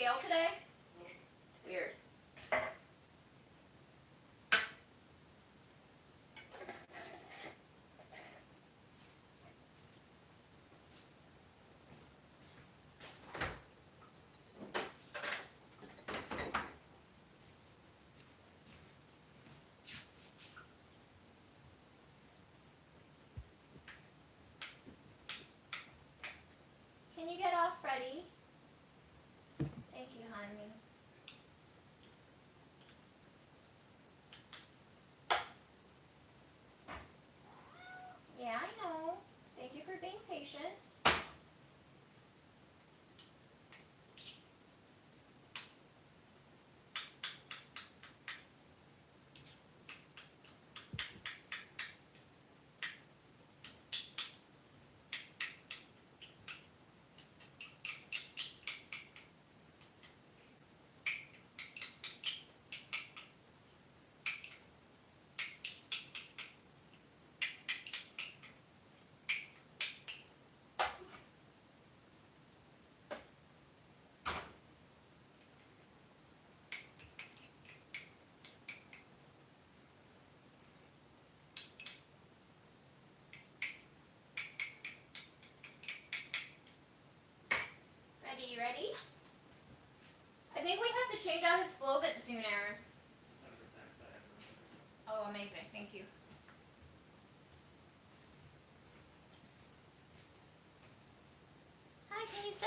scale today? Weird. Can you get off, Freddie? Thank you, honey. Yeah, I know. Thank you for being patient. Freddie, you ready? I think we have to change out his flow bit soon, Aaron. Oh, amazing. Thank you. Hi, can you sit?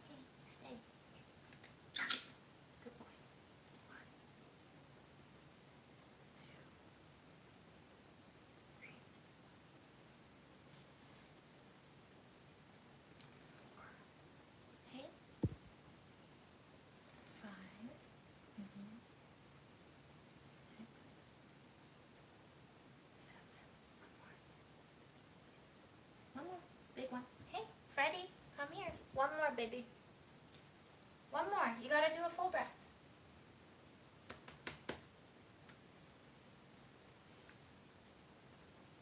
Okay, stay. Good boy. 1, 2, 3, 4. Hey. 5. 6. 7. One more. Big one. Hey, Freddie, come here. One more, baby. One more. You gotta do a full breath.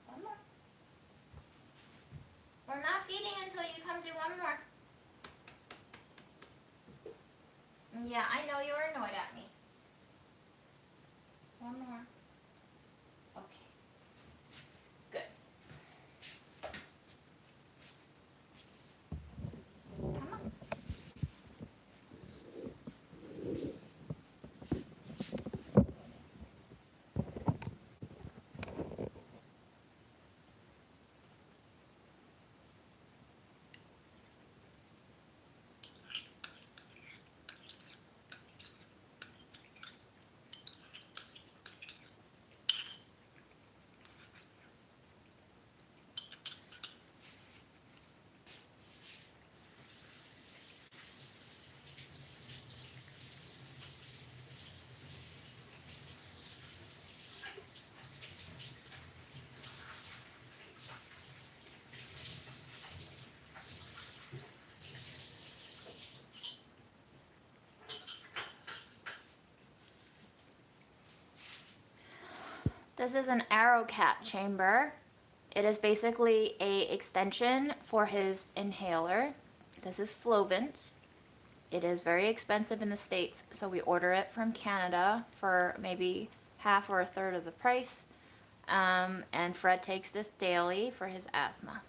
One more. We're not feeding until you come do one more. Yeah, I know you're annoyed at me. One more. Okay. Good. Come on. This is an arrow cap chamber. It is basically a extension for his inhaler. This is Flovent. It is very expensive in the States, so we order it from Canada for maybe half or a third of the price. And Fred takes this daily for his asthma.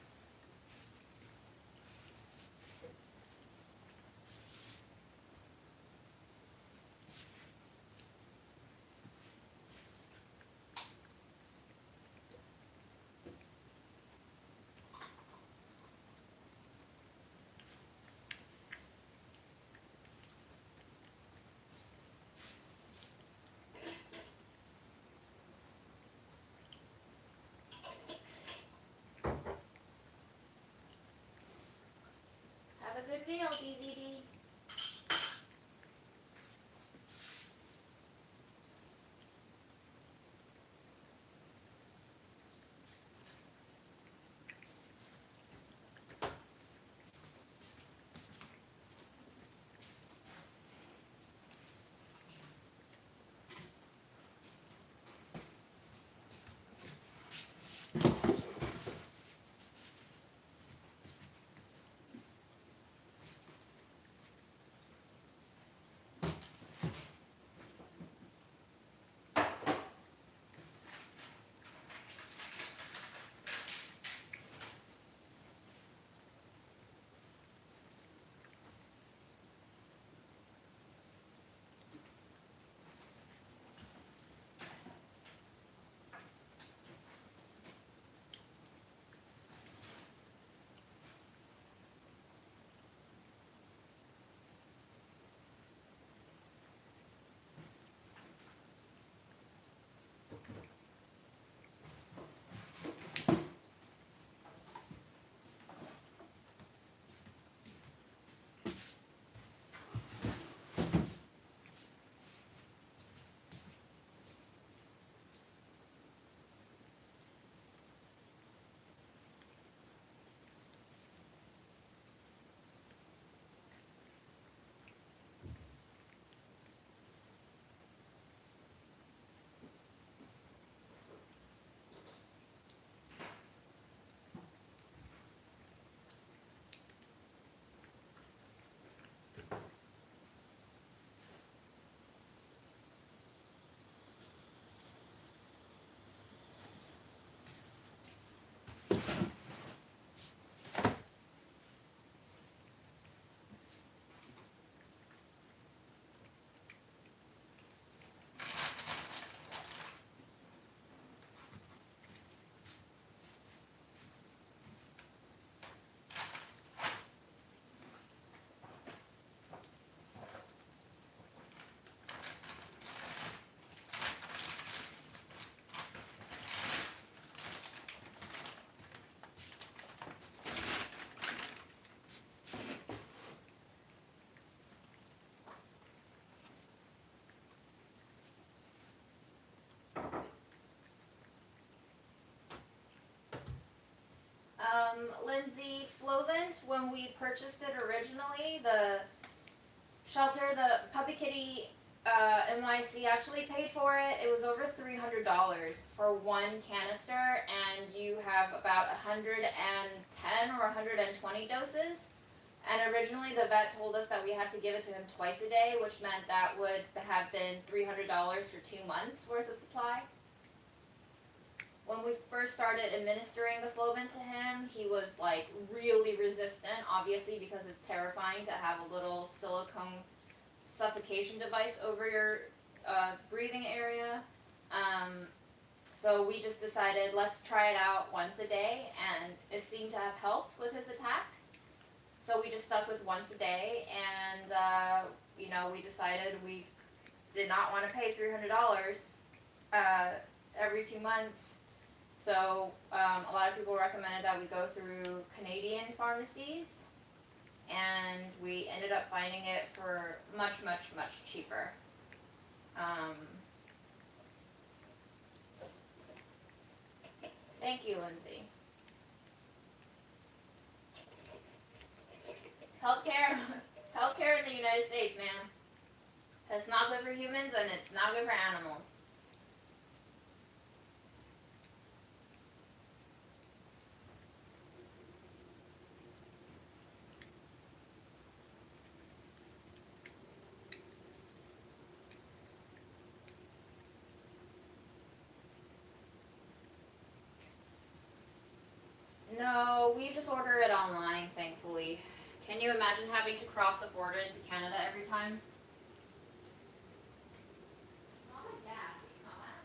Have a good meal, DZD. Resent, when we purchased it originally, the shelter, the Puppy Kitty NYC actually paid for it. It was over $300 for one canister, and you have about 110 or 120 doses. And originally the vet told us that we had to give it to him twice a day, which meant that would have been $300 for 2 months worth of supply. When we first started administering the Flovent to him, he was like really resistant, obviously, because it's terrifying to have a little silicone suffocation device over your breathing area. So we just decided, let's try it out once a day, and it seemed to have helped with his attacks. So we just stuck with once a day, and we decided we did not want to pay $300 every 2 months. So a lot of people recommended that we go through Canadian pharmacies, and we ended up finding it for much, much, much cheaper. Thank you, Lindsay. Healthcare in the United States, man. It's not good for humans, and it's not good for animals. No, we just order it online, thankfully. Can you imagine having to cross the border into Canada every time? It's not like gas, it's not that.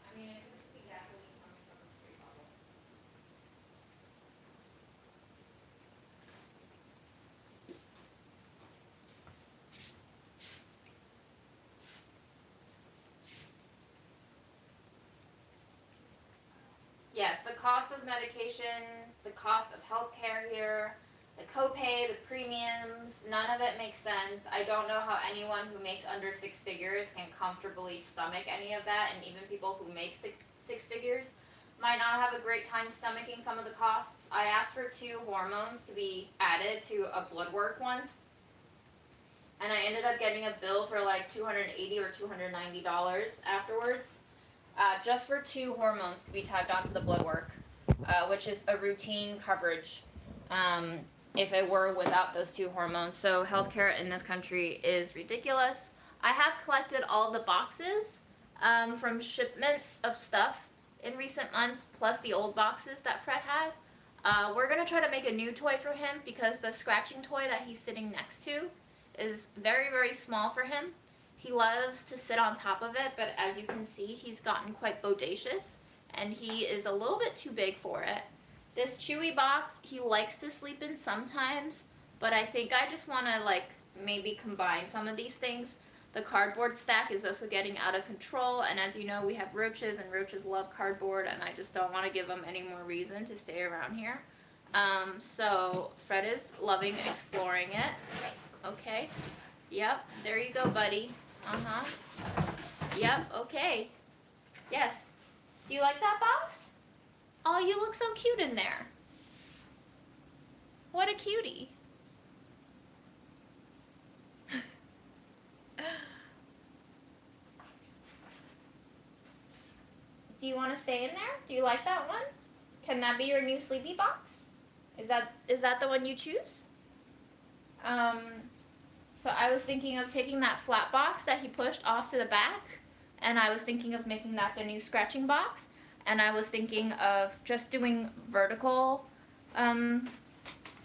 I mean, it could just be gasoline coming from a straight bottle. Yes, the cost of medication, the cost of healthcare here, the copay, the premiums, none of it makes sense. I don't know how anyone who makes under 6 figures can comfortably stomach any of that, and even people who make six figures might not have a great time stomaching some of the costs. I asked for 2 hormones to be added to a blood work once, and I ended up getting a bill for like $280 or $290 afterwards. Just for 2 hormones to be tagged onto the blood work, which is a routine coverage if it were without those 2 hormones. So healthcare in this country is ridiculous. I have collected all the boxes from shipment of stuff in recent months, plus the old boxes that Fred had. We're going to try to make a new toy for him because the scratching toy that he's sitting next to is very, very small for him. He loves to sit on top of it, but as you can see, he's gotten quite bodacious, and he is a little bit too big for it. This Chewy box, he likes to sleep in sometimes, but I think I just want to, maybe combine some of these things. The cardboard stack is also getting out of control, and as you know, we have roaches, and roaches love cardboard, and I just don't want to give them any more reason to stay around here. So Fred is loving exploring it. Okay. Yep, there you go, buddy. Uh-huh. Yep, okay. Yes. Do you like that box? Oh, you look so cute in there. What a cutie. Do you want to stay in there? Do you like that one? Can that be your new sleepy box? Is that the one you choose? So I was thinking of taking that flat box that he pushed off to the back, and I was thinking of making that the new scratching box, and I was thinking of just doing vertical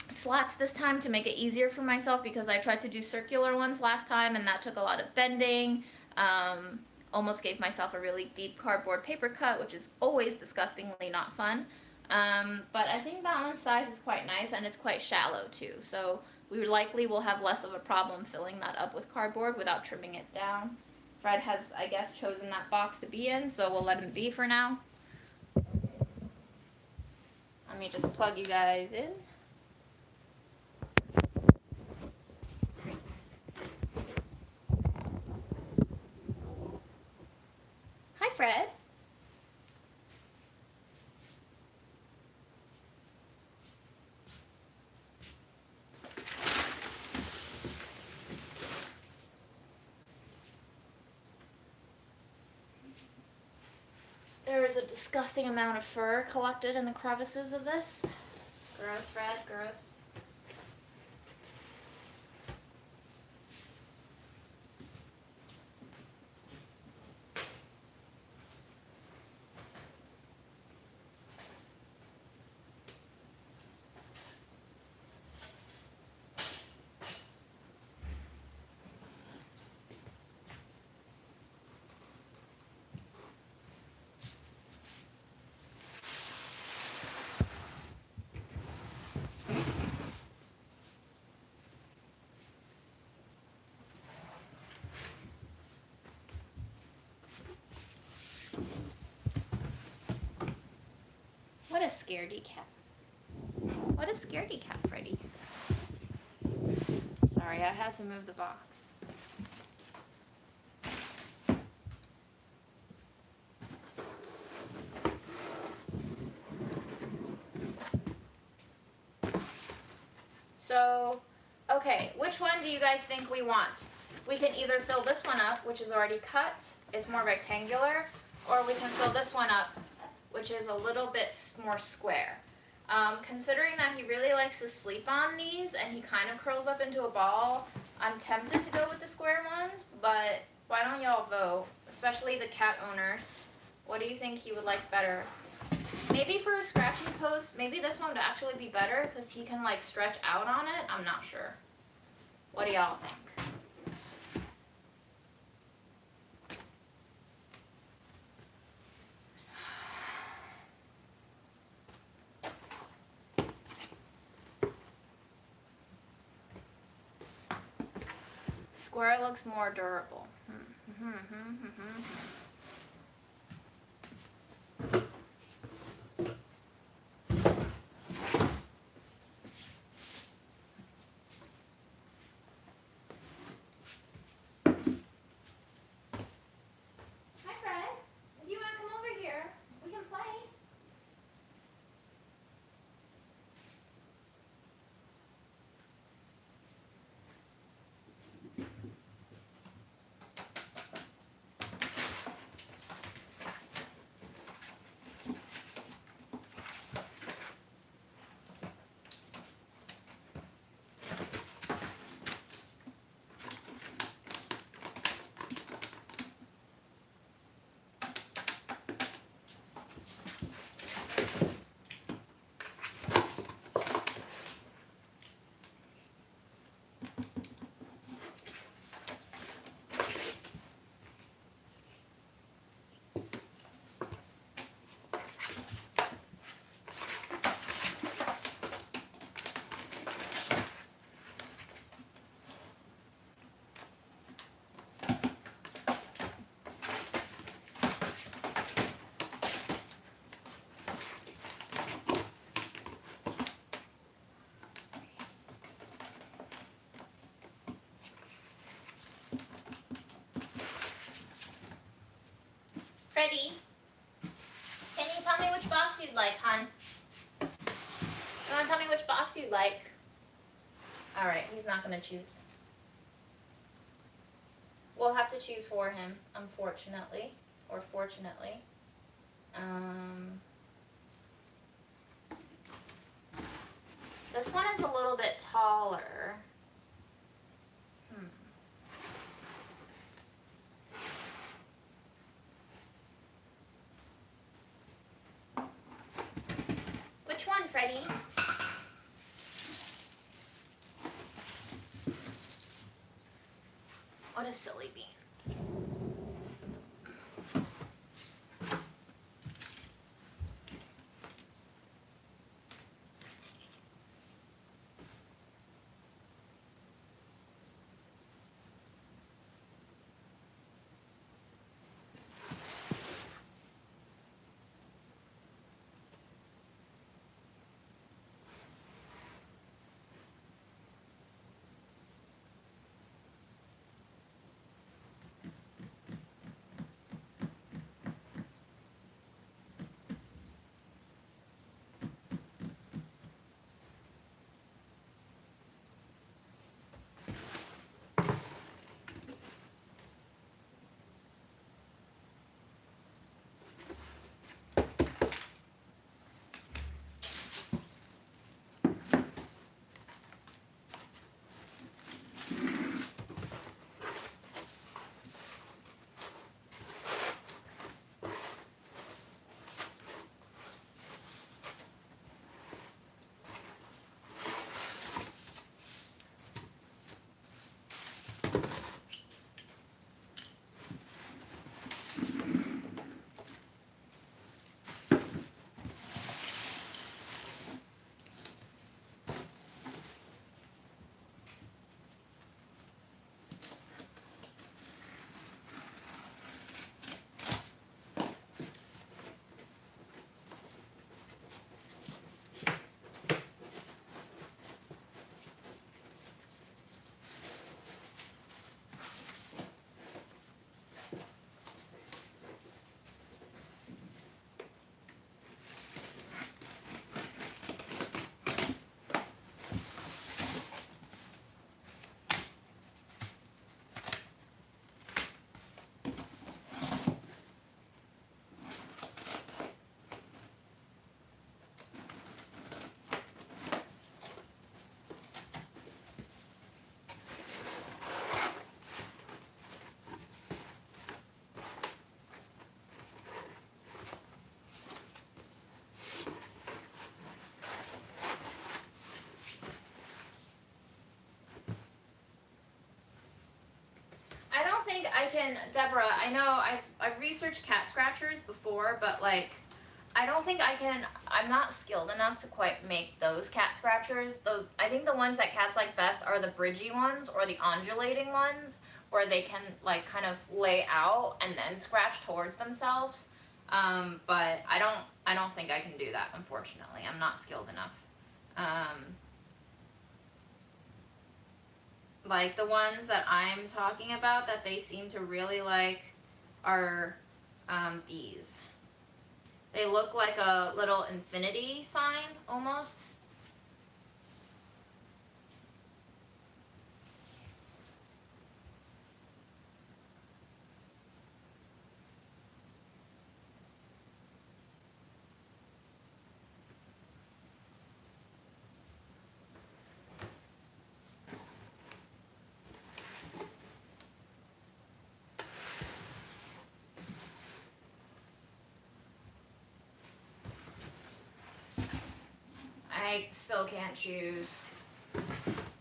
slats this time to make it easier for myself, because I tried to do circular ones last time and that took a lot of bending. Almost gave myself a really deep cardboard paper cut, which is always disgustingly not fun. But I think that one's size is quite nice, and it's quite shallow too, so we likely will have less of a problem filling that up with cardboard without trimming it down. Fred has, I guess, chosen that box to be in, so we'll let him be for now. Let me just plug you guys in. Hi, Fred. There is a disgusting amount of fur collected in the crevices of this. Gross, Fred, gross. What a scaredy cat. What a scaredy cat, Freddy. Sorry, I had to move the box. So, okay, which one do you guys think we want? We can either fill this one up, which is already cut, it's more rectangular, or we can fill this one up, which is a little bit more square. Considering that he really likes to sleep on these and he kind of curls up into a ball, I'm tempted to go with the square one, but why don't y'all vote, especially the cat owners. What do you think he would like better? Maybe for a scratching post, maybe this one would actually be better because he can like stretch out on it. I'm not sure. What do y'all think? Square looks more durable. Hi, Fred. Do you want to come over here? We can play. Freddy, can you tell me which box you'd like, hon? You want to tell me which box you'd like? All right, he's not going to choose. We'll have to choose for him, unfortunately, or fortunately. This one is a little bit taller. Which one, Freddy? What a silly bean. I can, Deborah, I know I've researched cat scratchers before, but like, I don't think I can, I'm not skilled enough to quite make those cat scratchers. I think the ones that cats like best are the bridgy ones or the undulating ones where they can like kind of lay out and then scratch towards themselves. But I don't think I can do that, unfortunately. I'm not skilled enough. Like the ones that I'm talking about that they seem to really like are these. They look like a little infinity sign, almost. I still can't choose.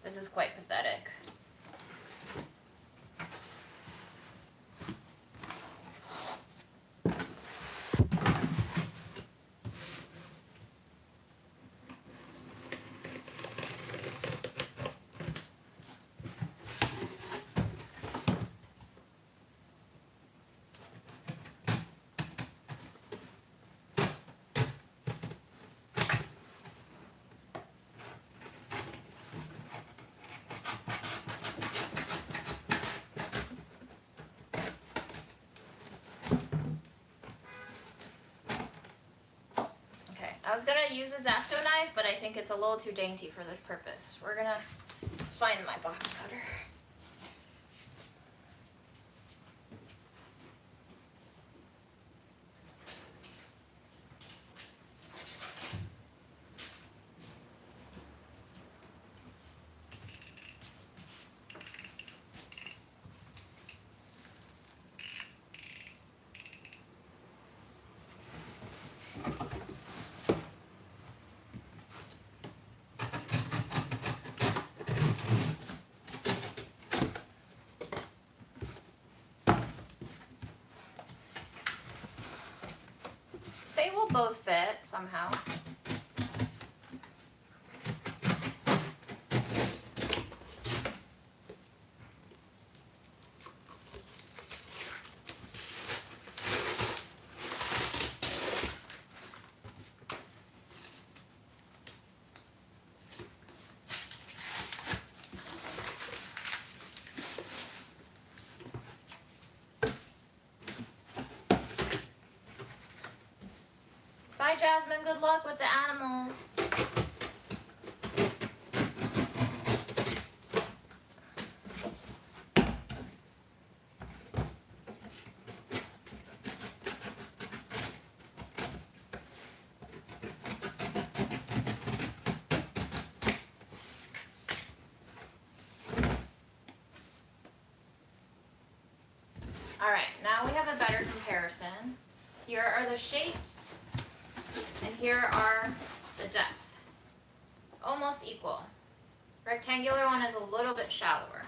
This is quite pathetic. I was gonna use a X-Acto knife, but I think it's a little too dainty for this purpose. We're gonna find my box cutter. They will both fit somehow. Bye, Jasmine. Good luck with the animals. All right, now we have a better comparison. Here are the shapes. And here are the depth. Almost equal. Rectangular one is a little bit shallower.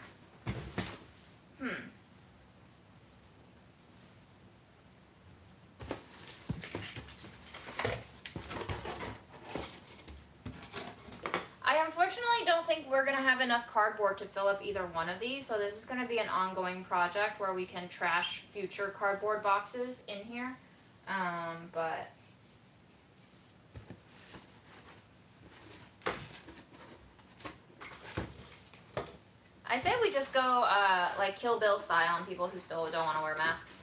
I unfortunately don't think we're going to have enough cardboard to fill up either one of these, so this is going to be an ongoing project where we can trash future cardboard boxes in here. But I say we just go like Kill Bill style on people who still don't want to wear masks.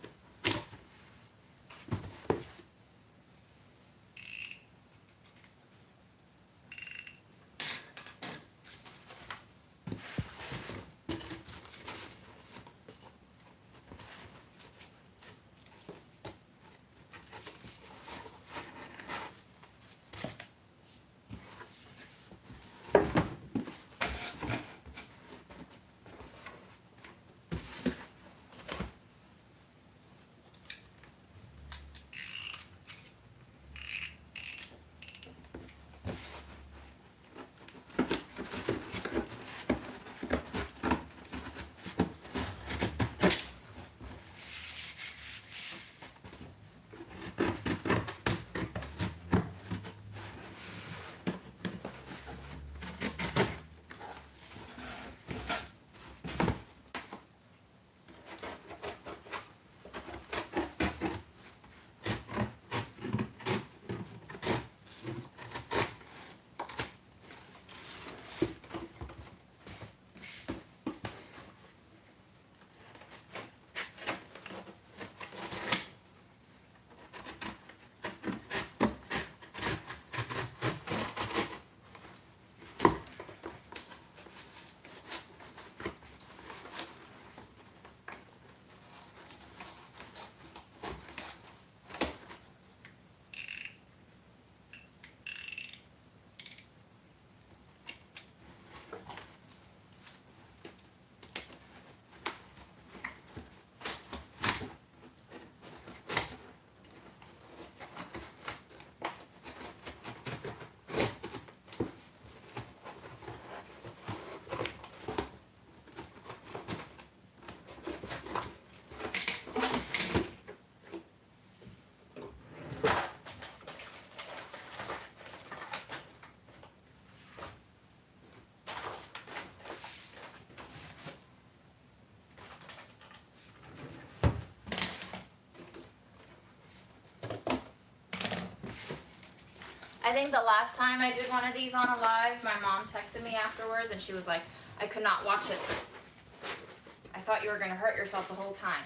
I think the last time I did one of these on a live, my mom texted me afterwards and she was like, I could not watch it. I thought you were going to hurt yourself the whole time.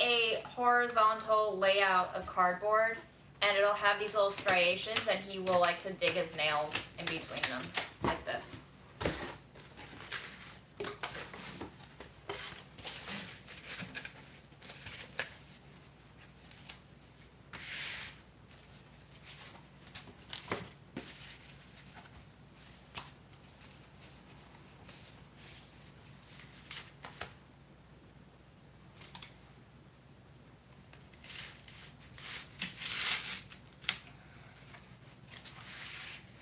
a horizontal layout of cardboard, and it'll have these little striations, and he will like to dig his nails in between them, like this.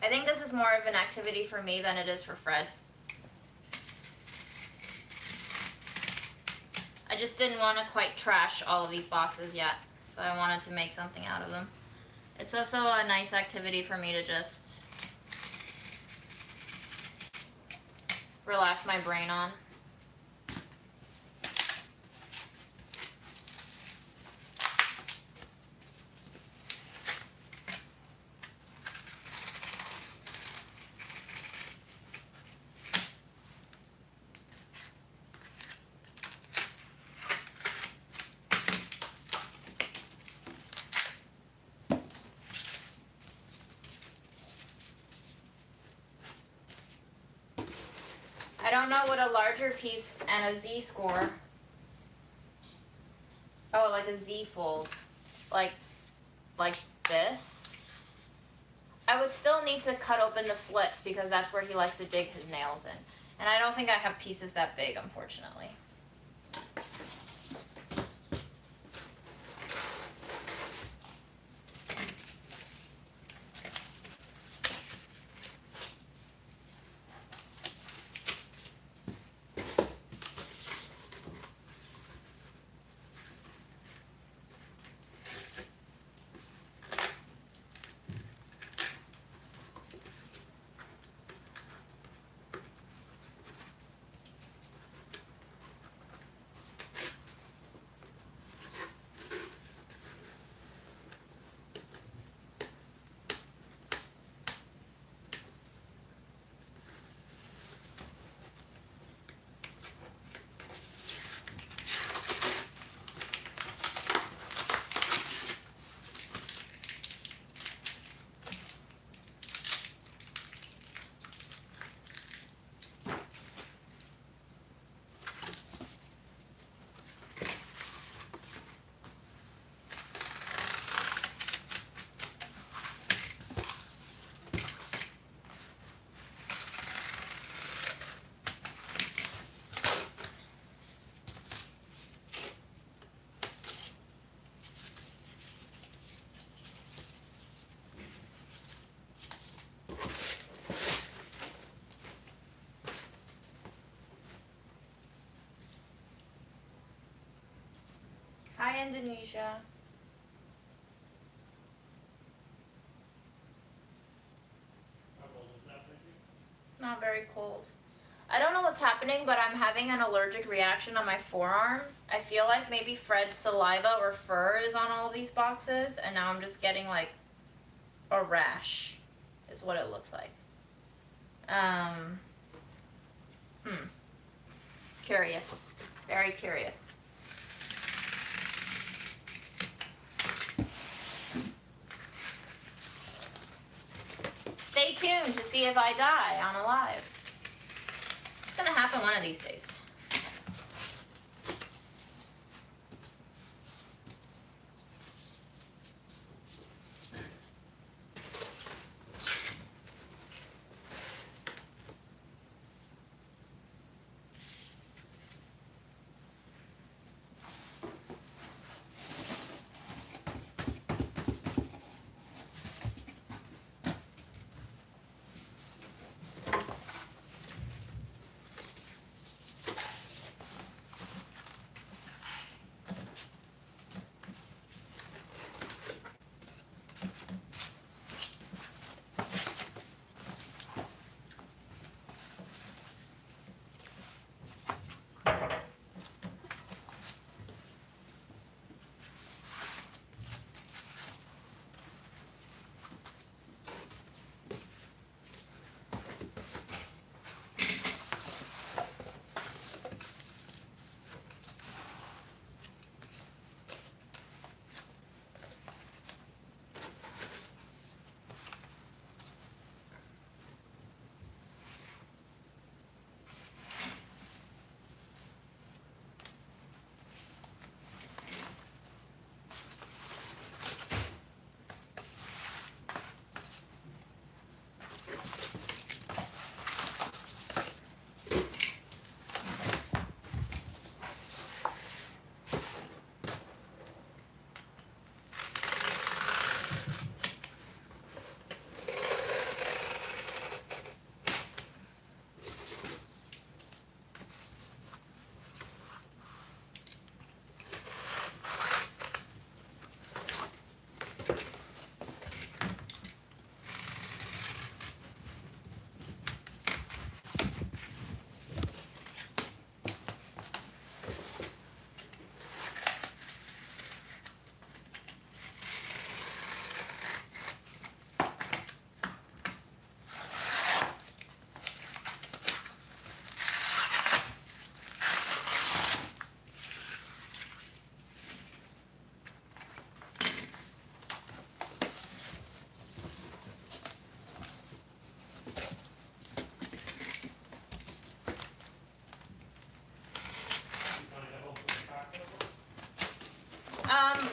I think this is more of an activity for me than it is for Fred. I just didn't want to quite trash all of these boxes yet, so I wanted to make something out of them. It's also a nice activity for me to just relax my brain on. I don't know what a larger piece and a Z score. Oh, like a Z fold. Like this. I would still need to cut open the slits because that's where he likes to dig his nails in. And I don't think I have pieces that big, unfortunately. Hi, Indonesia. How cold is that, baby? Not very cold. I don't know what's happening, but I'm having an allergic reaction on my forearm. I feel like maybe Fred's saliva or fur is on all of these boxes, and now I'm just getting like a rash, is what it looks like. Curious. Very curious. Stay tuned to see if I die on a live. It's gonna happen one of these days.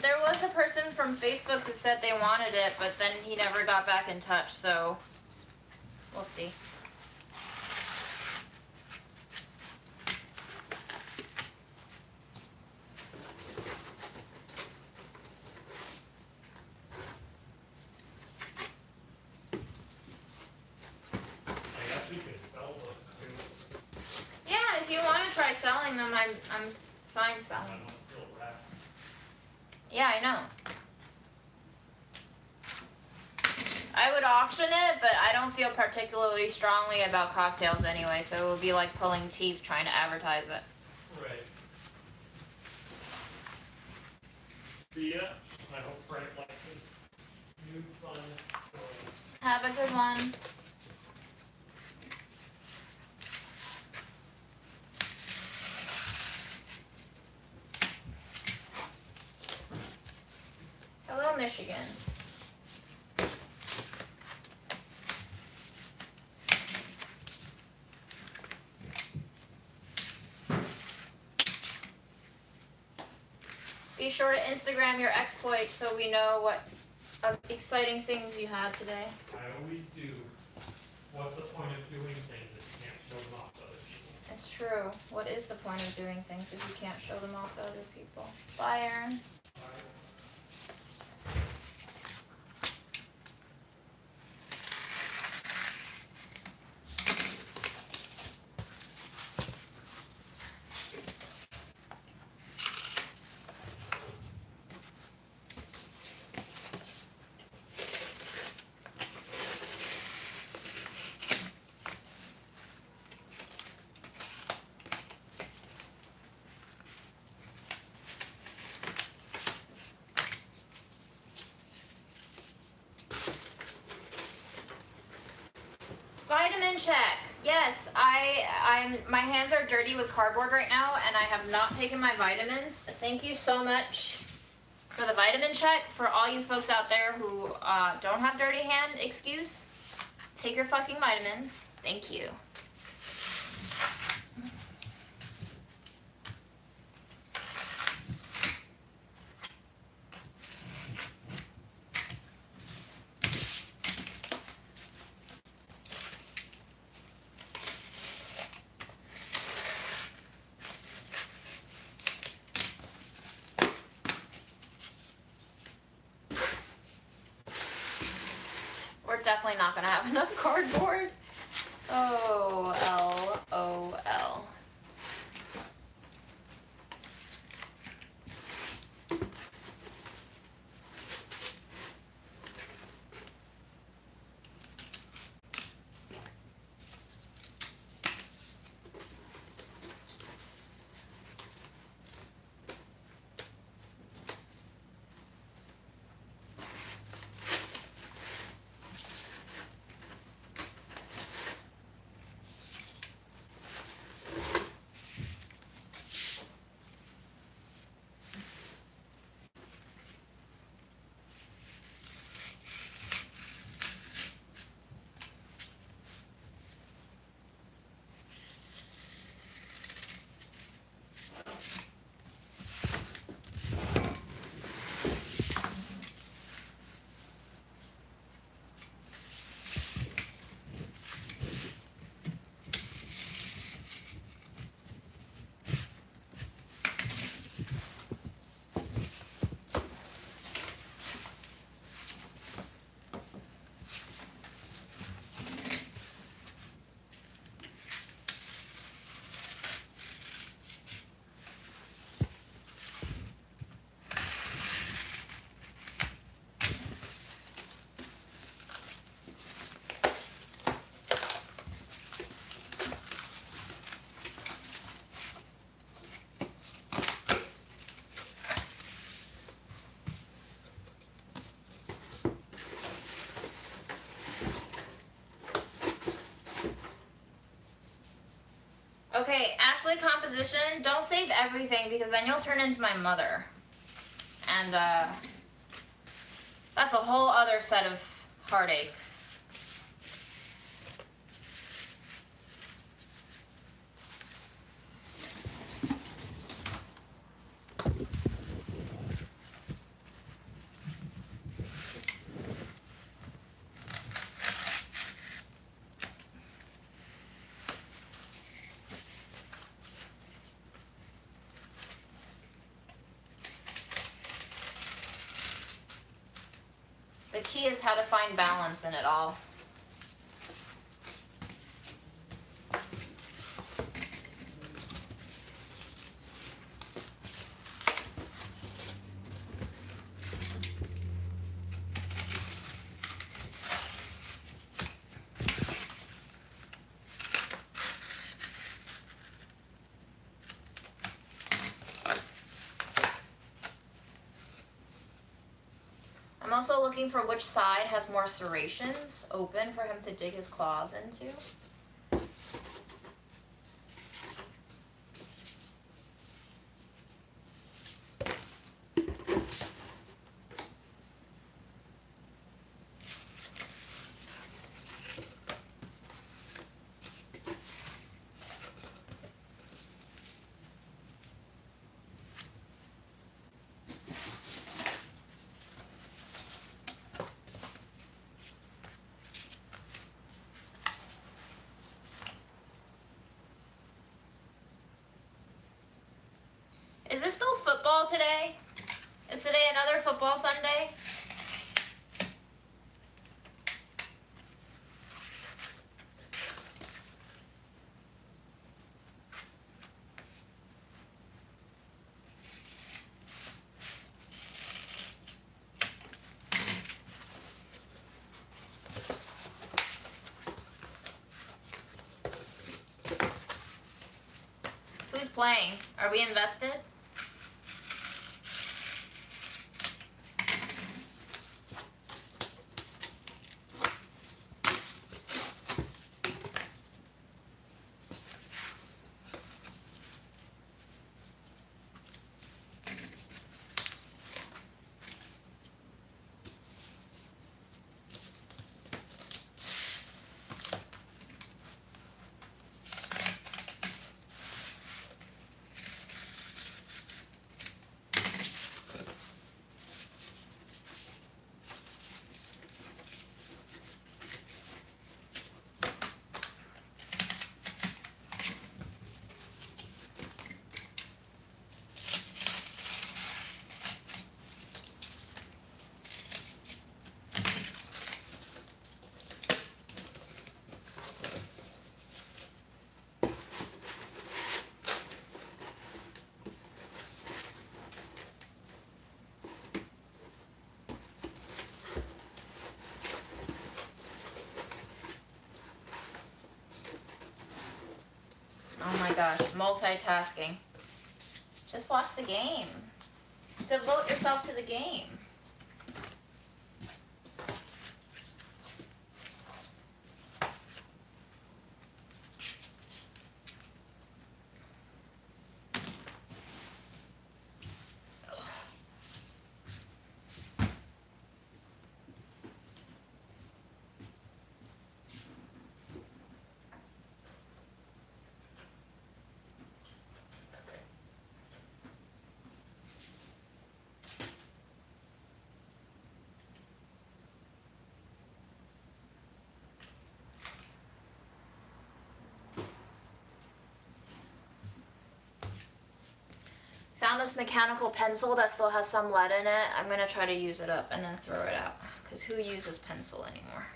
There was a person from Facebook who said they wanted it, but then he never got back in touch, so we'll see. I guess we could sell those too. Yeah, if you want to try selling them, I'm fine selling I them. don't still wrap. Yeah, I know. I would auction it, but I don't feel particularly strongly about cocktails anyway, so it would be like pulling teeth trying to advertise it. Right. See ya. I hope Frank likes this new fun toy. Have a good one. Hello, Michigan. Be sure to Instagram your exploits so we know what exciting things you had today. I always do. What's the point of doing things if you can't show them off to other people? It's true. What is the point of doing things if you can't show them off to other people? Bye, Aaron. Vitamin check. Yes, my hands are dirty with cardboard right now, and I have not taken my vitamins. Thank you so much for the vitamin check. For all you folks out there who don't have dirty hand excuse, take your fucking vitamins. Thank you. We're definitely not gonna have enough cardboard. O-L-O-L. Okay, Ashley composition, don't save everything because then you'll turn into my mother. And that's a whole other set of heartache. The key is how to find balance in it all. I'm also looking for which side has more serrations open for him to dig his claws into. Is this still football today? Is today another football Sunday? Who's playing? Are we invested? Oh my gosh, multitasking. Just watch the game. Devote yourself to the game. Found this mechanical pencil that still has some lead in it. I'm gonna try to use it up and then throw it out, because who uses pencil anymore?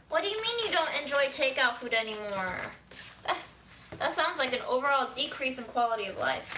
What do you mean you don't enjoy takeout food anymore? That sounds like an overall decrease in quality of life.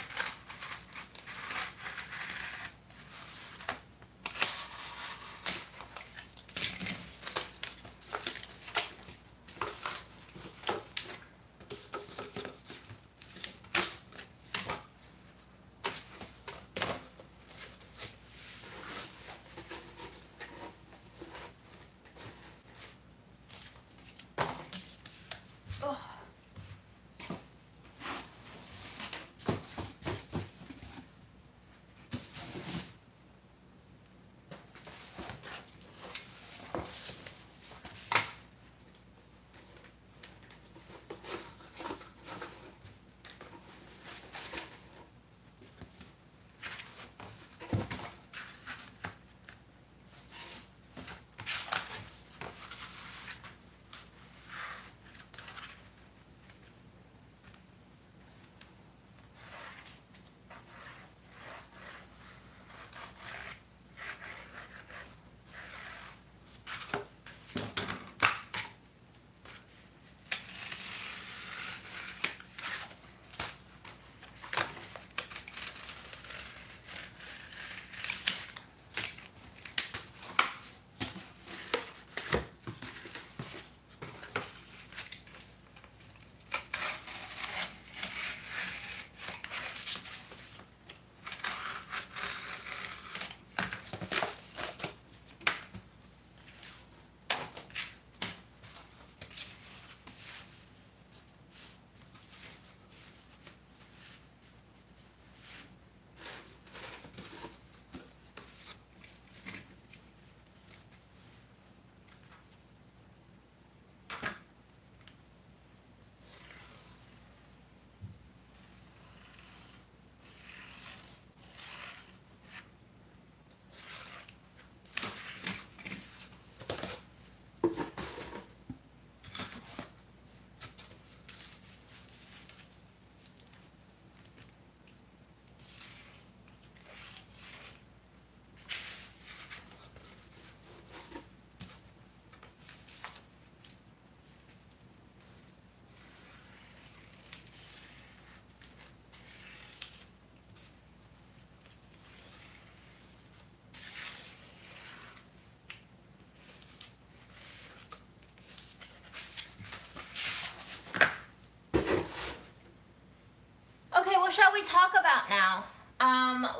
now.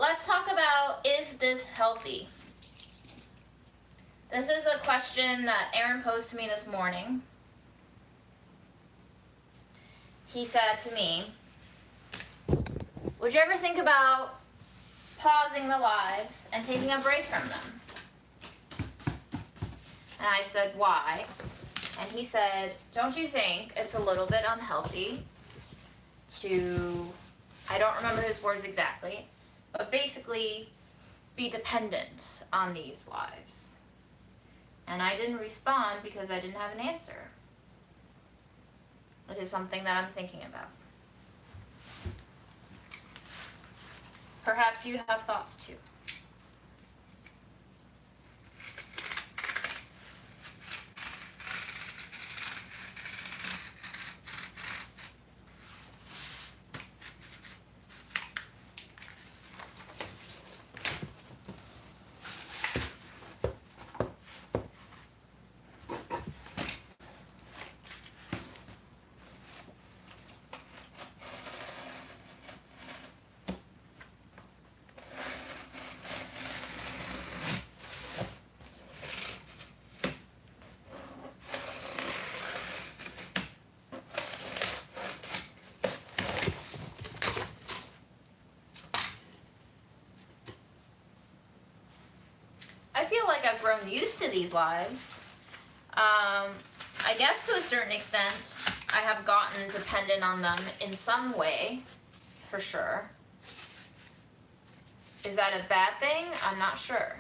Let's talk about, is this healthy? This is a question that Aaron posed to me this morning. He said to me, would you ever think about pausing the lives and taking a break from them? And I said, why? And he said, don't you think it's a little bit unhealthy to, I don't remember his words exactly, but basically be dependent on these lives? And I didn't respond because I didn't have an answer. It is something that I'm thinking about. Perhaps you have thoughts too. I feel like I've grown used to these lives. I guess to a certain extent, I have gotten dependent on them in some way, for sure. Is that a bad thing? I'm not sure.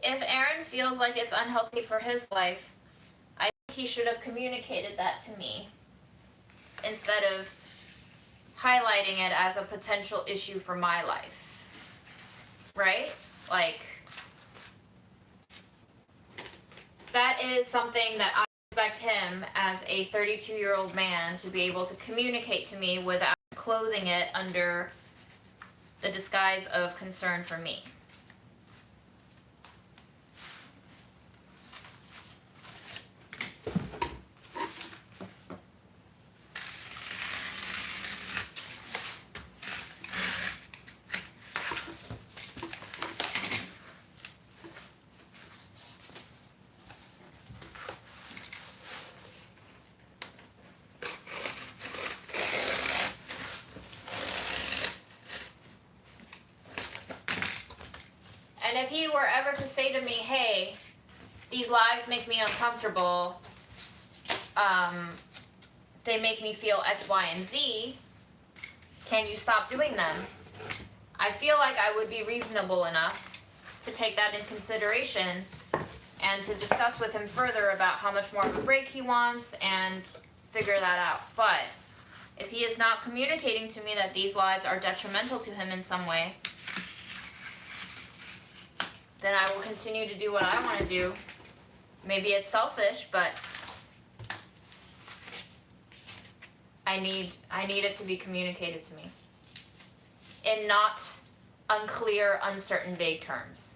If Aaron feels like it's unhealthy for his life, I think he should have communicated that to me instead of highlighting it as a potential issue for my life. Right? Like, that is something that I expect him as a 32-year-old man to be able to communicate to me without clothing it under the disguise of concern for me. And if he were ever to say to me, hey, these lives make me uncomfortable, they make me feel X, Y, and Z, can you stop doing them? I feel like I would be reasonable enough to take that in consideration and to discuss with him further about how much more of a break he wants and figure that out. But if he is not communicating to me that these lives are detrimental to him in some way, then I will continue to do what I want to do. Maybe it's selfish, but I need it to be communicated to me in not unclear, uncertain, vague terms.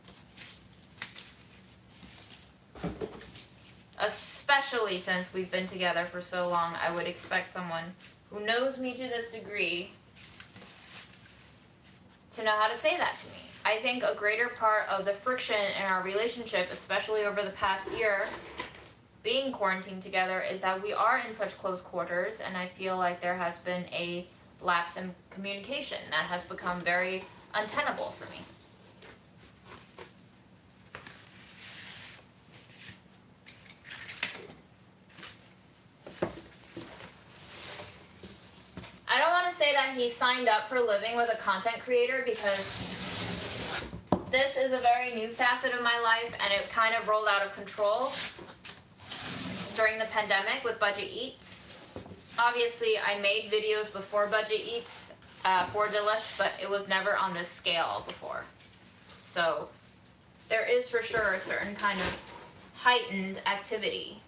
Especially since we've been together for so long, I would expect someone who knows me to this degree to know how to say that to me. I think a greater part of the friction in our relationship, especially over the past year, being quarantined together, is that we are in such close quarters, and I feel like there has been a lapse in communication that has become very untenable for me. I don't want to say that he signed up for living with a content creator, because this is a very new facet of my life, and it kind of rolled out of control during the pandemic with Budget Eats. Obviously, I made videos before Budget Eats for Delish, but it was never on this scale before. So there is for sure a certain kind of heightened activity.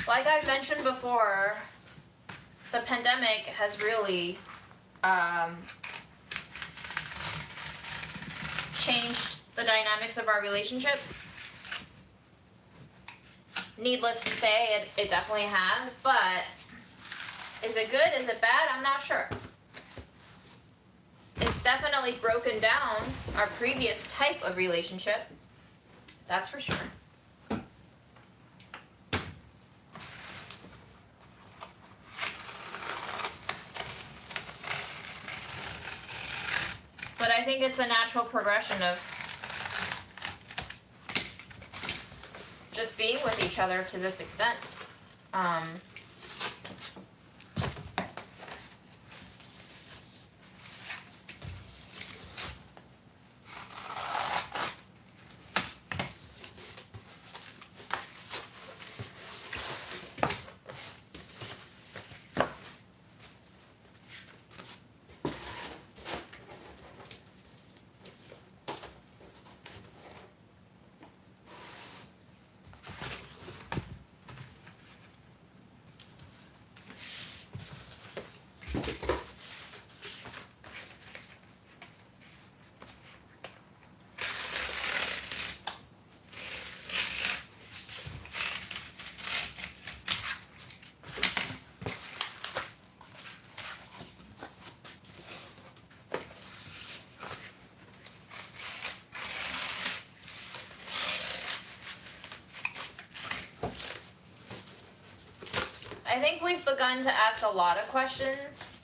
Like I've mentioned before, the pandemic has really changed the dynamics of our relationship. Needless to say, it definitely has, but is it good? Is it bad? I'm not sure. It's definitely broken down our previous type of relationship. That's for sure. But I think it's a natural progression of just being with each other to this extent. I think we've begun to ask a lot of questions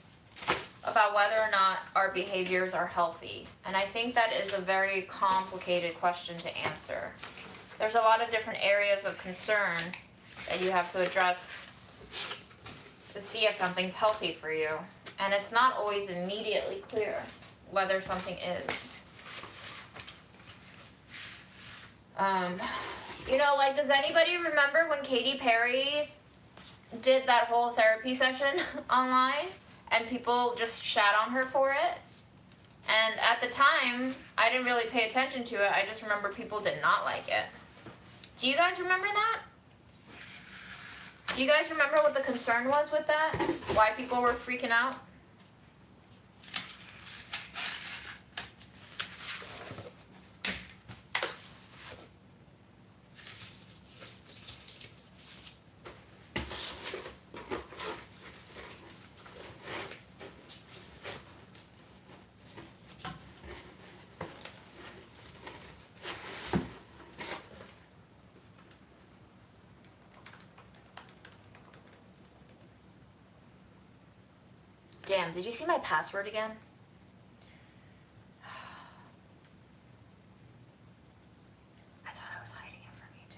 about whether or not our behaviors are healthy. And I think that is a very complicated question to answer. There's a lot of different areas of concern that you have to address to see if something's healthy for you. And it's not always immediately clear whether something is. You know, like, does anybody remember when Katy Perry did that whole therapy session online and people just shat on her for it? And at the time, I didn't really pay attention to it. I just remember people did not like it. Do you guys remember that? Do you guys remember what the concern was with that? Why people were freaking out? Damn, did you see my password again? I thought I was hiding it from you too.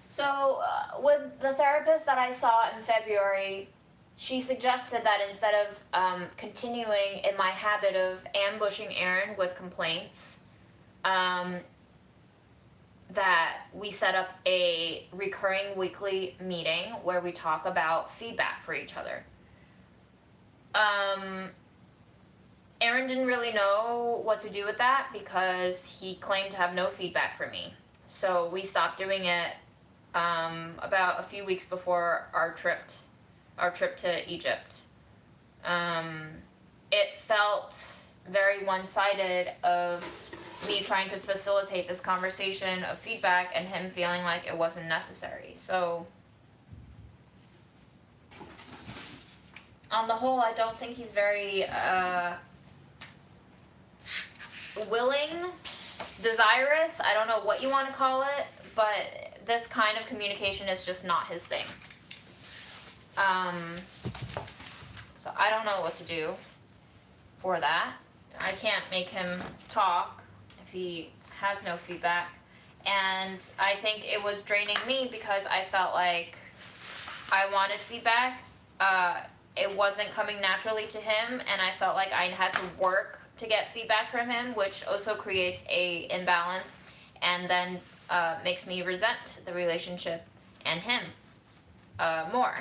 So, with the therapist that I saw in February, she suggested that instead of continuing in my habit of ambushing Aaron with complaints, that we set up a recurring weekly meeting where we talk about feedback for each other. Aaron didn't really know what to do with that because he claimed to have no feedback for me. So we stopped doing it about a few weeks before our trip to Egypt. It felt very one-sided of me trying to facilitate this conversation of feedback and him feeling like it wasn't necessary. So, on the whole, I don't think he's very willing, desirous, I don't know what you want to call it, but this kind of communication is just not his thing. So I don't know what to do for that. I can't make him talk if he has no feedback. And I think it was draining me because I felt like I wanted feedback. It wasn't coming naturally to him, and I felt like I had to work to get feedback from him, which also creates a imbalance and then makes me resent the relationship and him. more.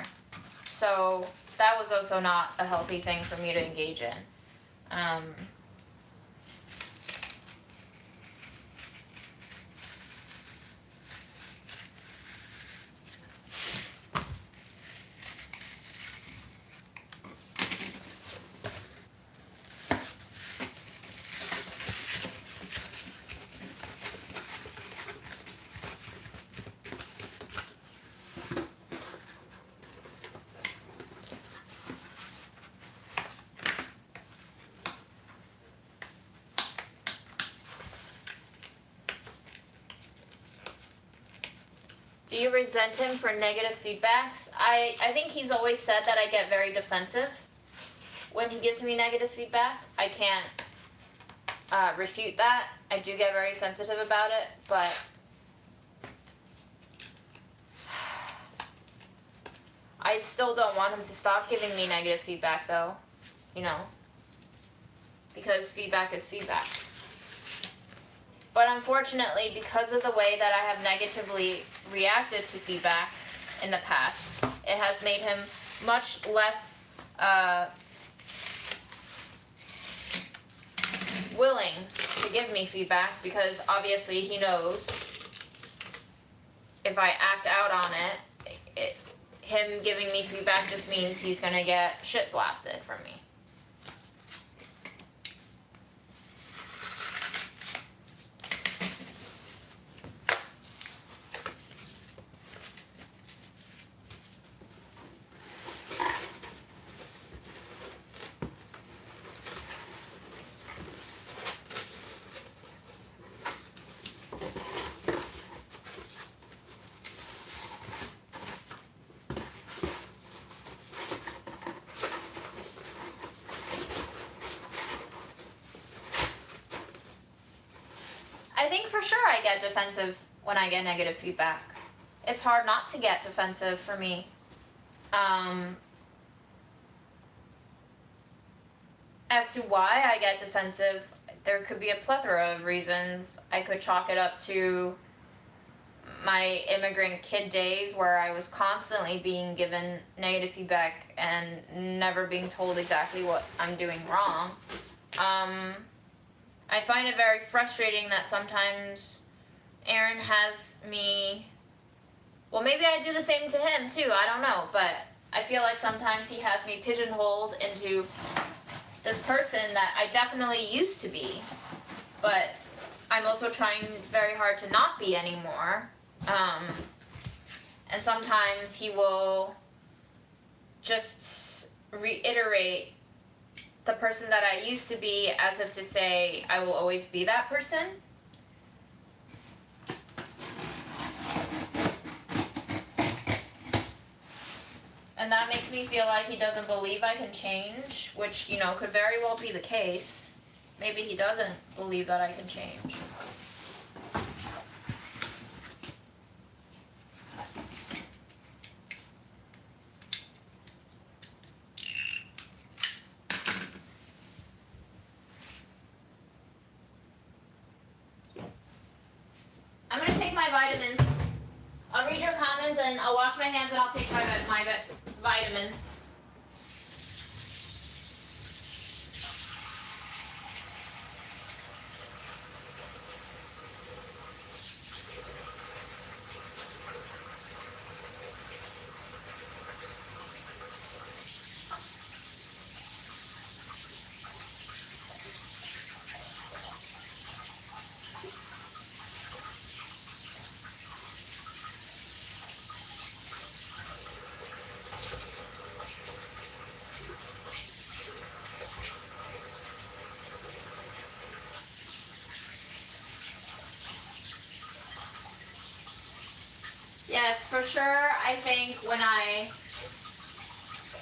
So that was also not a healthy thing for me to engage in. Do you resent him for negative feedbacks? I think he's always said that I get very defensive when he gives me negative feedback. I can't refute that. I do get very sensitive about it, but I still don't want him to stop giving me negative feedback though, you know, because feedback is feedback. But unfortunately, because of the way that I have negatively reacted to feedback in the past, it has made him much less willing to give me feedback, because obviously he knows if I act out on it, him giving me feedback just means he's gonna get shit blasted from me. I think for sure I get defensive when I get negative feedback. It's hard not to get defensive for me. As to why I get defensive, there could be a plethora of reasons. I could chalk it up to my immigrant kid days where I was constantly being given negative feedback and never being told exactly what I'm doing wrong. I find it very frustrating that sometimes Aaron has me, well, maybe I do the same to him too, I don't know, but I feel like sometimes he has me pigeonholed into this person that I definitely used to be, but I'm also trying very hard to not be anymore. And sometimes he will just reiterate the person that I used to be, as if to say I will always be that person. And that makes me feel like he doesn't believe I can change, which, you know, could very well be the case. Maybe he doesn't believe that I can change. I'm gonna take my vitamins. I'll read your comments and I'll wash my hands and I'll take my vitamins. Yes, for sure, I think when I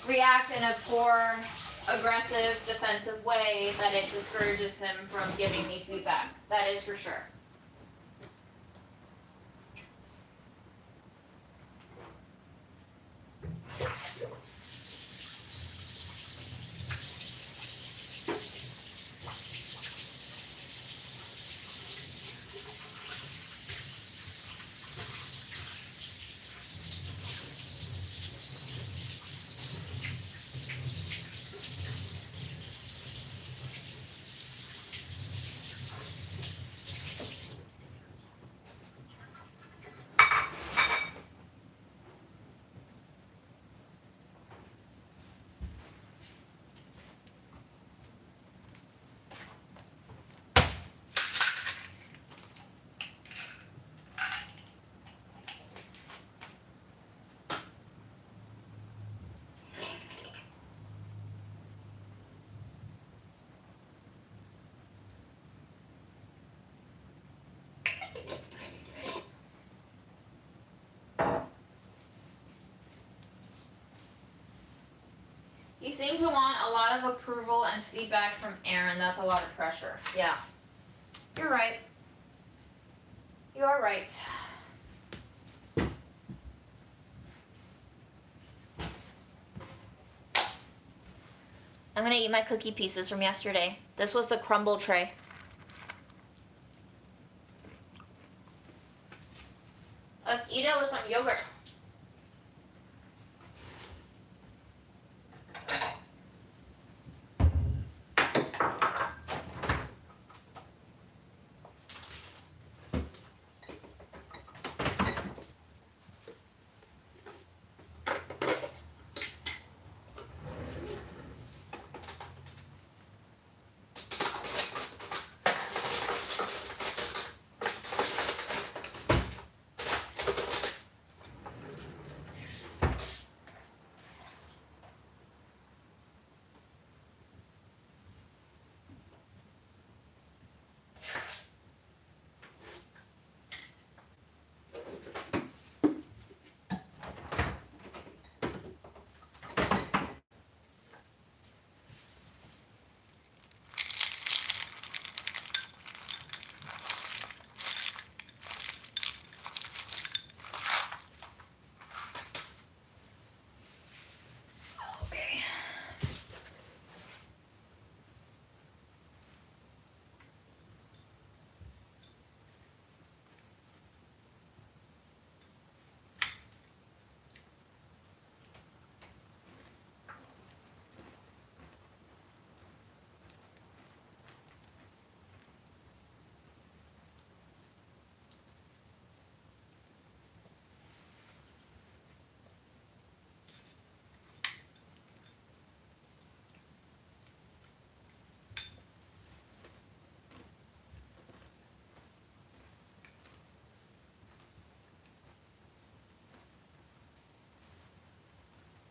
react in a poor, aggressive, defensive way, that it discourages him from giving me feedback. That is for sure. seem to want a lot of approval and feedback from Aaron. That's a lot of pressure. Yeah. You're right. You are right. I'm gonna eat my cookie pieces from yesterday. This was the crumble tray. Let's eat it with some yogurt.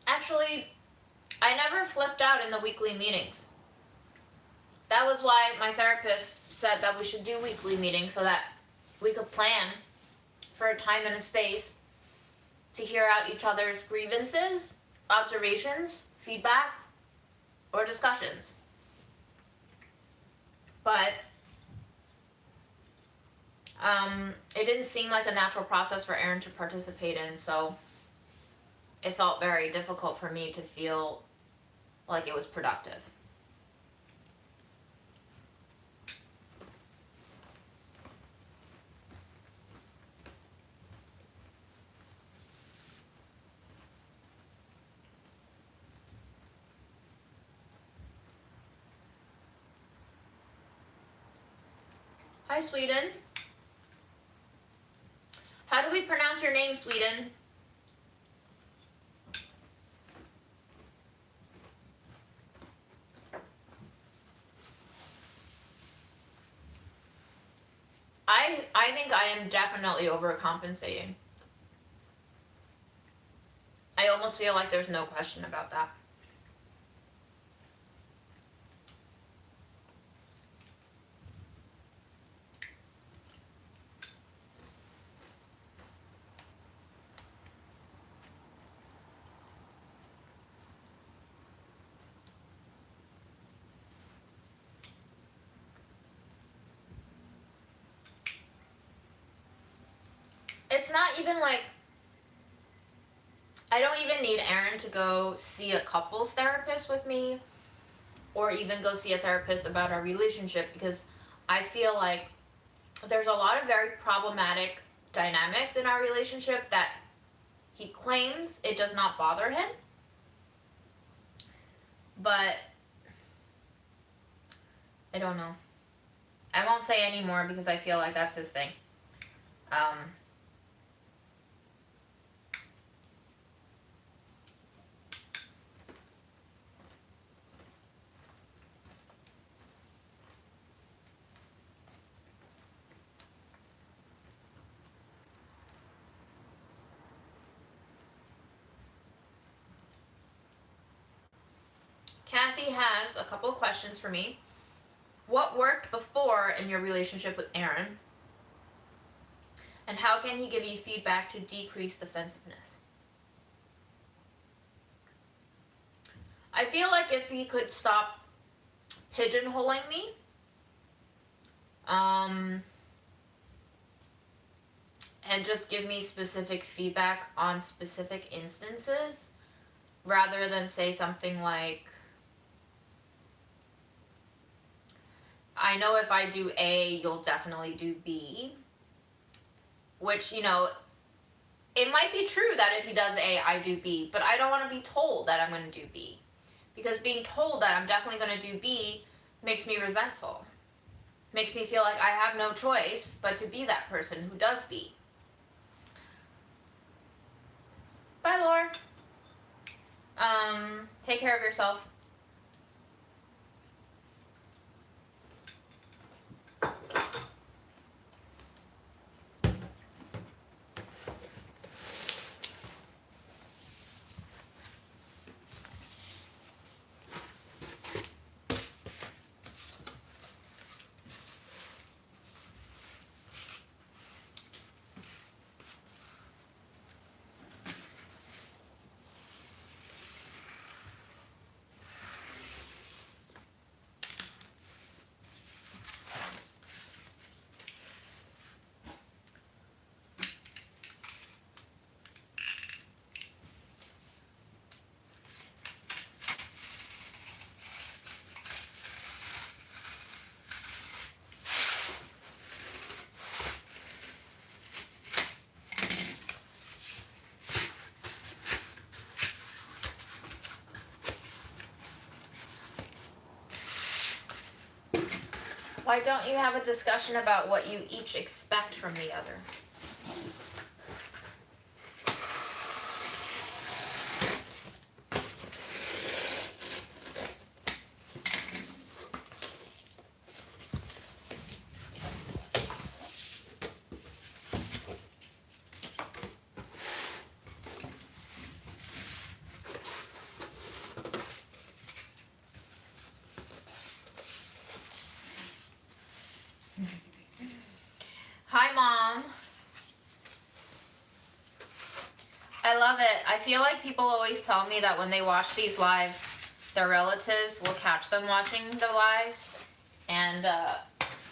Actually, I never flipped out in the weekly meetings. That was why my therapist said that we should do weekly meetings so that we could plan for a time and a space to hear out each other's grievances, observations, feedback, or discussions. But it didn't seem like a natural process for Aaron to participate in, so it felt very difficult for me to feel like it was productive. Hi, Sweden. How do we pronounce your name, Sweden? I think I am definitely overcompensating. I almost feel like there's no question about that. It's not even like, I don't even need Aaron to go see a couples therapist with me or even go see a therapist about our relationship, because I feel like there's a lot of very problematic dynamics in our relationship that he claims it does not bother him. But I don't know. I won't say any more because I feel like that's his thing. Kathy has a couple of questions for me. What worked before in your relationship with Aaron? And how can he give you feedback to decrease defensiveness? I feel like if he could stop pigeonholing me, and just give me specific feedback on specific instances, rather than say something like, I know if I do A, you'll definitely do B. Which, you know, it might be true that if he does A, I do B, but I don't want to be told that I'm going to do B. Because being told that I'm definitely going to do B makes me resentful. Makes me feel like I have no choice but to be that person who does B. Bye, Laura. Take care of yourself. Why don't you have a discussion about what you each expect from the other? Hi, Mom. I love it. I feel like people always tell me that when they watch these lives, their relatives will catch them watching the lives, and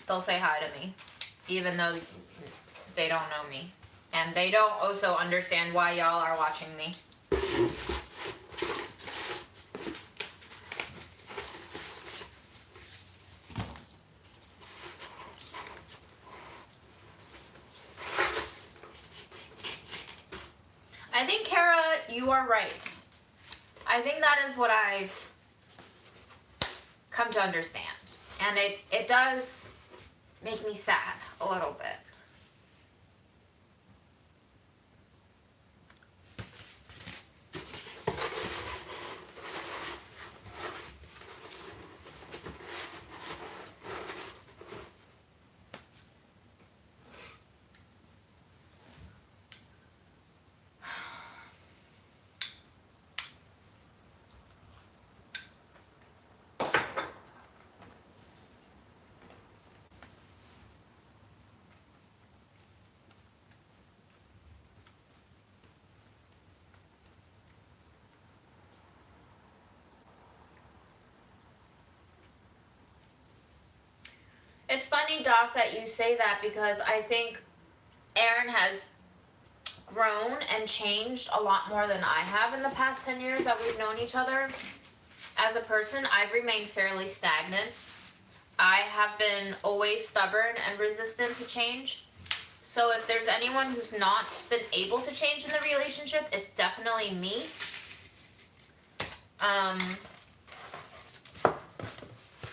they'll say hi to me, even though they don't know me. And they don't also understand why y'all are watching me. I think, Kara, you are right. I think that is what I've come to understand. And it does make me sad a little bit. It's funny, Doc, that you say that, because I think Aaron has grown and changed a lot more than I have in the past 10 years that we've known each other. As a person, I've remained fairly stagnant. I have been always stubborn and resistant to change. So if there's anyone who's not been able to change in the relationship, it's definitely me.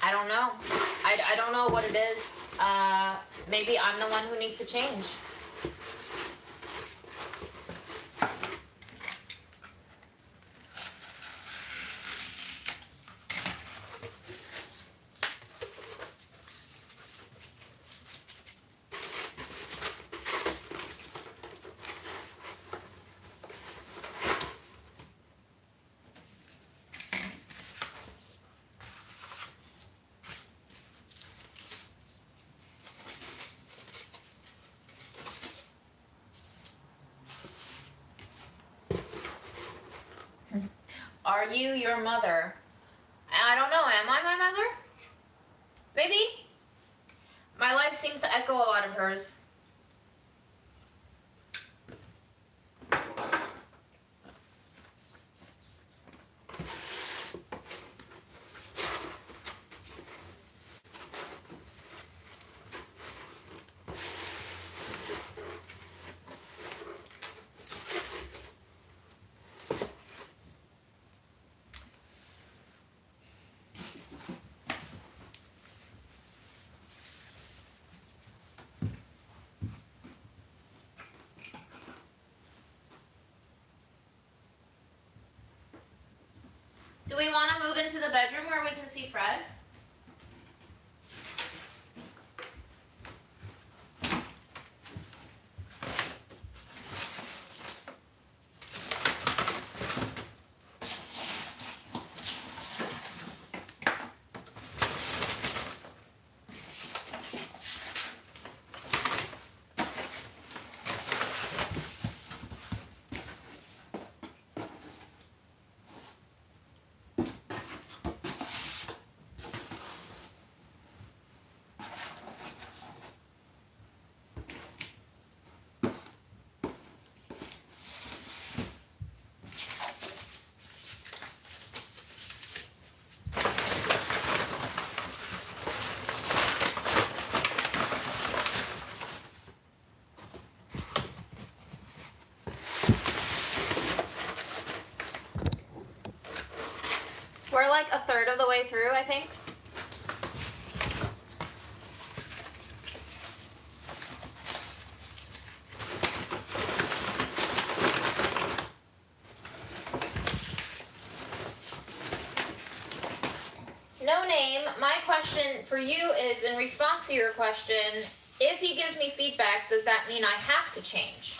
I don't know. I don't know what it is. Maybe I'm the one who needs to change. Are you your mother? am I my mother? Maybe. My life seems to echo a lot of hers. Do we want to move into the bedroom where we can see Fred? We're like a third of the way through, I think. No name, my question for you is, in response to your question, if he gives me feedback, does that mean I have to change?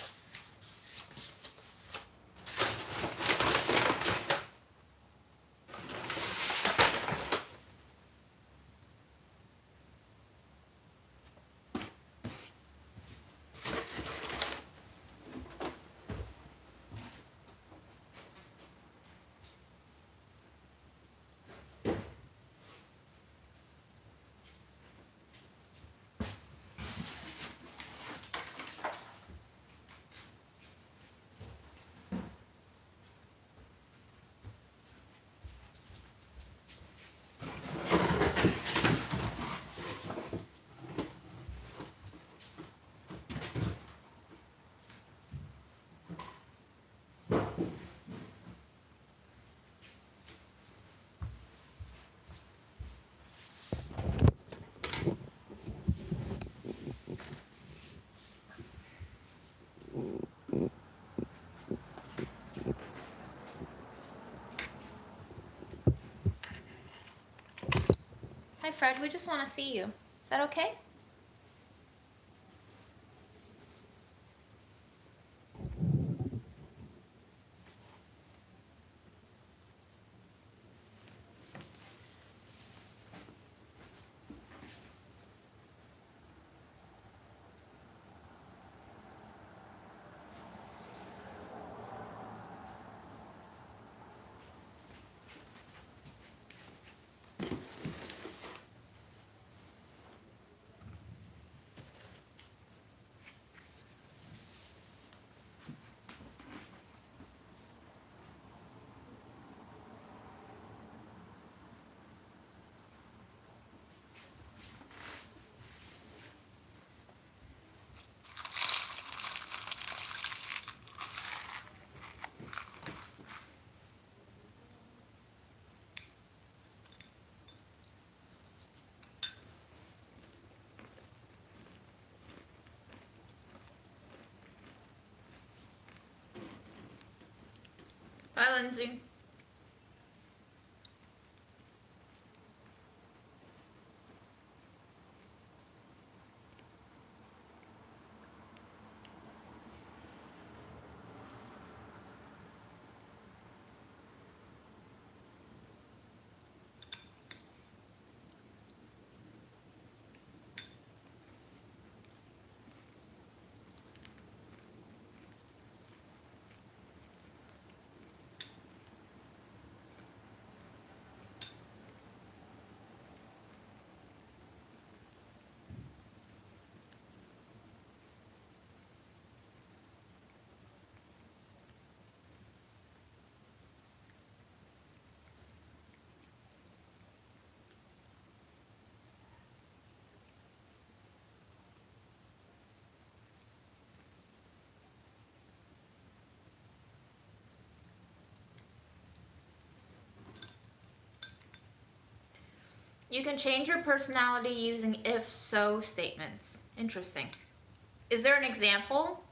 Hi, Fred. We just want to see you. Is that okay? Bye, Lindsay. You can change your personality using if-so statements. Interesting. Is there an example?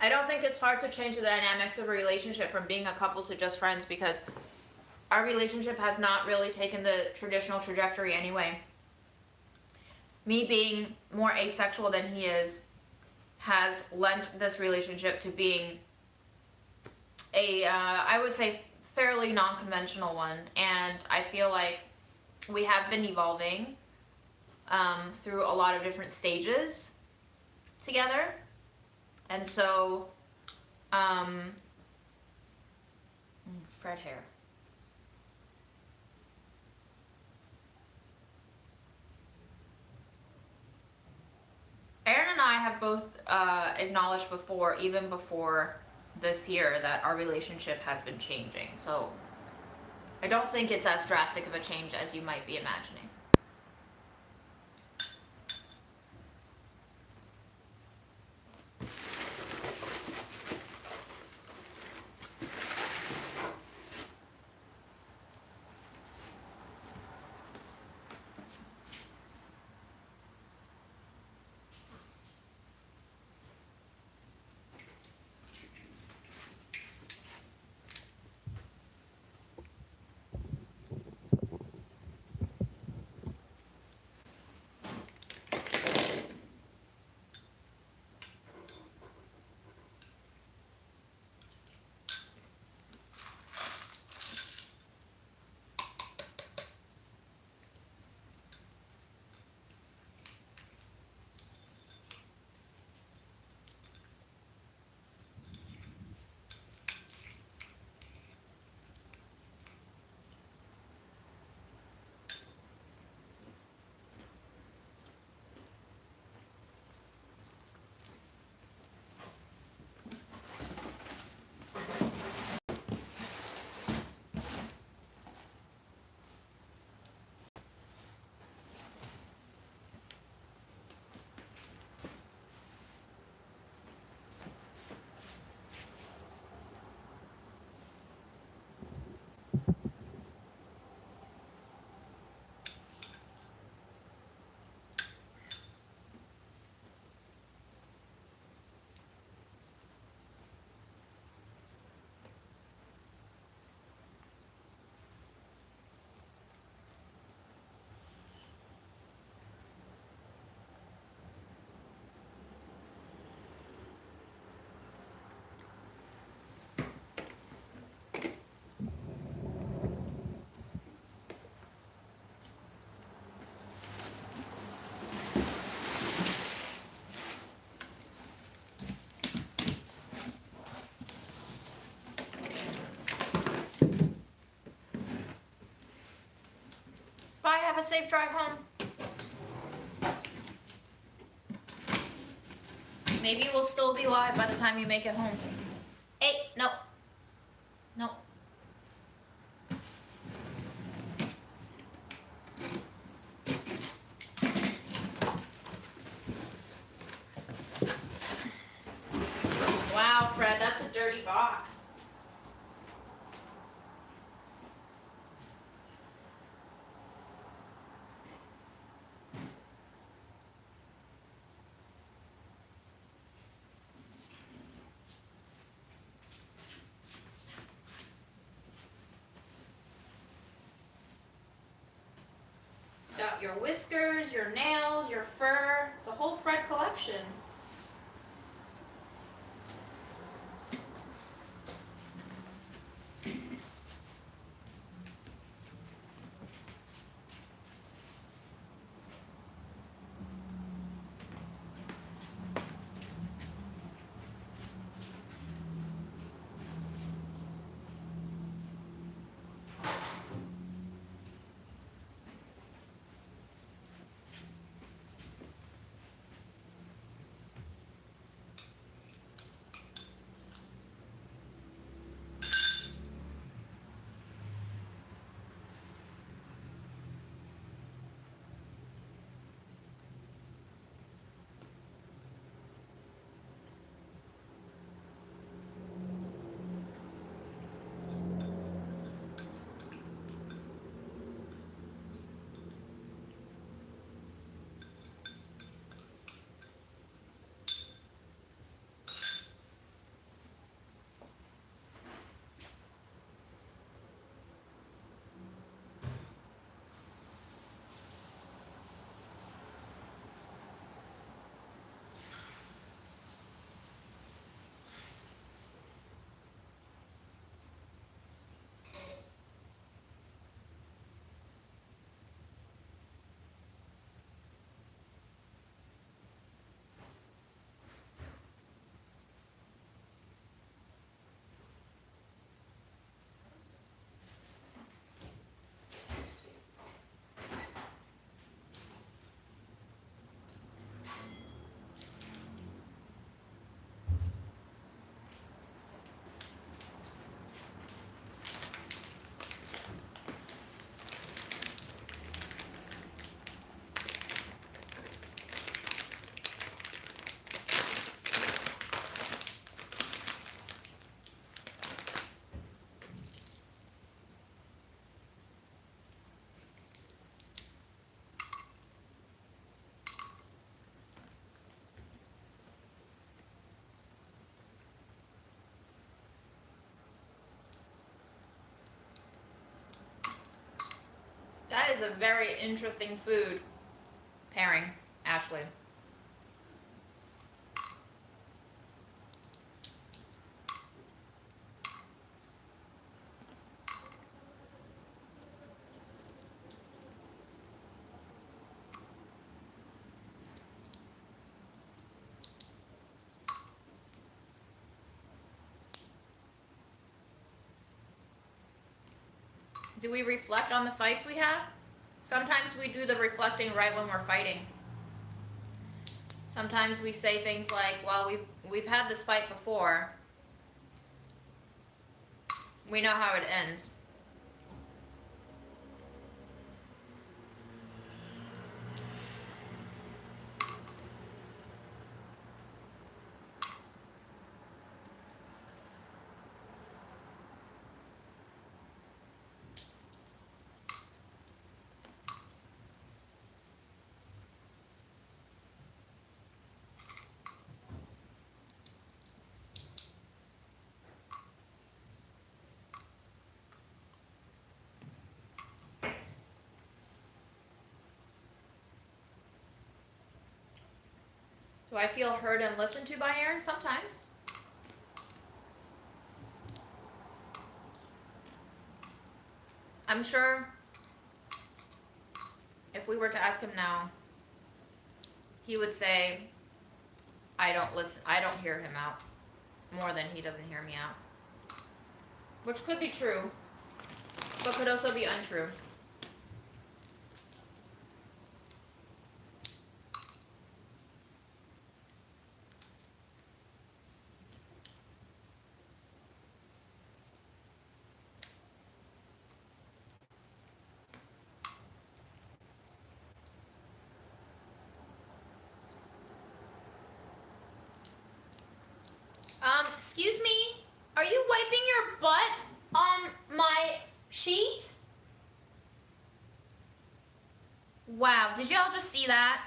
I don't think it's hard to change the dynamics of a relationship from being a couple to just friends, because our relationship has not really taken the traditional trajectory anyway. Me being more asexual than he is has lent this relationship to being a, I would say, fairly non-conventional one. And I feel like we have been evolving through a lot of different stages together. And so, Fred hair. Aaron and I have both acknowledged before, even before this year, that our relationship has been changing. So I don't think it's as drastic of a change as you might be imagining. Bye, have a safe drive home. Maybe we'll still be live by the time you make it home. Hey, no. No. Wow, Fred, that's a dirty box. your whiskers, your nails, your fur. It's a whole Fred collection. That is a very interesting food pairing, Ashley. Do we reflect on the fights we have? Sometimes we do the reflecting right when we're fighting. Sometimes we say things like, well, we've had this fight before. We know how it ends. Do I feel heard and listened to by Aaron? Sometimes. I'm sure if we were to ask him now, he would say, I don't listen, I don't hear him out more than he doesn't hear me out. Which could be true, but could also be untrue. Excuse me, are you wiping your butt on my sheet? Wow, did y'all just see that?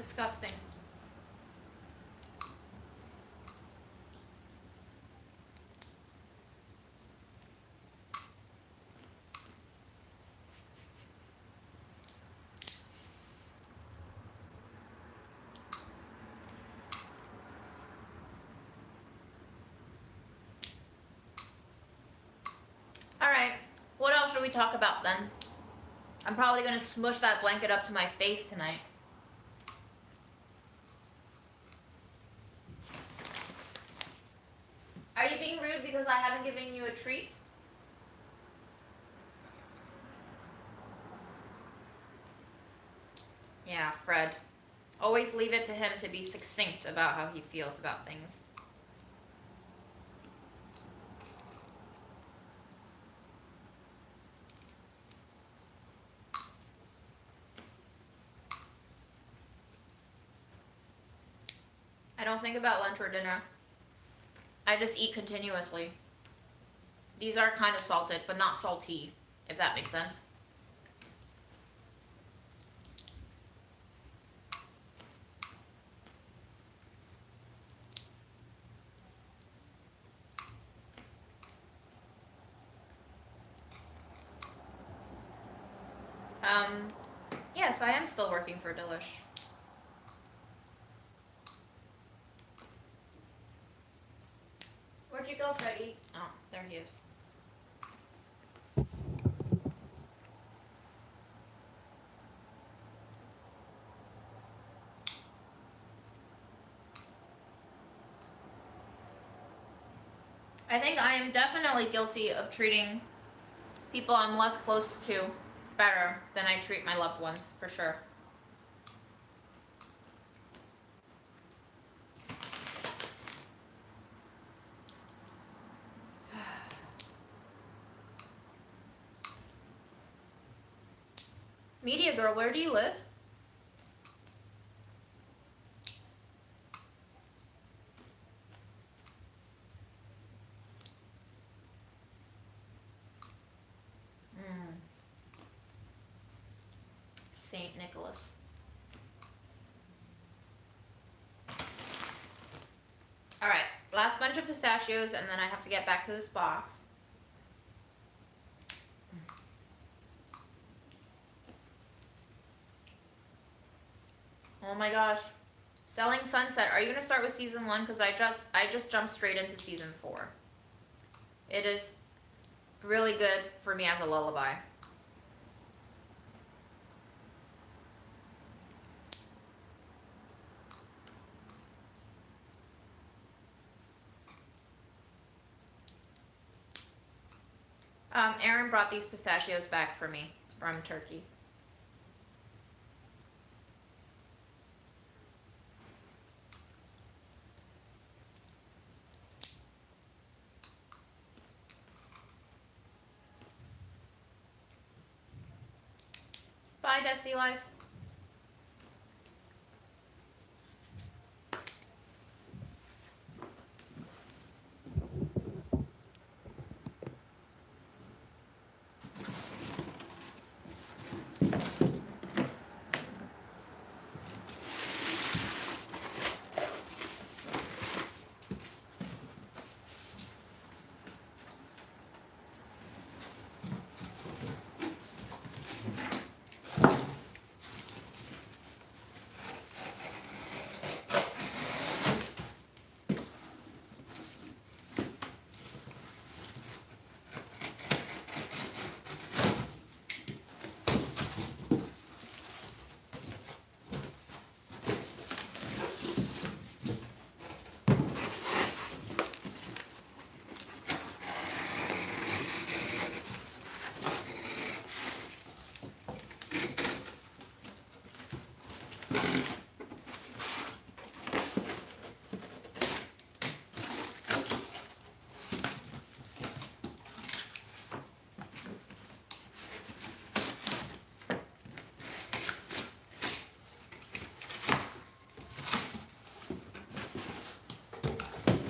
disgusting. Alright, what else should we talk about then? I'm probably going to smush that blanket up to my face tonight. Are you being rude because I haven't given you a treat? Yeah, Fred. Always leave it to him to be succinct about how he feels about things. I don't think about lunch or dinner. I just eat continuously. These are kind of salted, but not salty, if that makes sense. Yes, I am still working for Delish. Where'd you go, Freddie? Oh, there he is. I think I am definitely guilty of treating people I'm less close to better than I treat my loved ones, for sure. Media girl, where do you live? St. Nicholas. Alright, last bunch of pistachios, and then I have to get back to this box. Oh my gosh. Selling Sunset. Are you going to start with season 1? Because I just jumped straight into season 4. It is really good for me as a lullaby. Aaron brought these pistachios back for me from Turkey. Bye, Desi Life.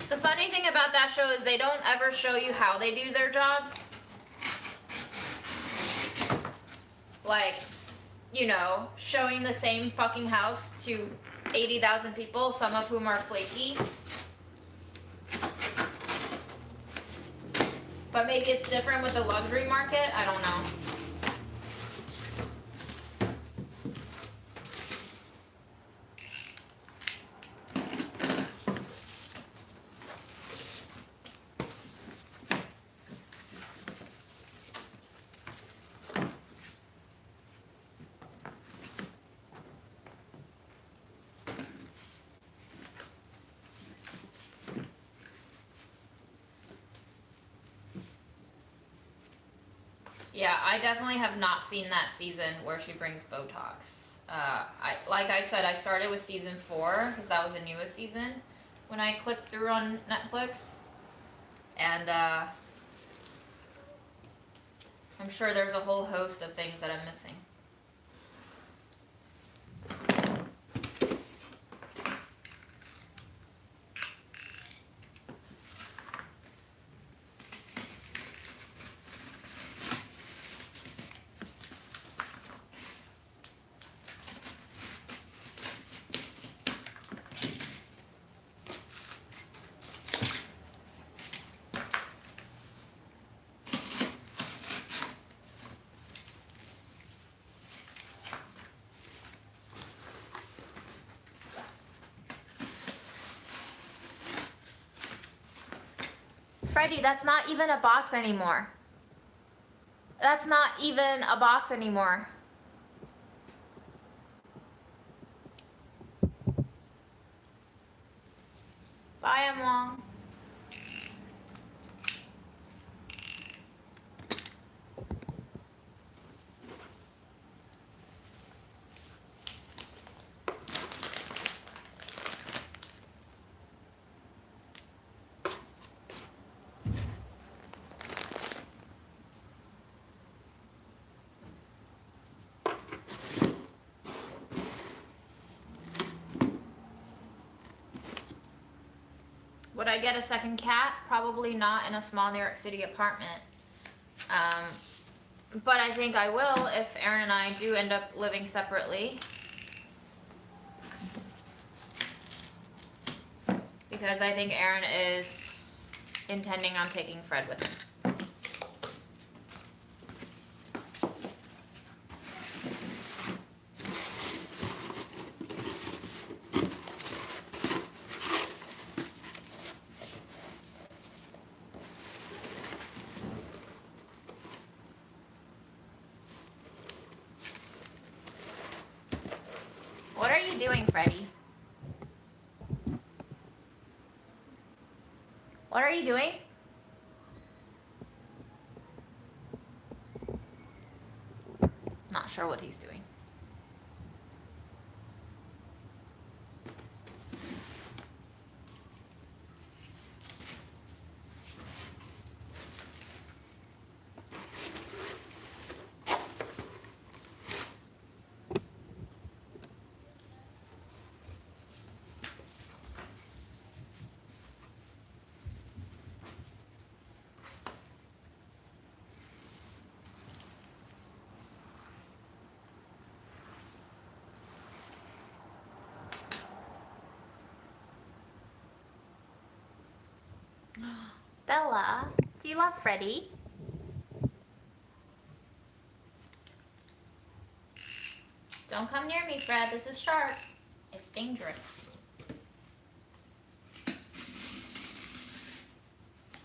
The funny thing about that show is they don't ever show you how they do their jobs. Like, you know, showing the same fucking house to 80,000 people, some of whom are flaky. But maybe it's different with the luxury market. I don't know. Yeah, I definitely have not seen that season where she brings Botox. Like I said, I started with season 4 because that was the newest season when I clicked through on Netflix, and I'm sure there's a whole host of things that I'm missing. Freddie, that's not even a box anymore. That's not even a box anymore. Bye, Em Wong. Would I get a second cat? Probably not in a small New York City apartment. But I think I will if Aaron and I do end up living separately. Because I think Aaron is intending on taking Fred with him. What are you doing, Freddie? What are you doing? Not sure what he's doing. Bella, do you love Freddie? Don't come near me, Fred. This is sharp. It's dangerous.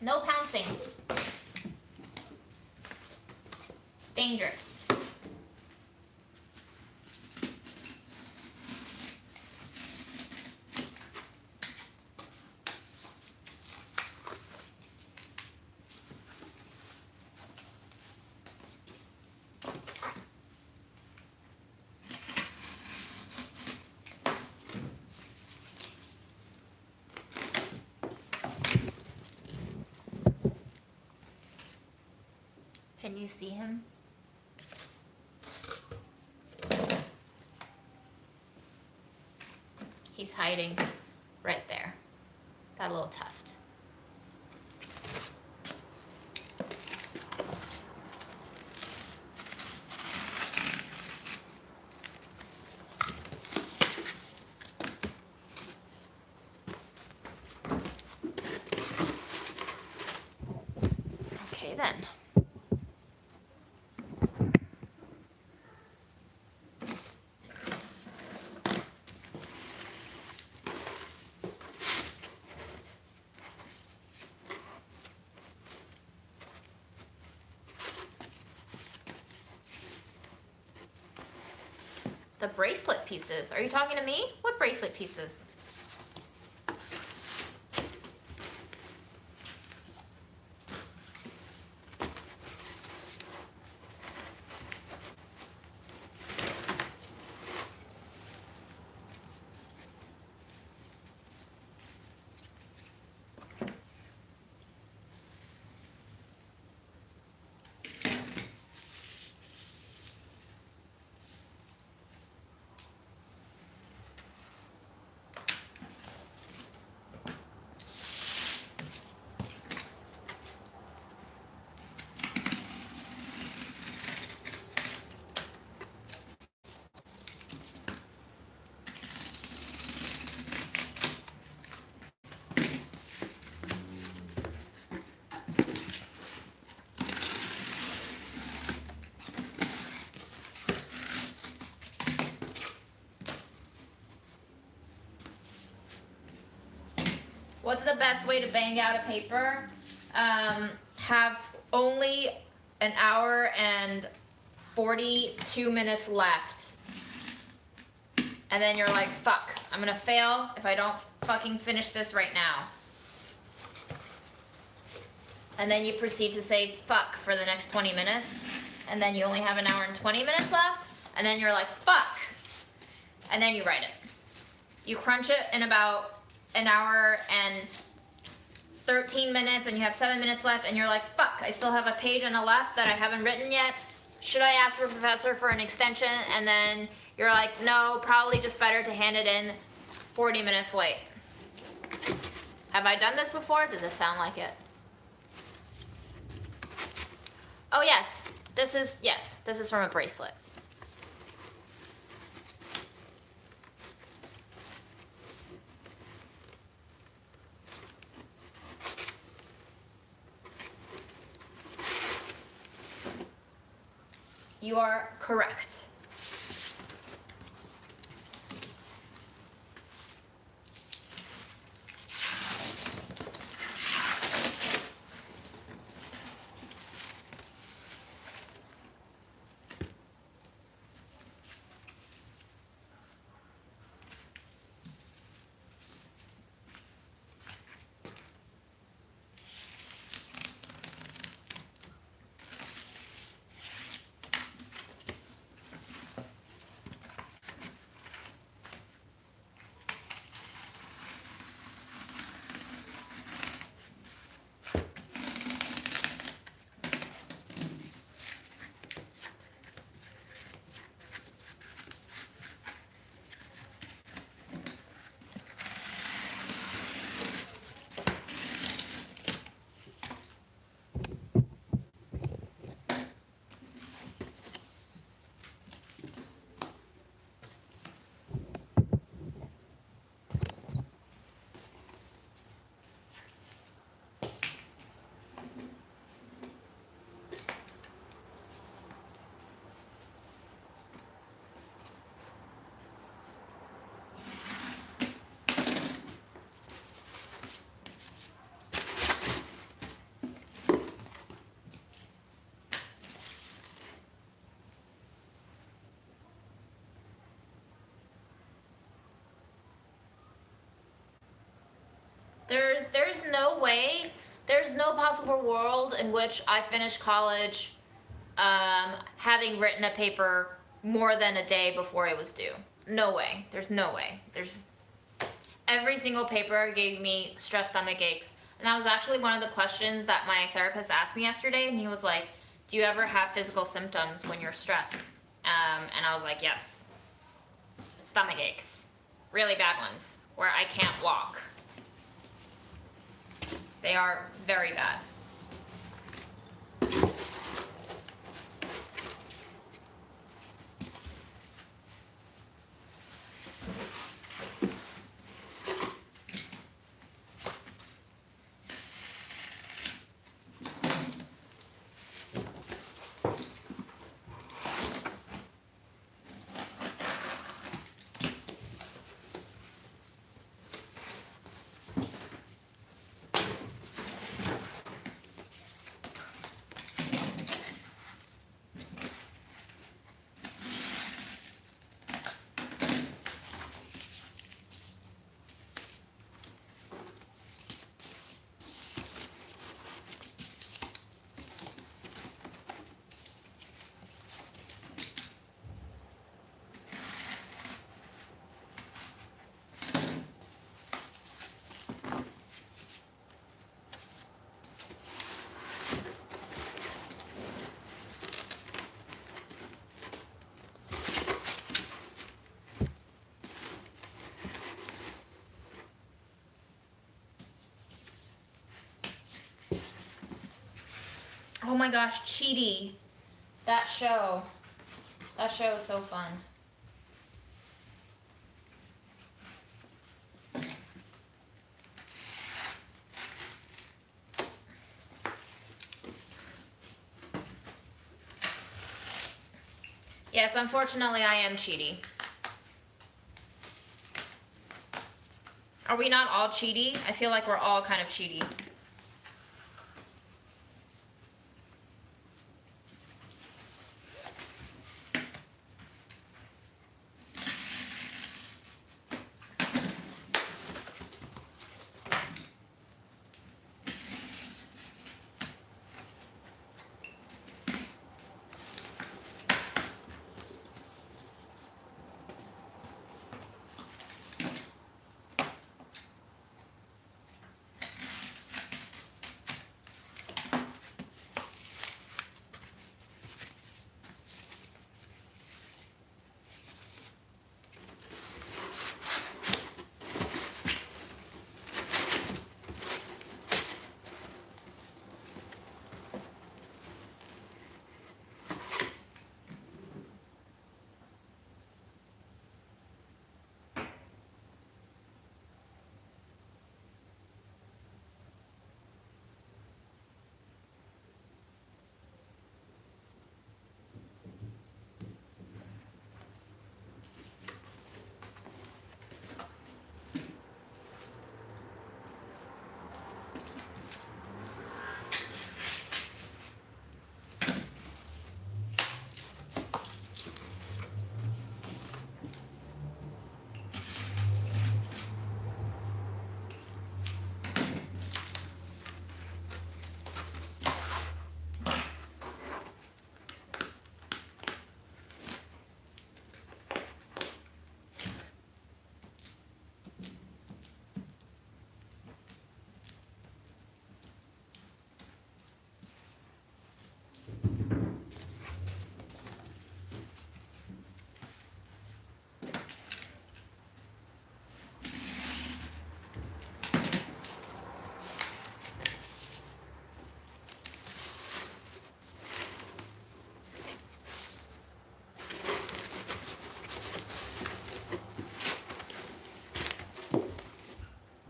No pouncing. It's dangerous. Can you see him? He's hiding right there. That little tuft. The bracelet pieces. Are you talking to me? What bracelet pieces? What's the best way to bang out a paper? Have only an hour and 42 minutes left. And then you're like, fuck, I'm gonna fail if I don't fucking finish this right now. And then you proceed to say fuck for the next 20 minutes. And then you only have an hour and 20 minutes left. And then you're like, fuck. And then you write it. You crunch it in about an hour and 13 minutes, and you have 7 minutes left, and you're like, fuck, I still have a page on the left that I haven't written yet. Should I ask the professor for an extension? And then you're like, no, probably just better to hand it in 40 minutes late. Have I done this before? Does this sound like it? Oh yes, this is from a bracelet. You are correct. There's no way, there's no possible world in which I finished college having written a paper more than a day before it was due. No way. There's no way. Every single paper gave me stress stomach aches. And that was actually one of the questions that my therapist asked me yesterday, and he was like, do you ever have physical symptoms when you're stressed? And I was like, yes. Stomach aches. Really bad ones, where I can't walk. They are very bad. my gosh, Cheaty. That show. That show is so fun. Yes, unfortunately, I am cheaty. Are we not all cheaty? I feel like we're all kind of cheaty.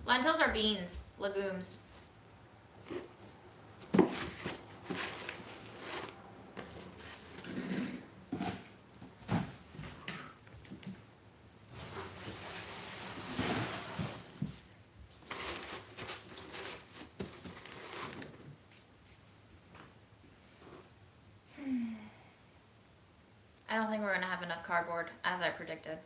Lentils are beans, legumes. I don't think we're gonna have enough cardboard, as I predicted.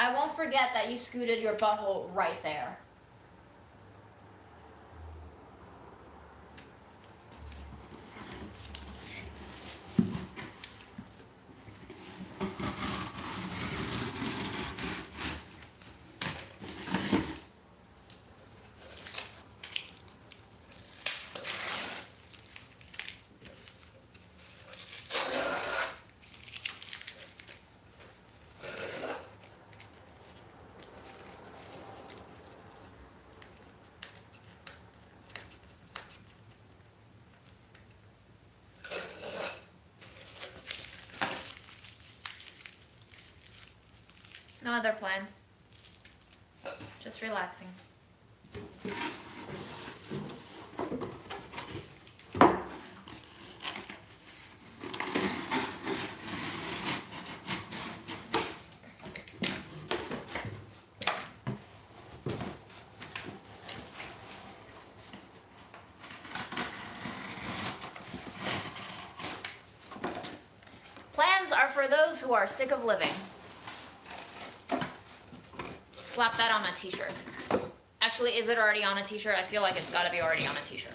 I won't forget that you scooted your butthole right there. No other plans. Just relaxing. Plans are for those who are sick of living. Slap that on a t-shirt. Actually, is it already on a t-shirt? I feel like it's gotta be already on a t-shirt.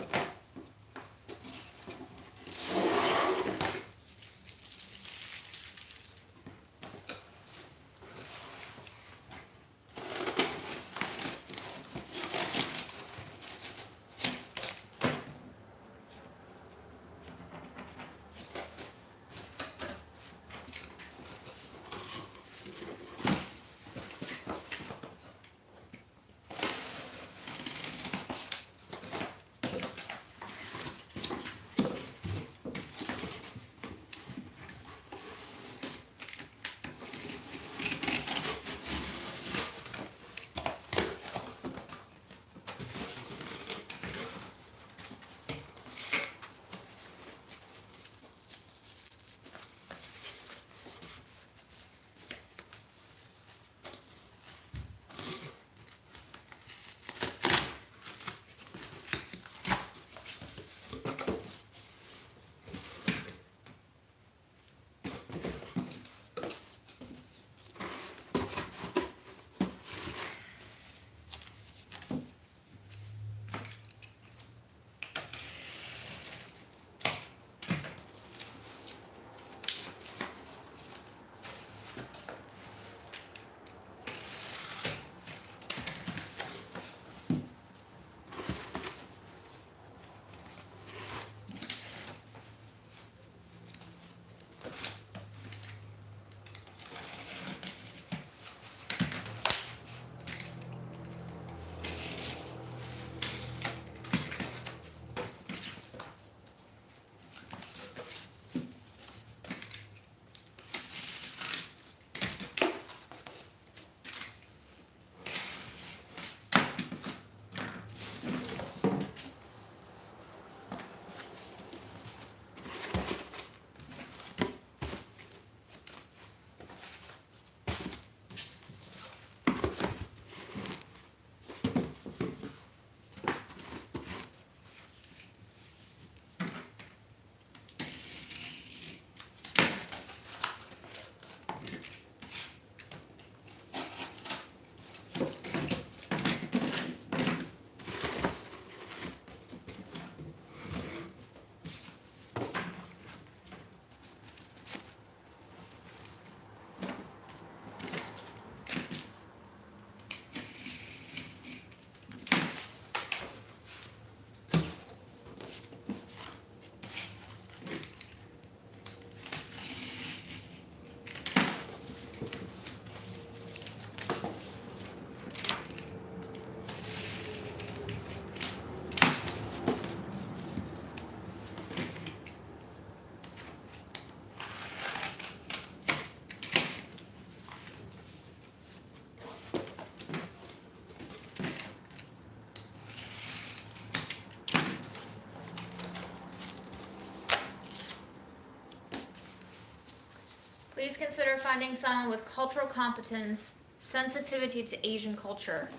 Please consider finding someone with cultural competence, sensitivity to Asian culture.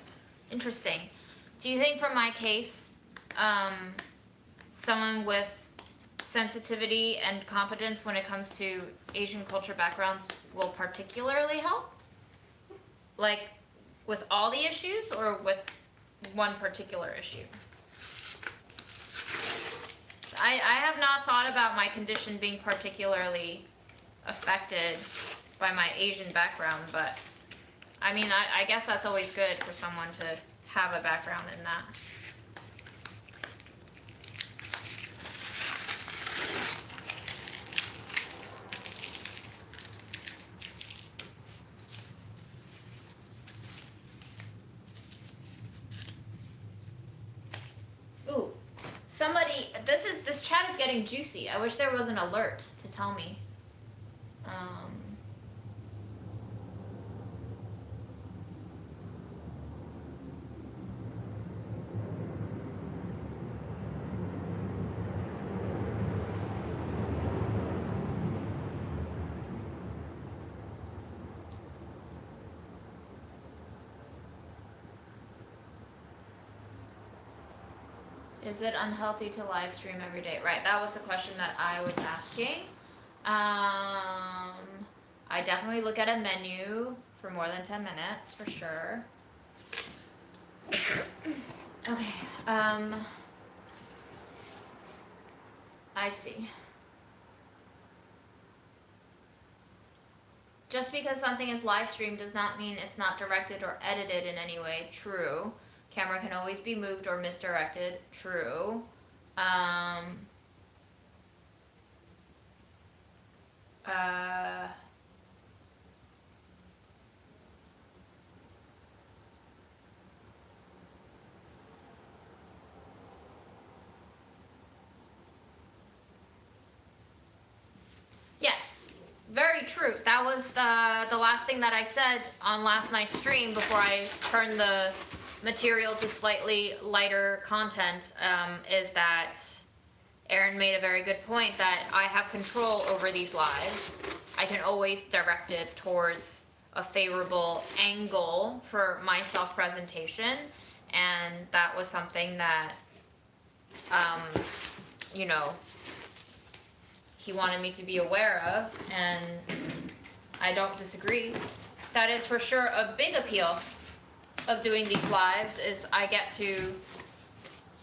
Interesting. Do you think for my case, someone with sensitivity and competence when it comes to Asian culture backgrounds will particularly help? Like, with all the issues or with one particular issue? I have not thought about my condition being particularly affected by my Asian background, but I mean, I guess that's always good for someone to have a background in that. Ooh, somebody, this chat is getting juicy. I wish there was an alert to tell me. Is it unhealthy to live stream every day? Right, that was the question that I was asking. I definitely look at a menu for more than 10 minutes, for sure. Okay, I see. Just because something is live streamed does not mean it's not directed or edited in any way. True. Camera can always be moved or misdirected. True. Yes, very true. That was the last thing that I said on last night's stream before I turned the material to slightly lighter content, is that Aaron made a very good point that I have control over these lives. I can always direct it towards a favorable angle for my self-presentation, and that was something that, you know, he wanted me to be aware of, and I don't disagree. That is for sure a big appeal of doing these lives, is I get to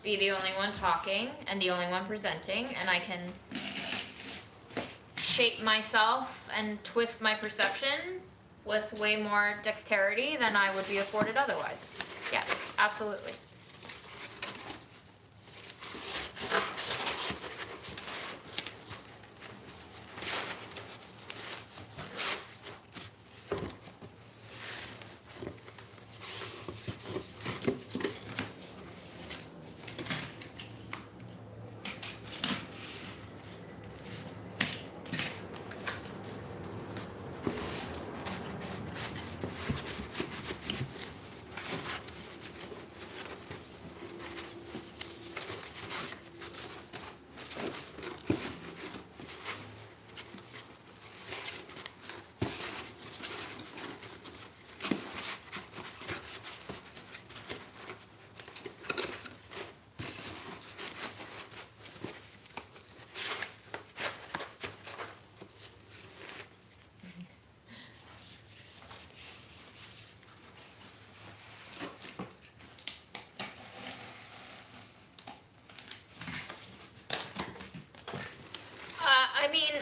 be the only one talking and the only one presenting, and I can shape myself and twist my perception with way more dexterity than I would be afforded otherwise. Yes, absolutely.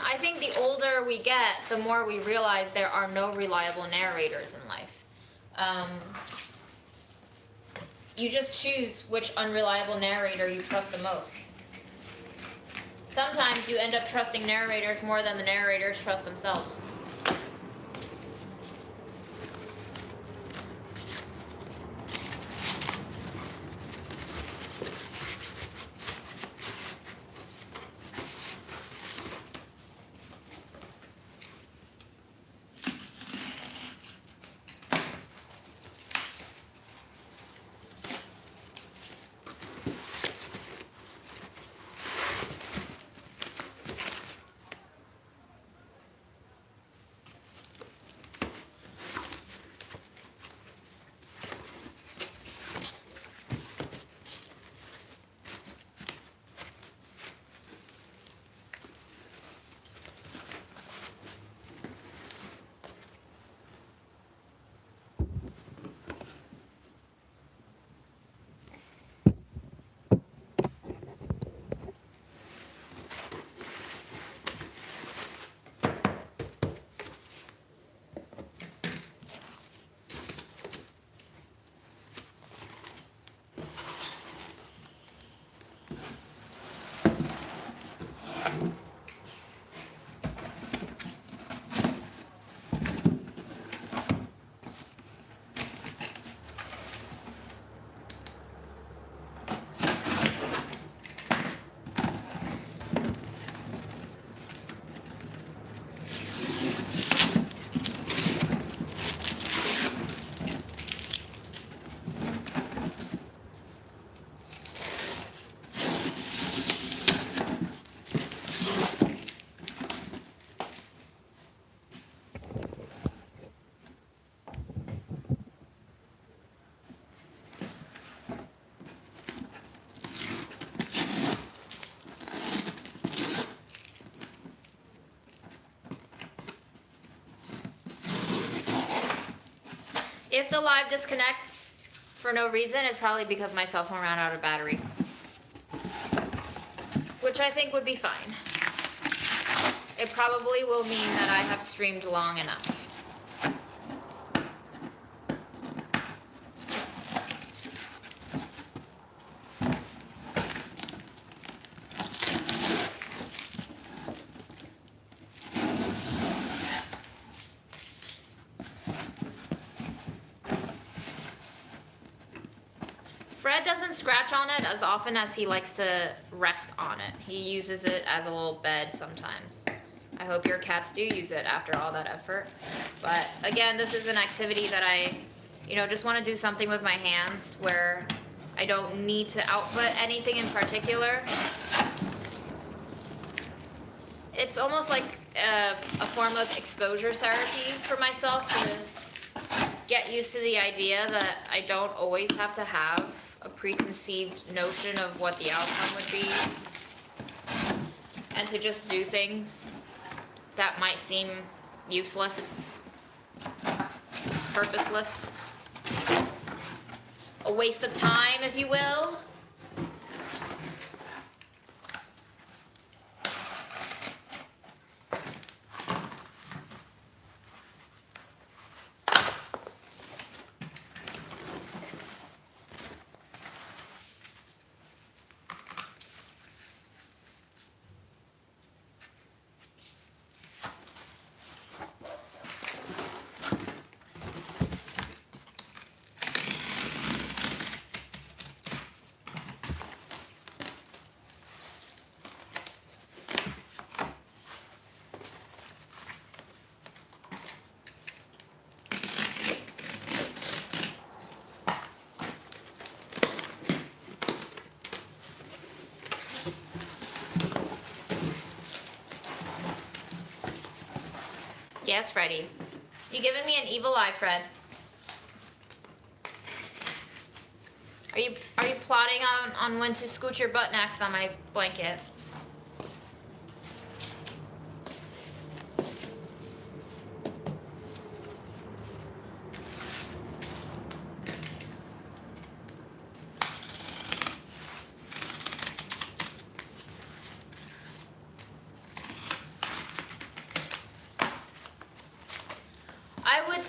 I think the older we get, the more we realize there are no reliable narrators in life. You just choose which unreliable narrator you trust the most. Sometimes you end up trusting narrators more than the narrators trust themselves. If the live disconnects for no reason, it's probably because my cell phone ran out of battery. Which I think would be fine. It probably will mean that I have streamed long enough. Fred doesn't scratch on it as often as he likes to rest on it. He uses it as a little bed sometimes. I hope your cats do use it after all that effort. But again, this is an activity that I, just want to do something with my hands where I don't need to output anything in particular. It's almost like a form of exposure therapy for myself to get used to the idea that I don't always have to have a preconceived notion of what the outcome would be, and to just do things that might seem useless, purposeless, a waste of time, if you will. Yes, Freddy. You giving me an evil eye, Fred? Are you plotting on when to scoot your butt next on my blanket?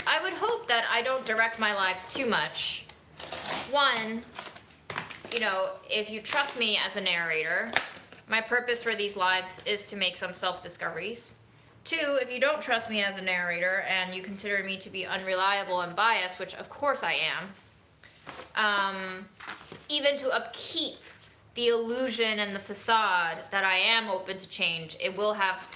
I would hope that I don't direct my lives too much. One, if you trust me as a narrator, my purpose for these lives is to make some self-discoveries. Two, if you don't trust me as a narrator and you consider me to be unreliable and biased, which of course I am, even to upkeep the illusion and the facade that I am open to change, it will have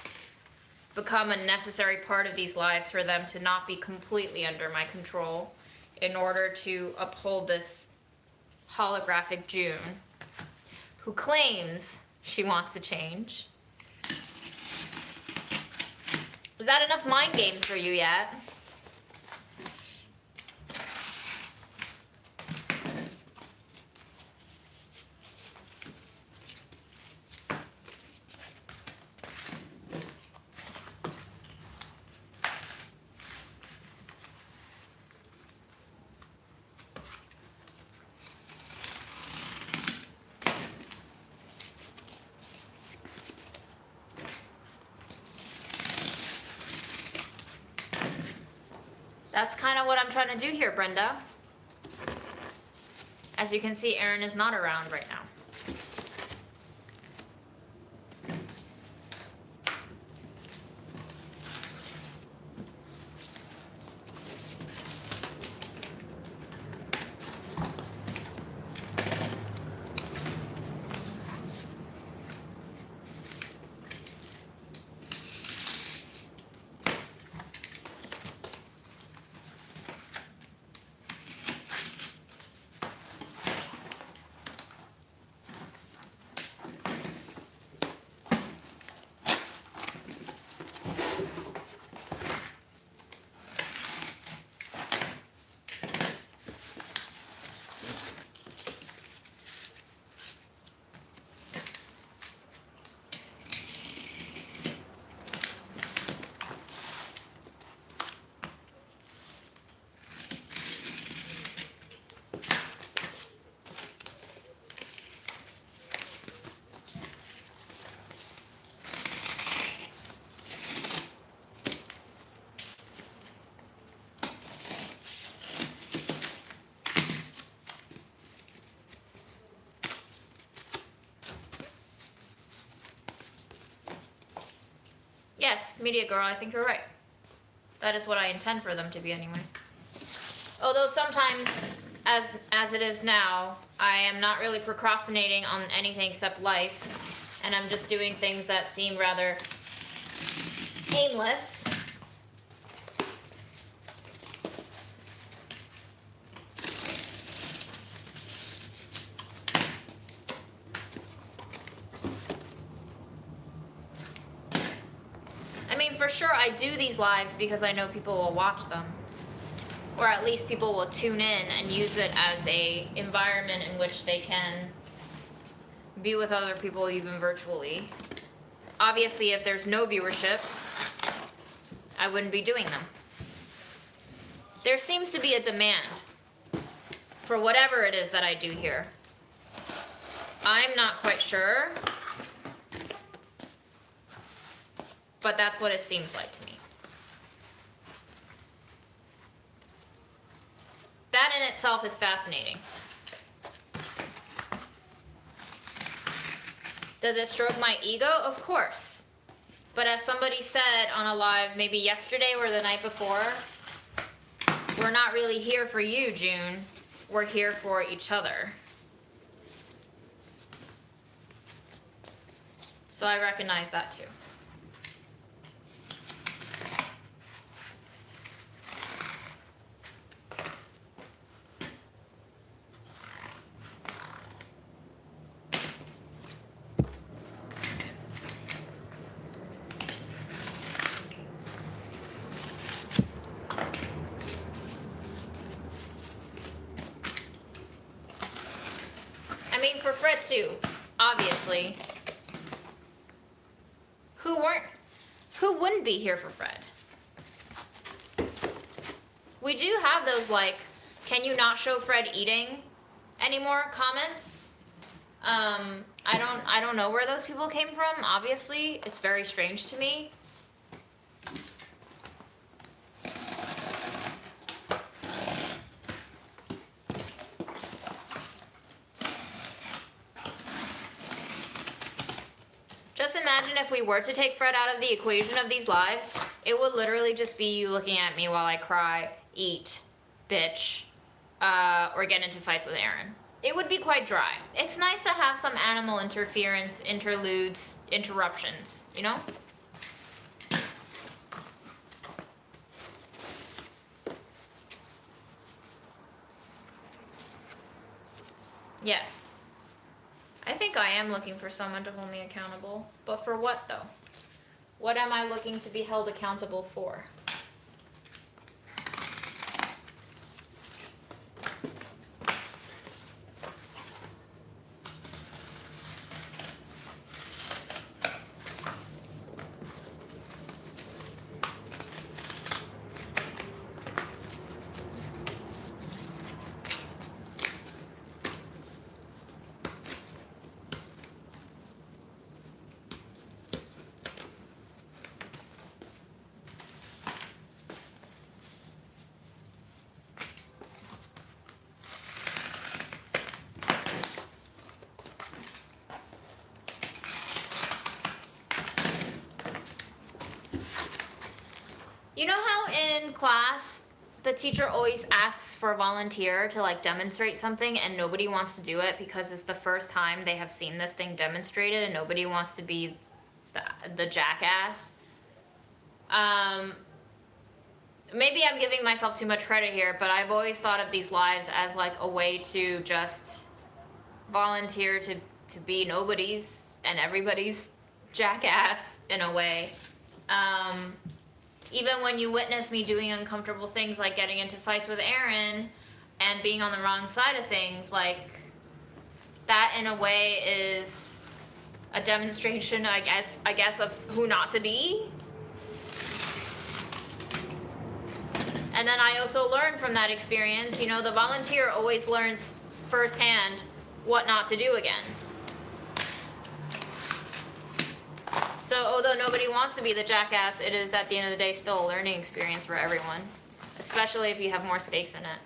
become a necessary part of these lives for them to not be completely under my control in order to uphold this holographic June who claims she wants to change. Is that enough mind games for you yet? That's kind of what I'm trying to do here, Brenda. As you can see, Aaron is not around right now. Media girl, I think you're right. That is what I intend for them to be anyway. Although sometimes, as it is now, I am not really procrastinating on anything except life, and I'm just doing things that seem rather aimless. I mean, for sure, I do these lives because I know people will watch them. Or at least people will tune in and use it as a environment in which they can be with other people even virtually. Obviously, if there's no viewership, I wouldn't be doing them. There seems to be a demand for whatever it is that I do here. I'm not quite sure, but that's what it seems like to me. That in itself is fascinating. Does it stroke my ego? Of course. But as somebody said on a live maybe yesterday or the night before, we're not really here for you, June. We're here for each other. So I recognize that too. I mean, for Fred too, obviously. Who wouldn't be here for Fred? We do have those like, can you not show Fred eating anymore comments? I don't know where those people came from, obviously. It's very strange to me. Just imagine if we were to take Fred out of the equation of these lives, it would literally just be you looking at me while I cry, eat, bitch, or get into fights with Aaron. It would be quite dry. It's nice to have some animal interference, interludes, interruptions, you know? Yes. I think I am looking for someone to hold me accountable. But for what, though? What am I looking to be held accountable for? You know how in class the teacher always asks for a volunteer to like demonstrate something and nobody wants to do it because it's the first time they have seen this thing demonstrated and nobody wants to be the jackass? Maybe I'm giving myself too much credit here, but I've always thought of these lives as like a way to just volunteer to be nobody's and everybody's jackass in a way. Even when you witness me doing uncomfortable things like getting into fights with Aaron and being on the wrong side of things, like that in a way is a demonstration, I guess of who not to be. And then I also learned from that experience, you know, the volunteer always learns firsthand what not to do again. So although nobody wants to be the jackass, it is at the end of the day still a learning experience for everyone, especially if you have more stakes in it.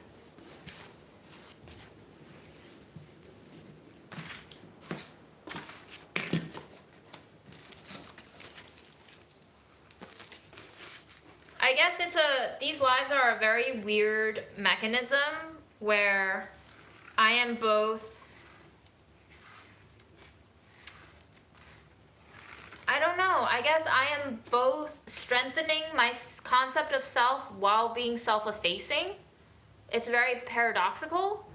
I guess these lives are a very weird mechanism where I am both, I don't know, I guess I am both strengthening my concept of self while being self-effacing. It's very paradoxical.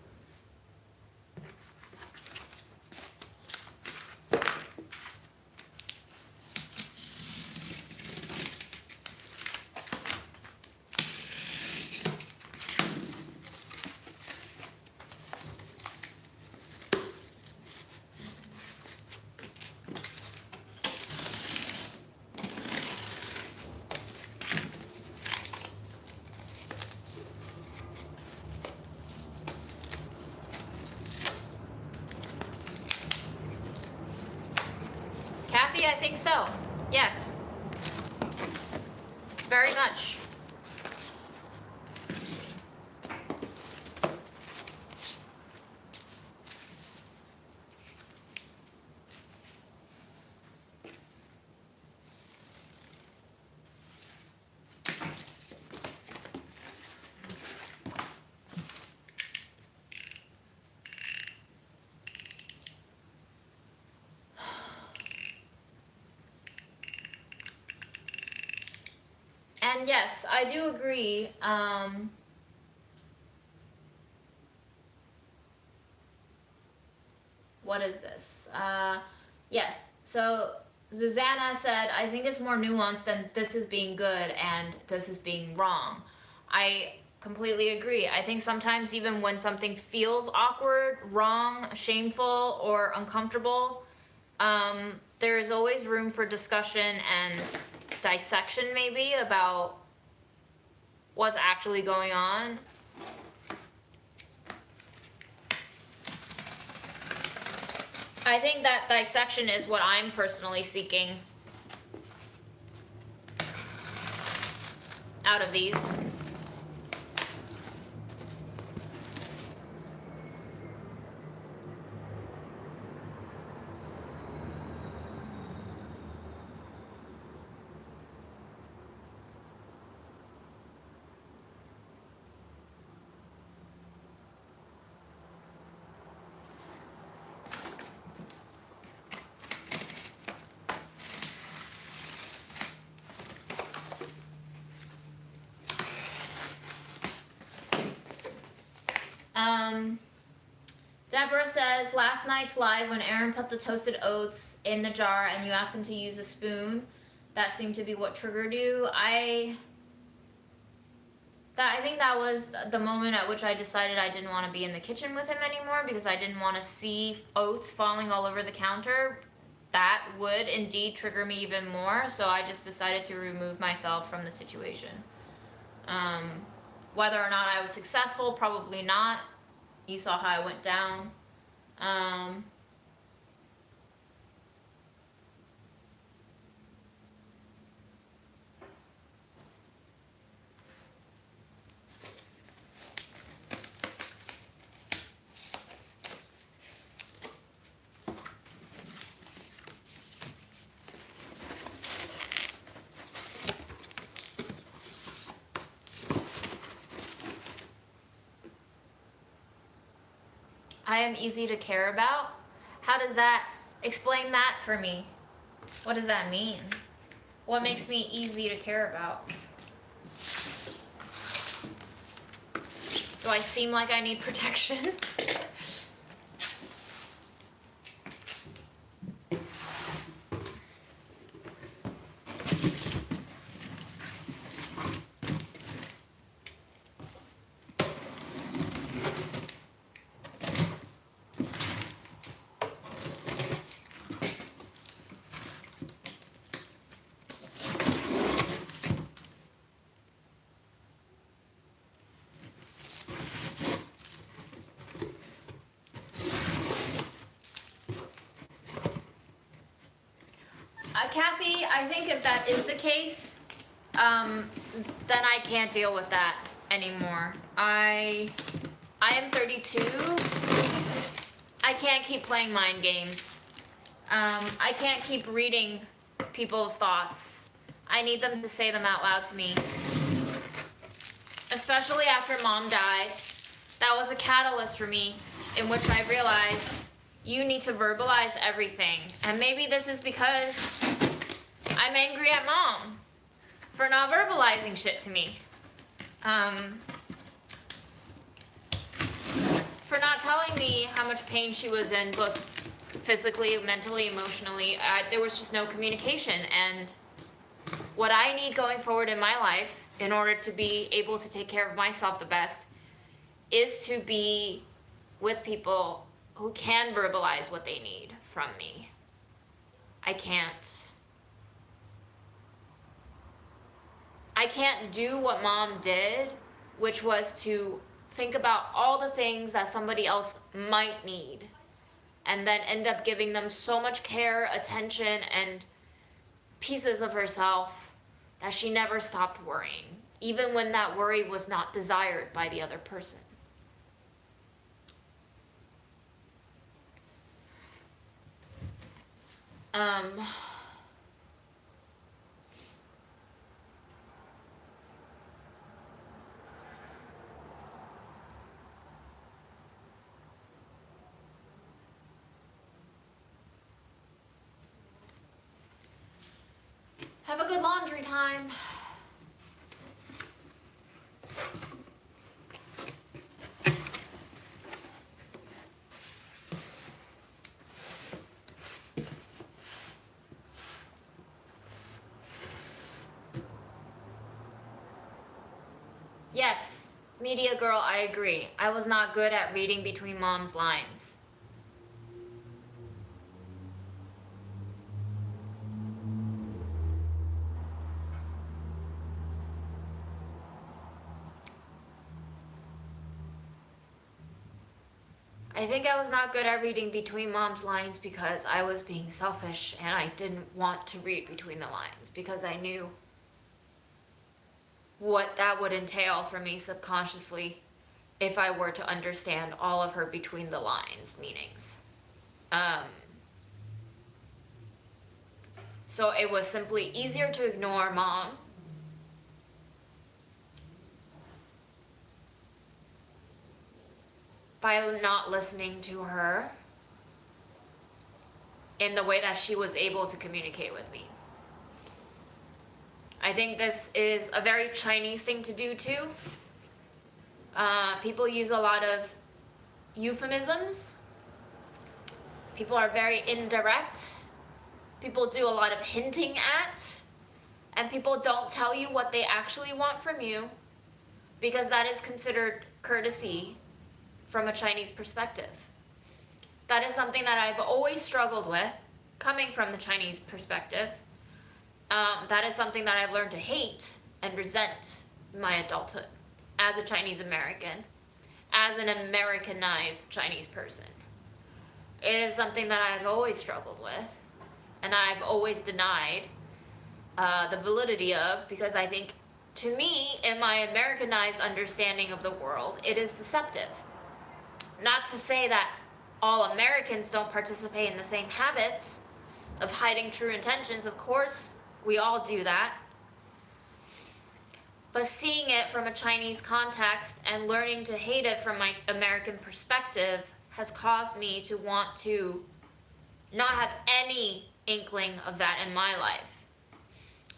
Kathy, I think so. Yes. Very much. And yes, I do agree. What is this? Yes. So Susanna said, I think it's more nuanced than this is being good and this is being wrong. I completely agree. I think sometimes even when something feels awkward, wrong, shameful, or uncomfortable, there is always room for discussion and dissection maybe about what's actually going on. I think that dissection is what I'm personally seeking out of these. Deborah says, last night's live when Aaron put the toasted oats in the jar and you asked him to use a spoon, that seemed to be what triggered you. I think that was the moment at which I decided I didn't want to be in the kitchen with him anymore because I didn't want to see oats falling all over the counter. That would indeed trigger me even more, so I just decided to remove myself from the situation. Whether or not I was successful, probably not. You saw how I went down. I am easy to care about. How does that, explain that for me? What does that mean? What makes me easy to care about? Do I seem like I need protection? Kathy, I think if that is the case, then I can't deal with that anymore. I am 32. I can't keep playing mind games. I can't keep reading people's thoughts. I need them to say them out loud to me. Especially after Mom died. That was a catalyst for me in which I realized you need to verbalize everything. And maybe this is because I'm angry at Mom for not verbalizing shit to me. For not telling me how much pain she was in, both physically, mentally, emotionally. There was just no communication. And what I need going forward in my life, in order to be able to take care of myself the best, is to be with people who can verbalize what they need from me. I can't do what Mom did, which was to think about all the things that somebody else might need, and then end up giving them so much care, attention, and pieces of herself that she never stopped worrying, even when that worry was not desired by the other person. Have a good laundry time. Yes, media girl, I agree. I was not good at reading between Mom's lines. I think I was not good at reading between Mom's lines because I was being selfish and I didn't want to read between the lines because I knew what that would entail for me subconsciously if I were to understand all of her between the lines meanings. So it was simply easier to ignore Mom by not listening to her in the way that she was able to communicate with me. I think this is a very Chinese thing to do too. People use a lot of euphemisms. People are very indirect. People do a lot of hinting at. And people don't tell you what they actually want from you because that is considered courtesy from a Chinese perspective. That is something that I've always struggled with, coming from the Chinese perspective. That is something that I've learned to hate and resent in my adulthood as a Chinese American, as an Americanized Chinese person. It is something that I've always struggled with, and I've always denied the validity of, because I think, to me, in my Americanized understanding of the world, it is deceptive. Not to say that all Americans don't participate in the same habits of hiding true intentions. Of course, we all do that. But seeing it from a Chinese context and learning to hate it from my American perspective has caused me to want to not have any inkling of that in my life.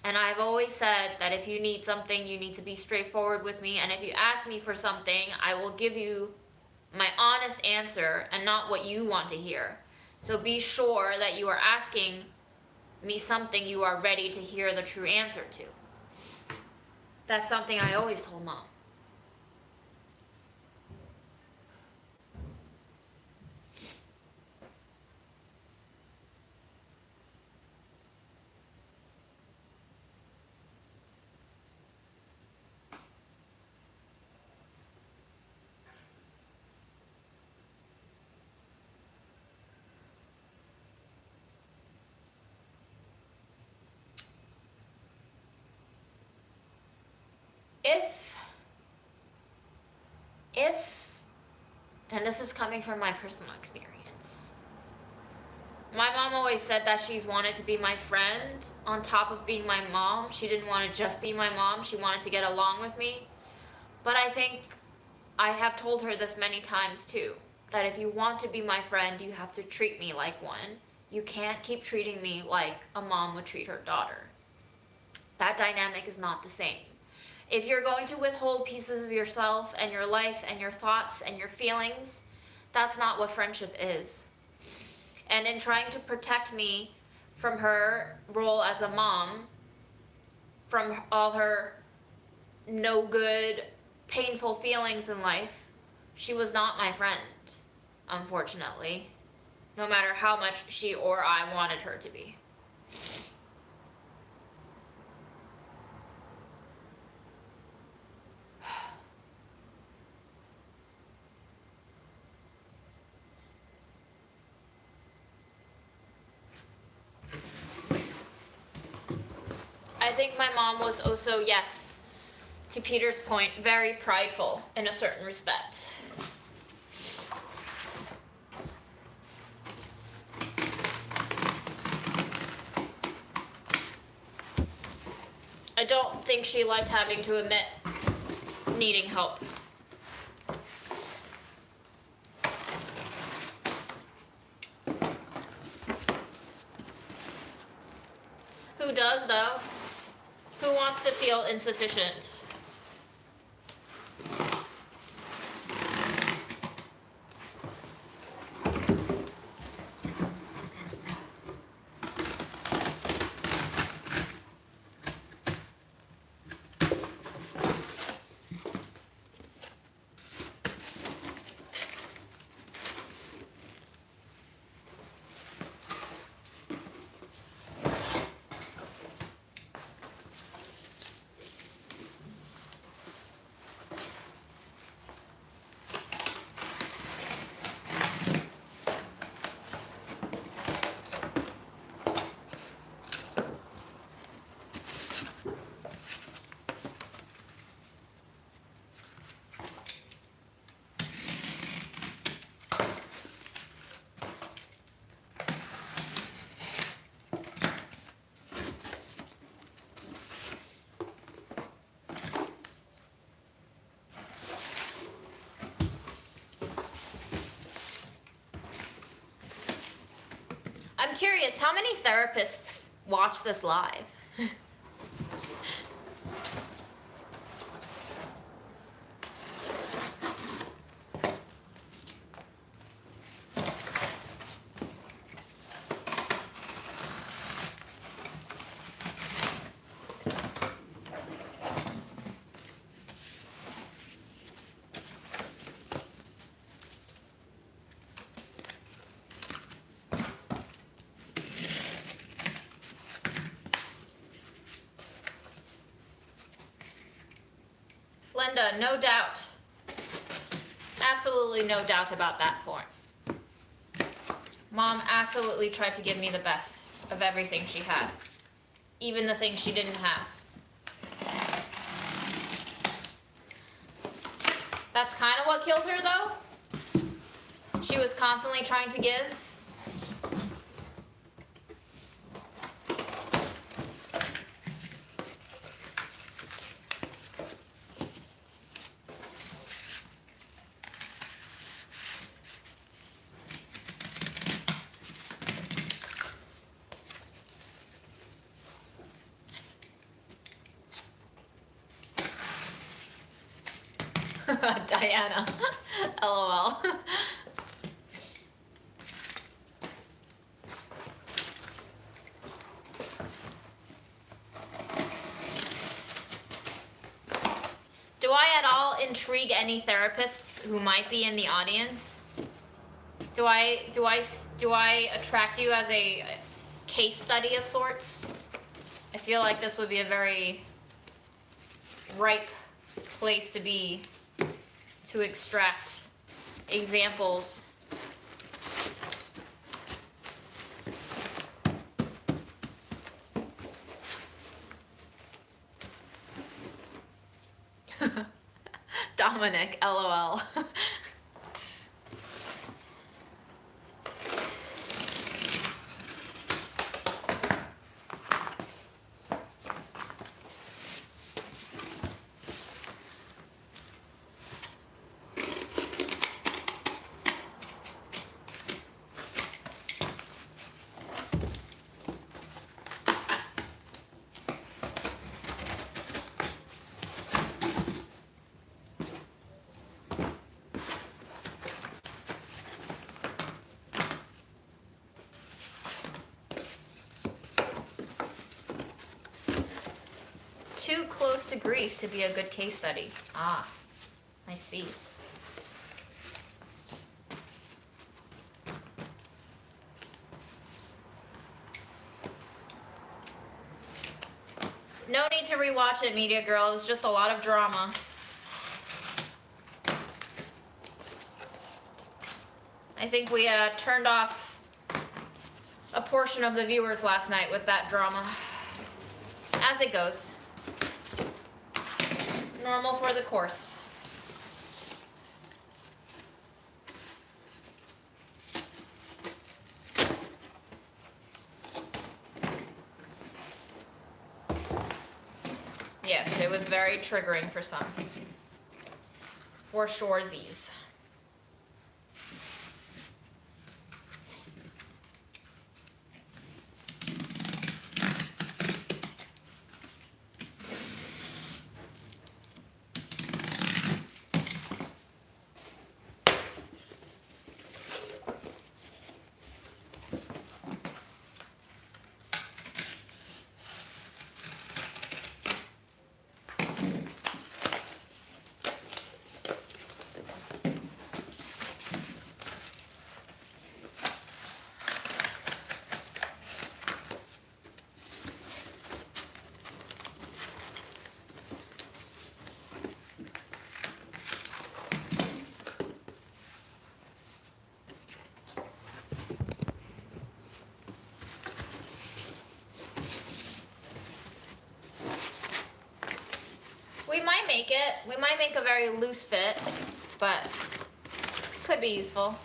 And I've always said that if you need something, you need to be straightforward with me. And if you ask me for something, I will give you my honest answer and not what you want to hear. So be sure that you are asking me something you are ready to hear the true answer to. That's something I always told Mom. If, and this is coming from my personal experience, My mom always said that she's wanted to be my friend on top of being my mom. She didn't want to just be my mom. She wanted to get along with me. But I think I have told her this many times too, that if you want to be my friend, you have to treat me like one. You can't keep treating me like a mom would treat her daughter. That dynamic is not the same. If you're going to withhold pieces of yourself and your life and your thoughts and your feelings, that's not what friendship is. And in trying to protect me from her role as a mom, from all her no good, painful feelings in life, she was not my friend, unfortunately, no matter how much she or I wanted her to be. I think my mom was also, yes, to Peter's point, very prideful in a certain respect. I don't think she liked having to admit needing help. Who does, though? Who wants to feel insufficient? I'm curious, how many therapists watch this live? Linda, no doubt. Absolutely no doubt about that point. Mom absolutely tried to give me the best of everything she had, even the things she didn't have. That's kind of what killed her, though. She was constantly trying to give. Diana. LOL. Do I at all intrigue any therapists who might be in the audience? Do I attract you as a case study of sorts? I feel like this would be a very ripe place to be to extract examples. Dominic, LOL. to grief to be a good case study. Ah, I see. No need to rewatch it, Media Girl. It was just a lot of drama. I think we turned off a portion of the viewers last night with that drama. As it goes. Normal for the course. Yes, it was very triggering for some. For surezies. We might make it. We might make a very loose fit, but could be useful.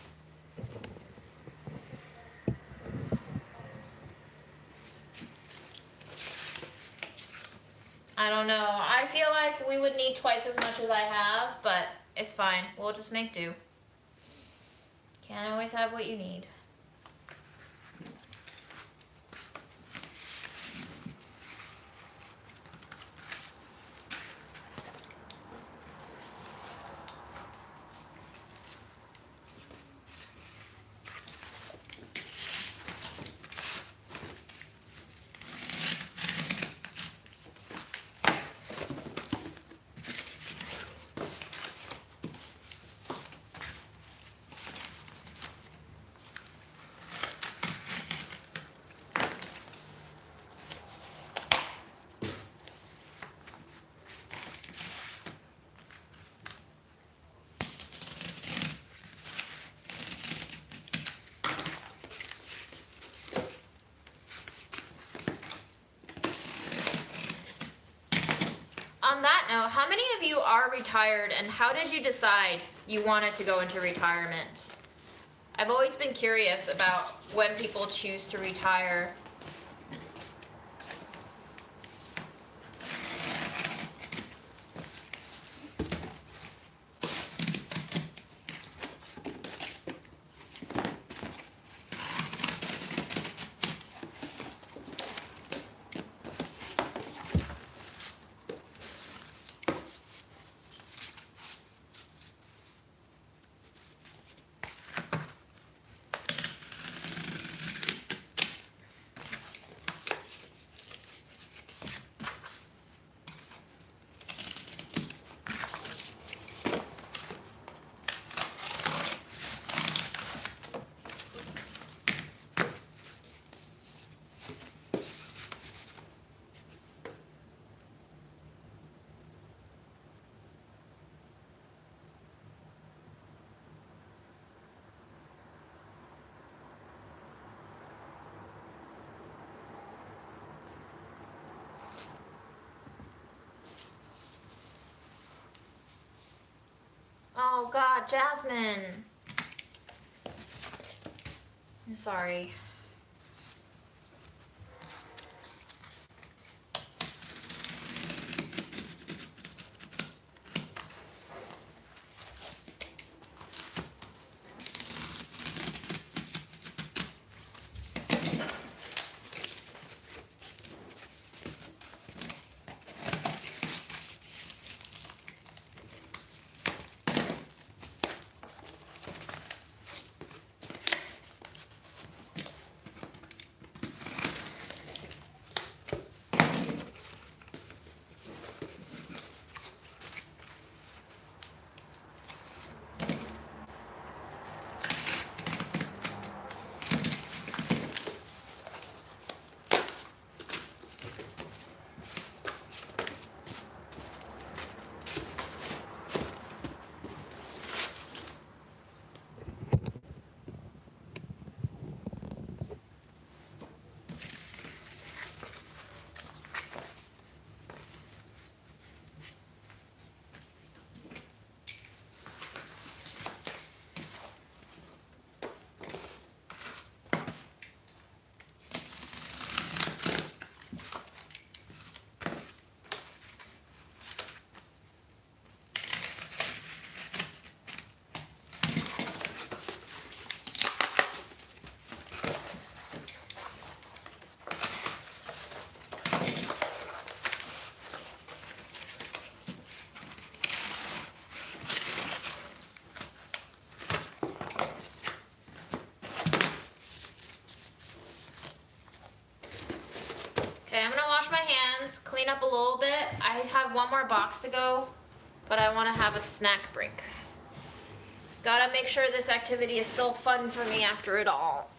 I don't know. I feel like we would need twice as much as I have, but it's fine. We'll just make do. Can't always have what you need. On that note, how many of you are retired and how did you decide you wanted to go into retirement? I've always been curious about when people choose to retire. Oh God, Jasmine. I'm sorry. clean up a little bit. I have one more box to go, but I want to have a snack break. Gotta make sure this activity is still fun for me after it all.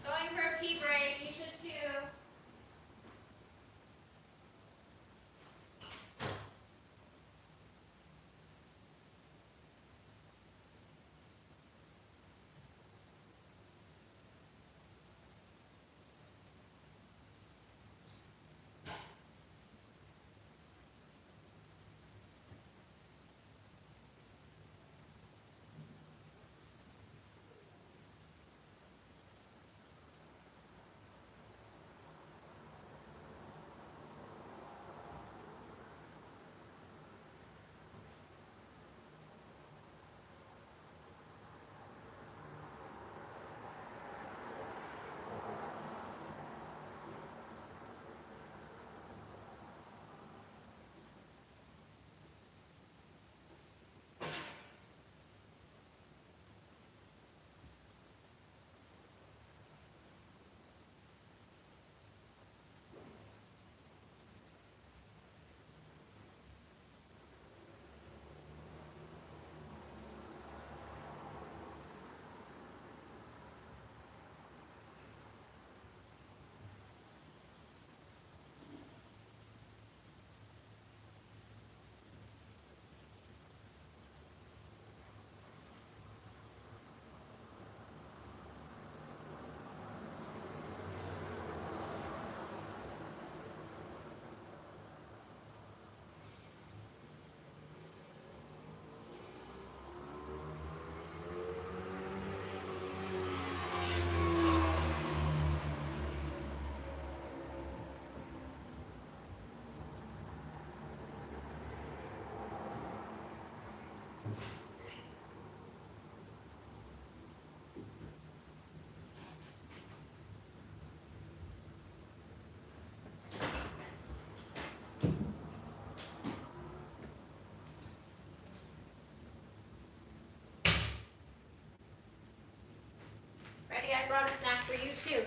Going for a pee break, you should too. Ready? I brought a snack for you too.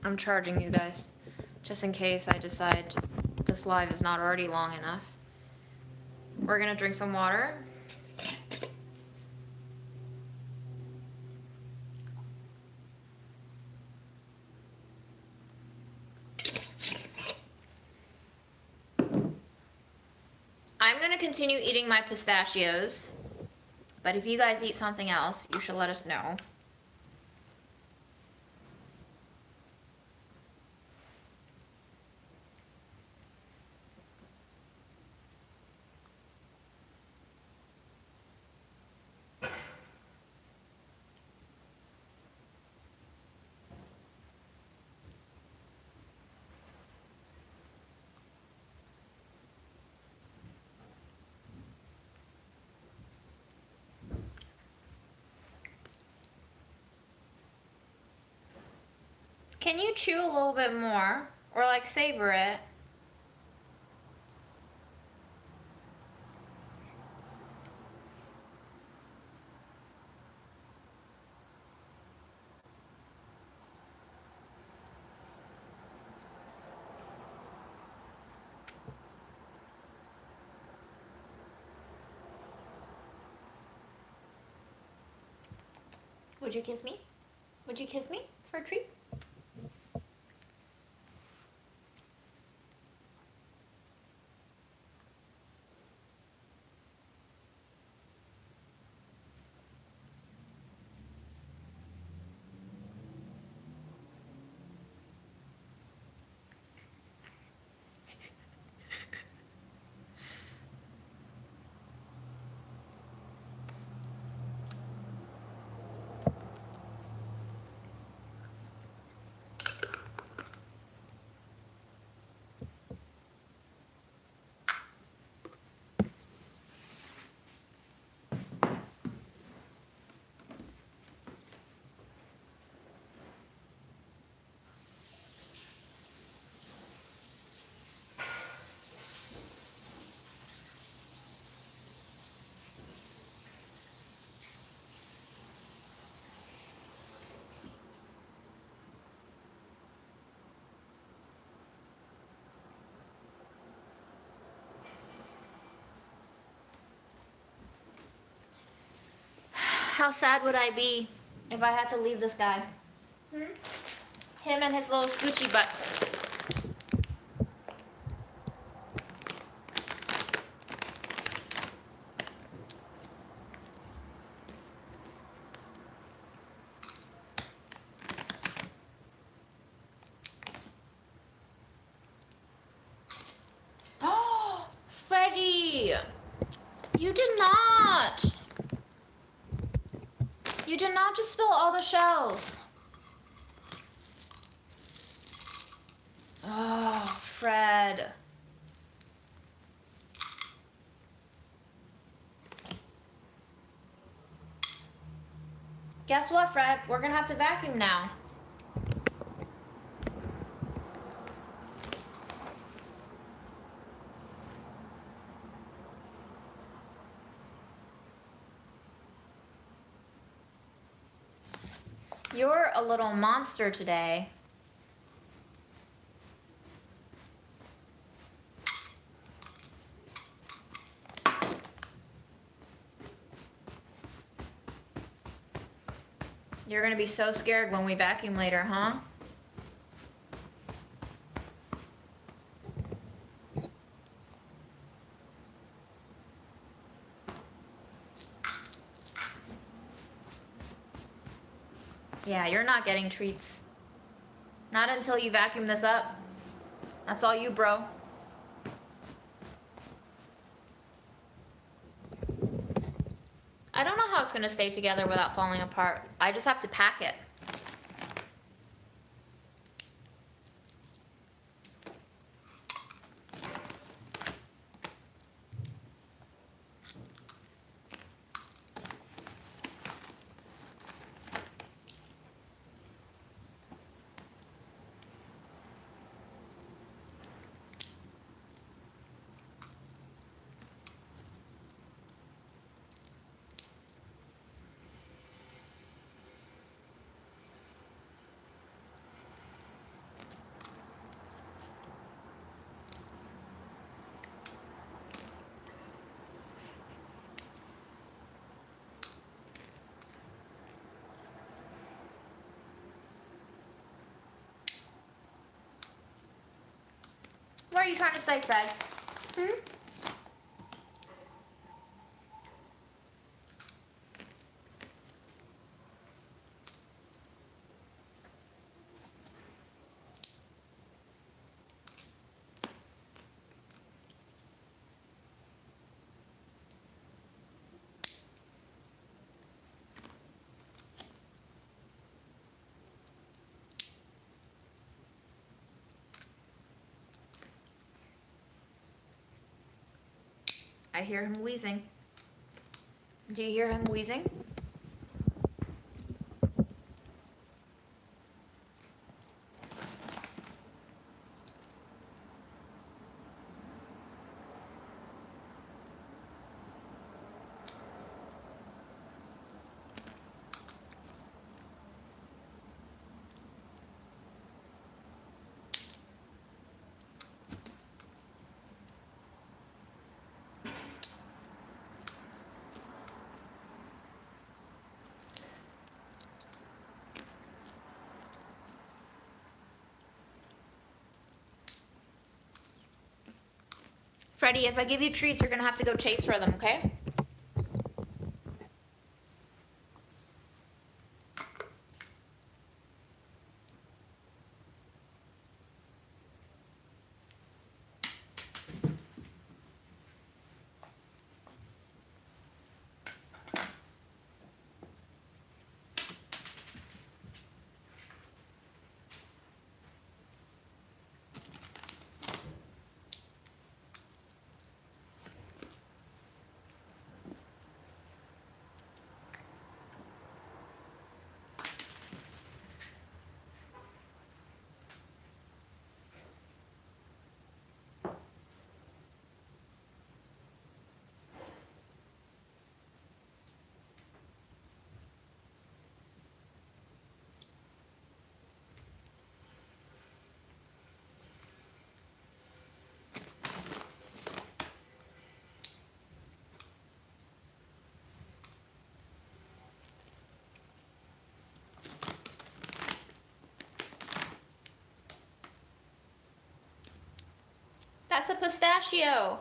I'm charging you guys, just in case I decide this live is not already long enough. We're gonna drink some water. I'm gonna continue eating my pistachios, but if you guys eat something else, you should let us know. Can you chew a little bit more? Or like savor it? Would you kiss me? Would you kiss me for a treat? How sad would I be if I had to leave this guy? Him and his little scoochy butts. Oh, Freddie! You did not! You did not just spill all the shells. Oh, Fred. Guess what, Fred? We're gonna have to vacuum now. You're a little monster today. You're gonna be so scared when we vacuum later, huh? Yeah, you're not getting treats. Not until you vacuum this up. That's all you, bro. I don't know how it's gonna stay together without falling apart. I just have to pack it. are you trying to say, Fred? Hmm? I hear him wheezing. Do you hear him wheezing? Freddie, if I give you treats, you're gonna have to go chase for them, okay? That's a pistachio.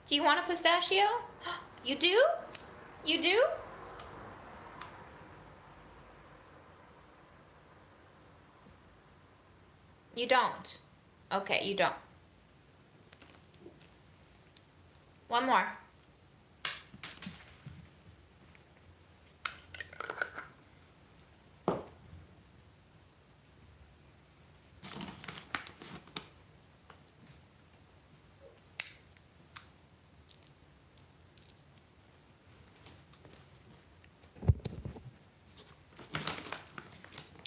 Do you want a pistachio? You do? You do? You don't. Okay, you don't. One more.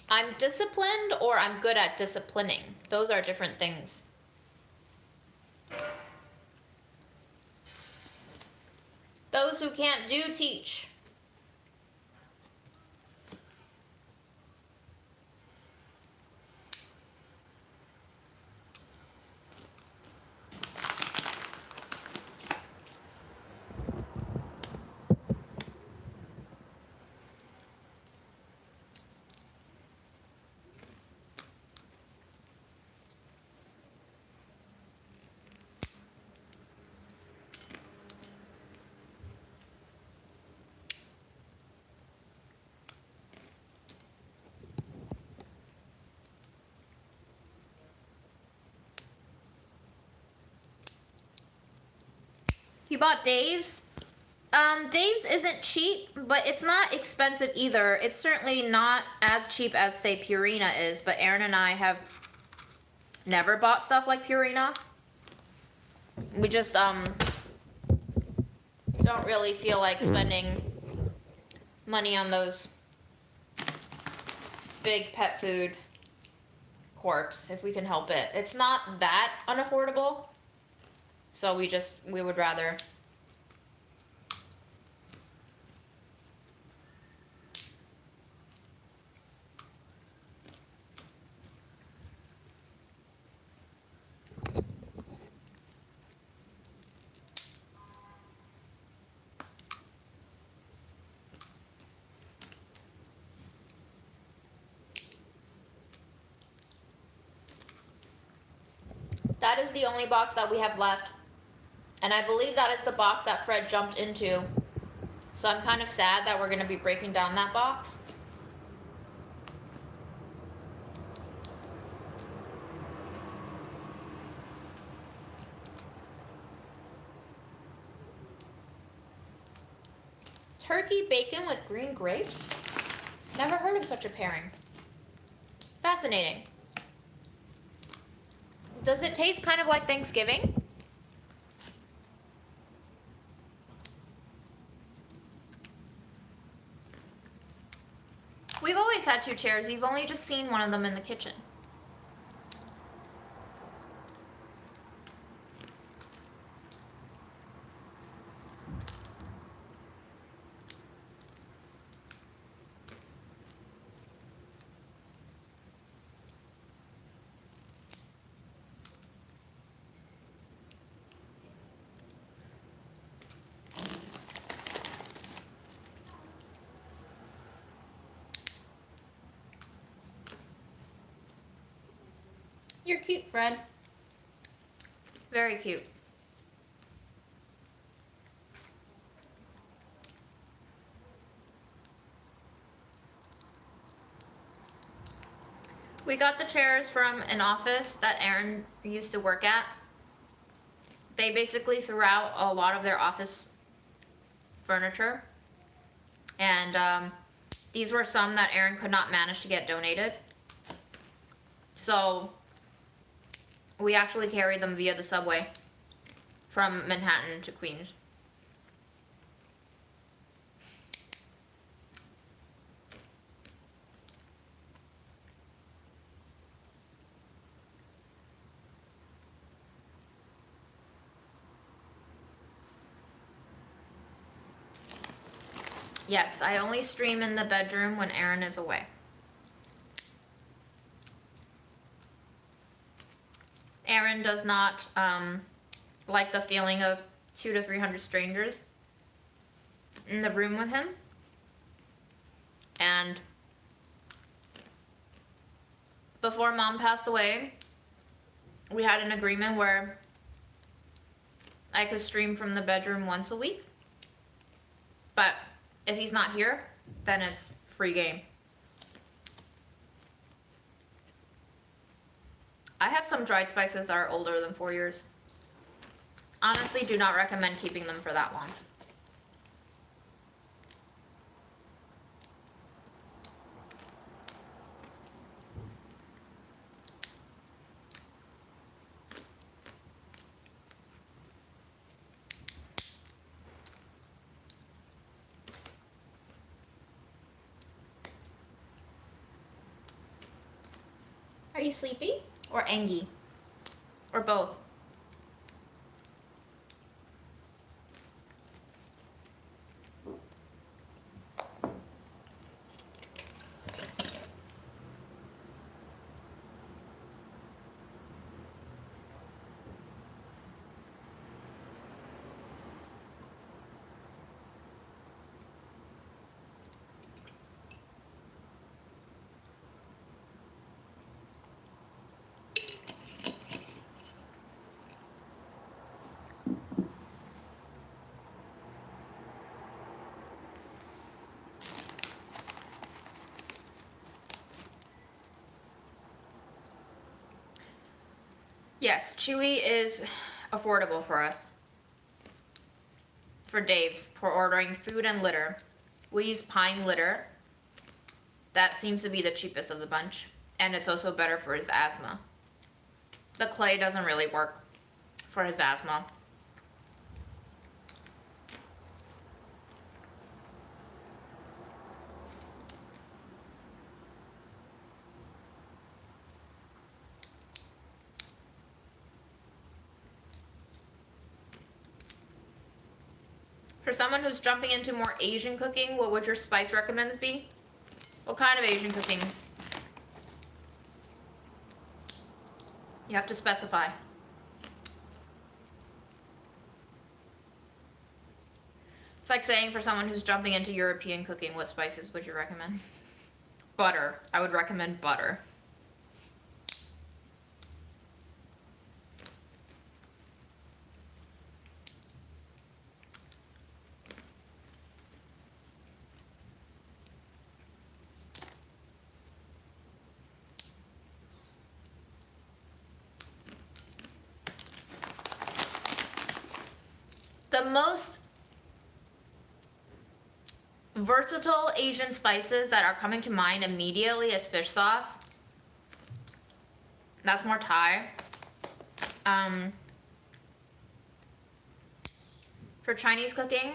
I'm disciplined or I'm good at disciplining. Those are different things. Those who can't do, teach. You bought Dave's? Dave's isn't cheap, but it's not expensive either. It's certainly not as cheap as, say, Purina is, but Aaron and I have never bought stuff like Purina. We just, don't really feel like spending money on those big pet food corps if we can help it. It's not that unaffordable, so we would rather. That is the only box that we have left. And I believe that is the box that Fred jumped into. So I'm kind of sad that we're going to be breaking down that box. Turkey bacon with green grapes? Never heard of such a pairing. Fascinating. Does it taste kind of like Thanksgiving? We've always had 2 chairs. You've only just seen one of them in the kitchen. You're cute, Fred. Very cute. We got the chairs from an office that Aaron used to work at. They basically threw out a lot of their office furniture. And these were some that Aaron could not manage to get donated. So we actually carried them via the subway from Manhattan to Queens. Yes, I only stream in the bedroom when Aaron is away. Aaron does not like the feeling of 200 to 300 strangers in the room with him. And before Mom passed away, we had an agreement where I could stream from the bedroom once a week. But if he's not here, then it's free game. I have some dried spices that are older than 4 years. Honestly, do not recommend keeping them for that long. Are you sleepy or angry? Or both? Yes, Chewy is affordable for us. For Dave's, for ordering food and litter. We use pine litter. That seems to be the cheapest of the bunch. And it's also better for his asthma. The clay doesn't really work for his asthma. For someone who's jumping into more Asian cooking, what would your spice recommends be? What kind of Asian cooking? You have to specify. It's like saying for someone who's jumping into European cooking, what spices would you recommend? Butter. I would recommend butter. The most versatile Asian spices that are coming to mind immediately is fish sauce. That's more Thai. For Chinese cooking,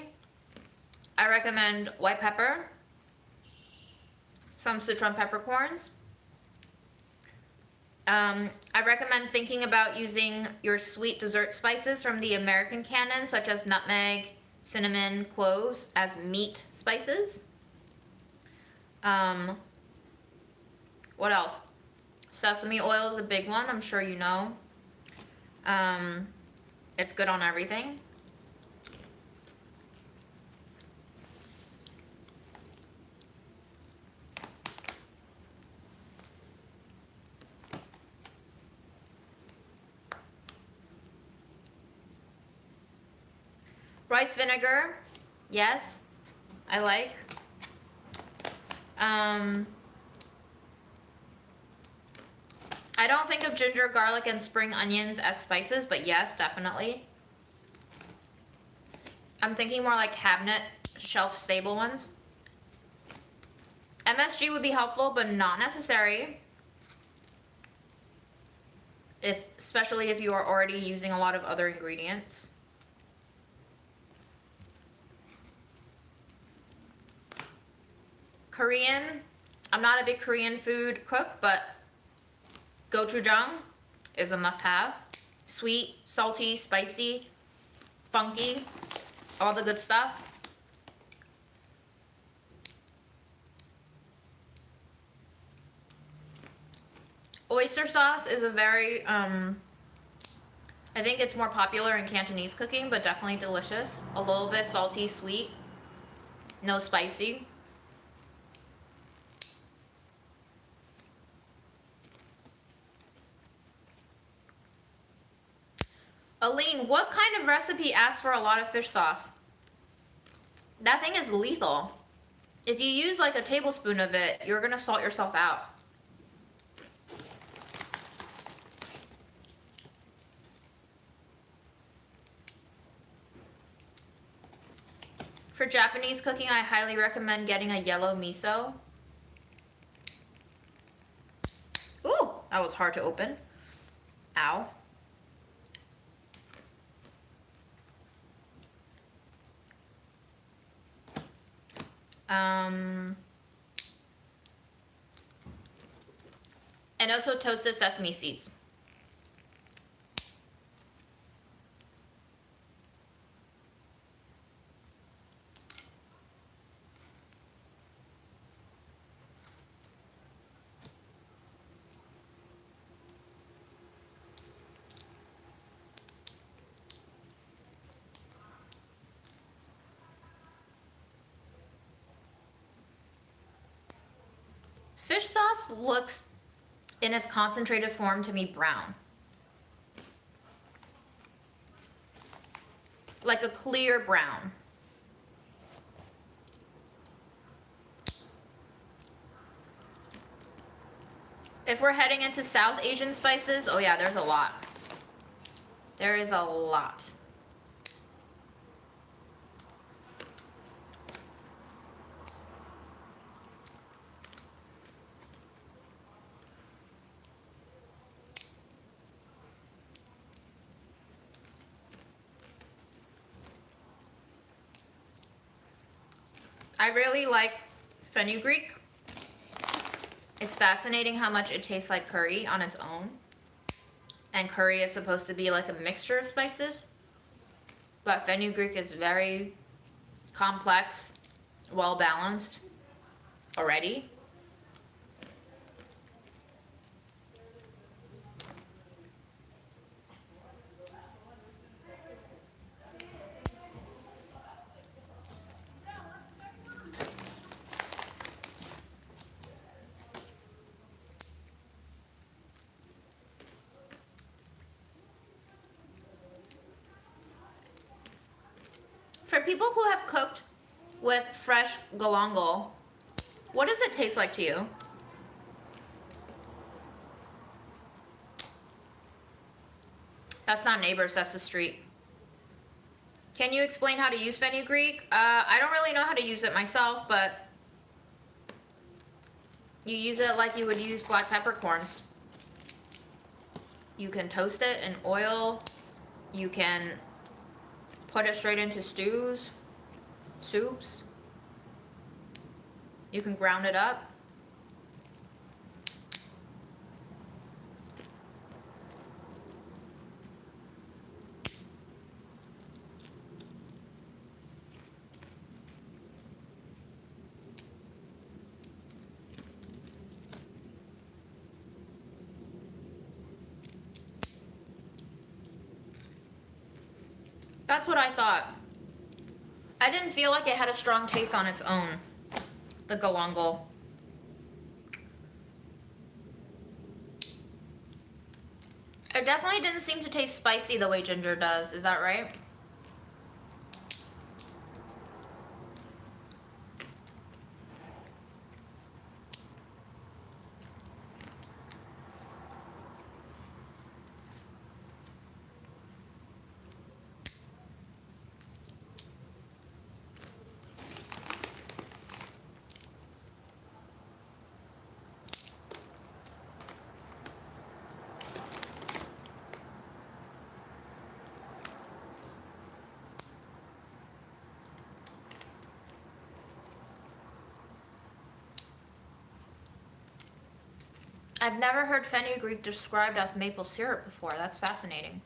I recommend white pepper, some Sichuan peppercorns. I recommend thinking about using your sweet dessert spices from the American canon, such as nutmeg, cinnamon, cloves, as meat spices. What else? Sesame oil is a big one, I'm sure you know. It's good on everything. Rice vinegar, yes, I like. I don't think of ginger, garlic, and spring onions as spices, but yes, definitely. I'm thinking more like cabinet, shelf stable ones. MSG would be helpful, but not necessary. Especially if you are already using a lot of other ingredients. Korean, I'm not a big Korean food cook, but gochujang is a must-have. Sweet, salty, spicy, funky, all the good stuff. Oyster sauce is a very, I think it's more popular in Cantonese cooking, but definitely delicious. A little bit salty, sweet, no spicy. Aline, what kind of recipe asks for a lot of fish sauce? That thing is lethal. If you use like a tablespoon of it, you're gonna salt yourself out. For Japanese cooking, I highly recommend getting a yellow miso. Ooh, that was hard to open. Ow. And also toasted sesame seeds. Fish sauce looks, in its concentrated form, to me brown. Like a clear brown. If we're heading into South Asian spices, oh yeah, there's a lot. There is a lot. I really like fenugreek. It's fascinating how much it tastes like curry on its own. And curry is supposed to be like a mixture of spices. But fenugreek is very complex, well balanced already. For people who have cooked with fresh galangal, what does it taste like to you? That's not neighbors, that's the street. Can you explain how to use fenugreek? I don't really know how to use it myself, but you use it like you would use black peppercorns. You can toast it in oil. You can put it straight into stews, soups. You can ground it up. That's what I thought. I didn't feel like it had a strong taste on its own, the galangal. It definitely didn't seem to taste spicy the way ginger does, is that right? I've never heard fenugreek described as maple syrup before. That's fascinating.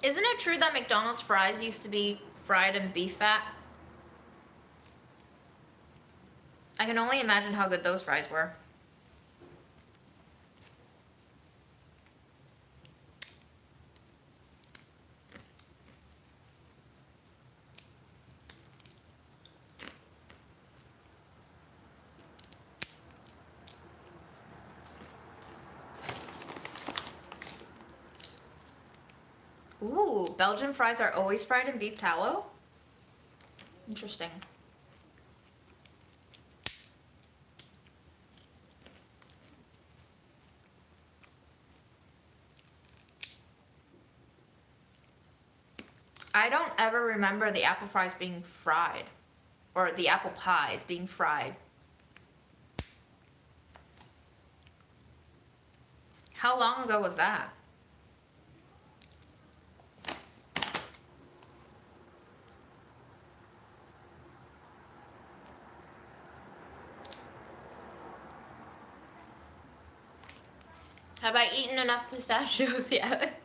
Isn't it true that McDonald's fries used to be fried in beef fat? I can only imagine how good those fries were. Ooh, Belgian fries are always fried in beef tallow? Interesting. I don't ever remember the apple fries being fried, or the apple pies being fried. How long ago was that? Have I eaten enough pistachios yet?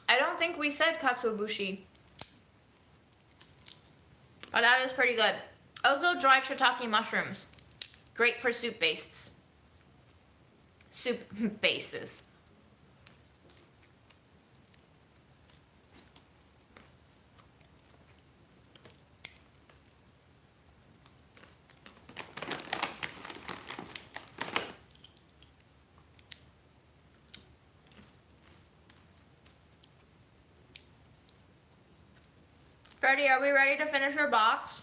I don't think we said katsuobushi. But that is pretty good. Also, dried shiitake mushrooms. Great for soup bastes. Soup bases. Freddie, are we ready to finish our box?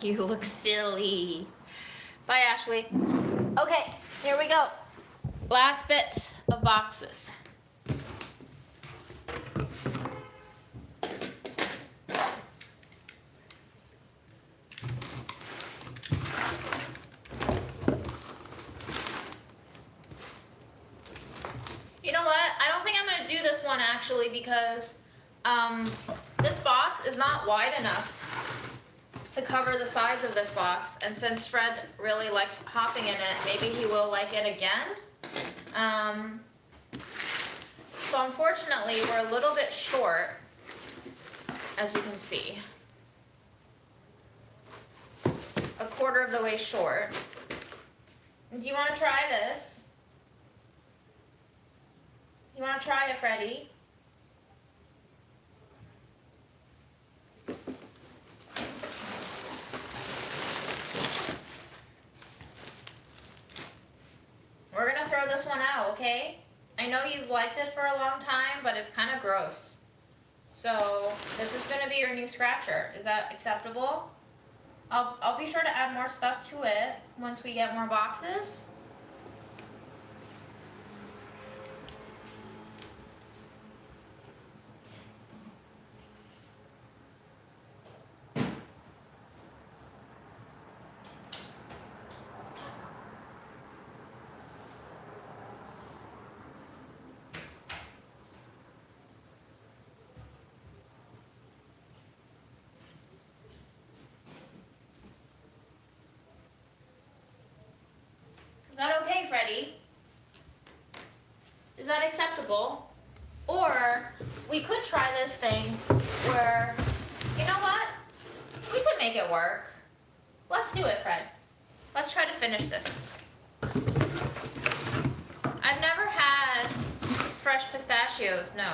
You look silly. Bye, Ashley. Okay, here we go. Last bit of boxes. You know what? I don't think I'm gonna do this one actually because this box is not wide enough to cover the sides of this box, and since Fred really liked hopping in it, maybe he will like it again. So unfortunately, we're a little bit short, as you can see. A quarter of the way short. Do you want to try this? You want to try it, Freddie? We're gonna throw this one out, okay? I know you've liked it for a long time, but it's kind of gross. So this is gonna be your new scratcher. Is that acceptable? I'll be sure to add more stuff to it once we get more boxes. Is that okay, Freddie? Is that acceptable? Or we could try this thing where, you know what? We could make it work. Let's do it, Fred. Let's try to finish this. I've never had fresh pistachios, no.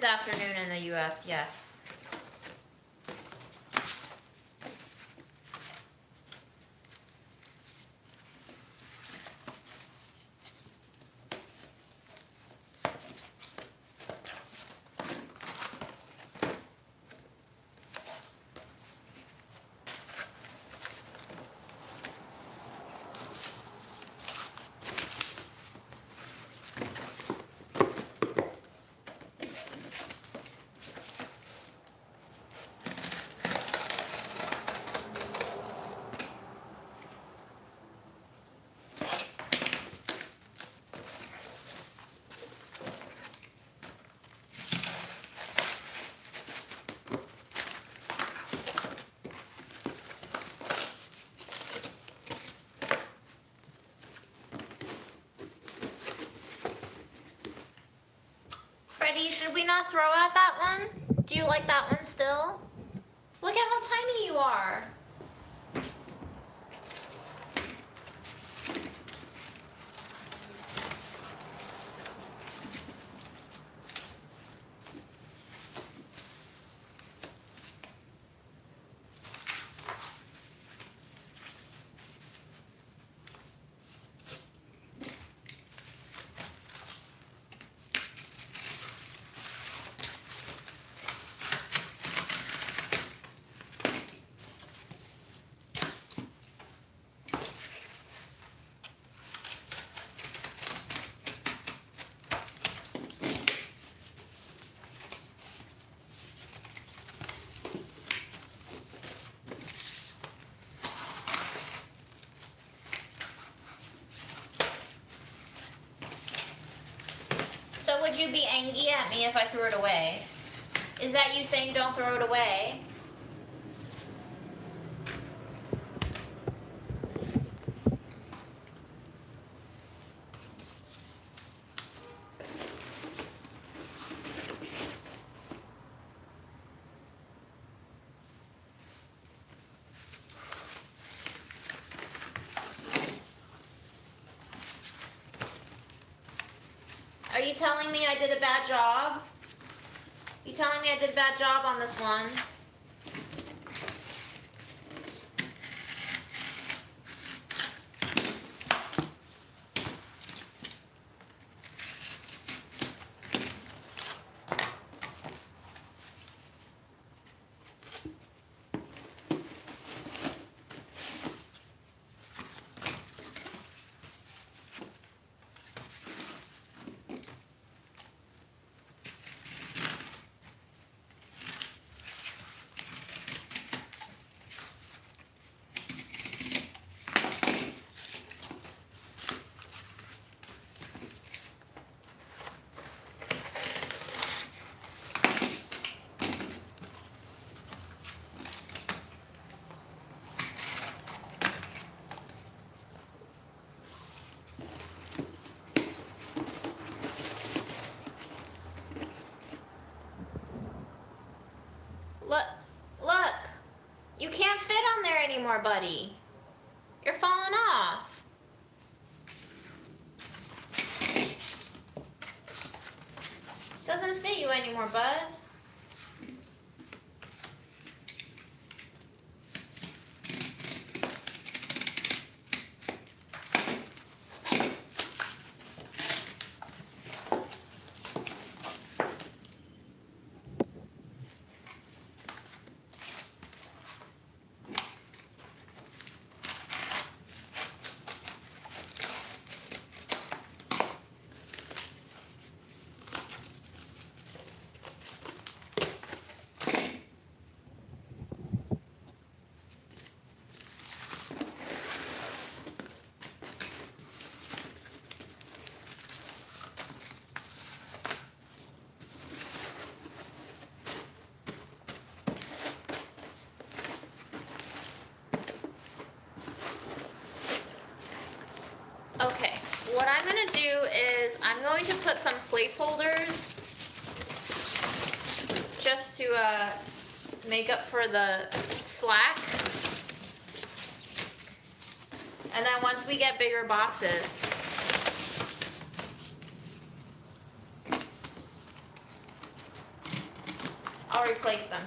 afternoon in the US, yes. Freddie, should we not throw out that one? Do you like that one still? Look at how tiny you are. So would you be angry at me if I threw it away? Is that you saying don't throw it away? Are you telling me I did a bad job? You telling me I did a bad job on this one? Look, you can't fit on there anymore, buddy. You're falling off. Doesn't fit you anymore, bud. Okay, what I'm going to do is I'm going to put some placeholders just to make up for the slack. And then once we get bigger boxes, replace them.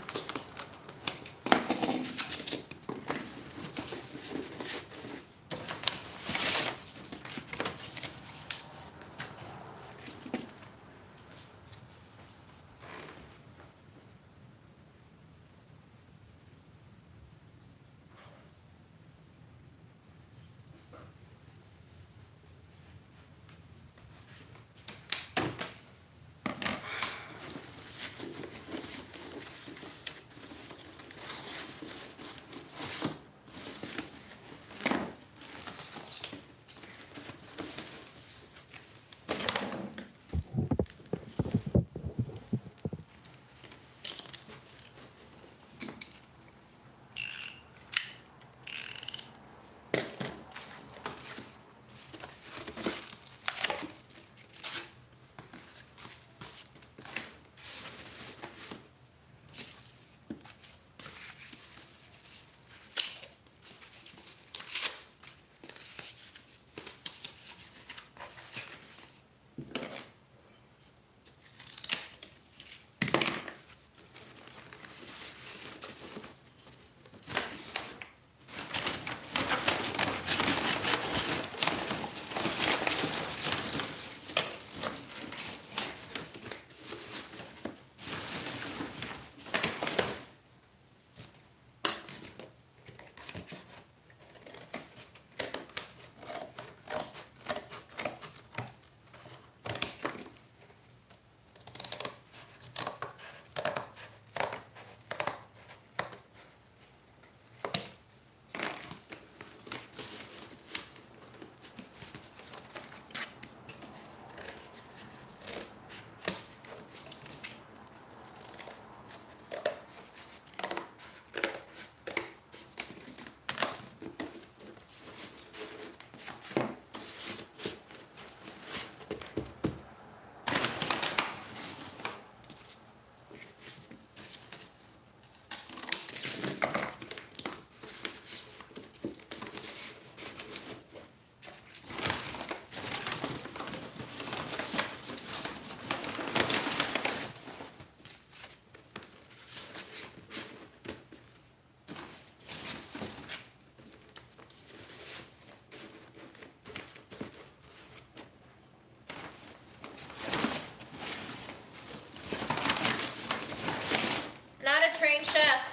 Not a trained chef.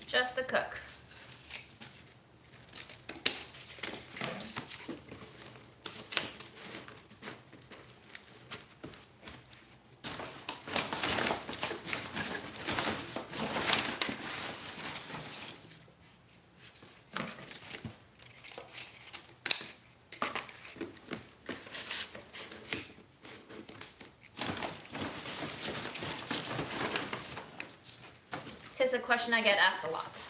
Just the cook. This is a question I get asked a lot.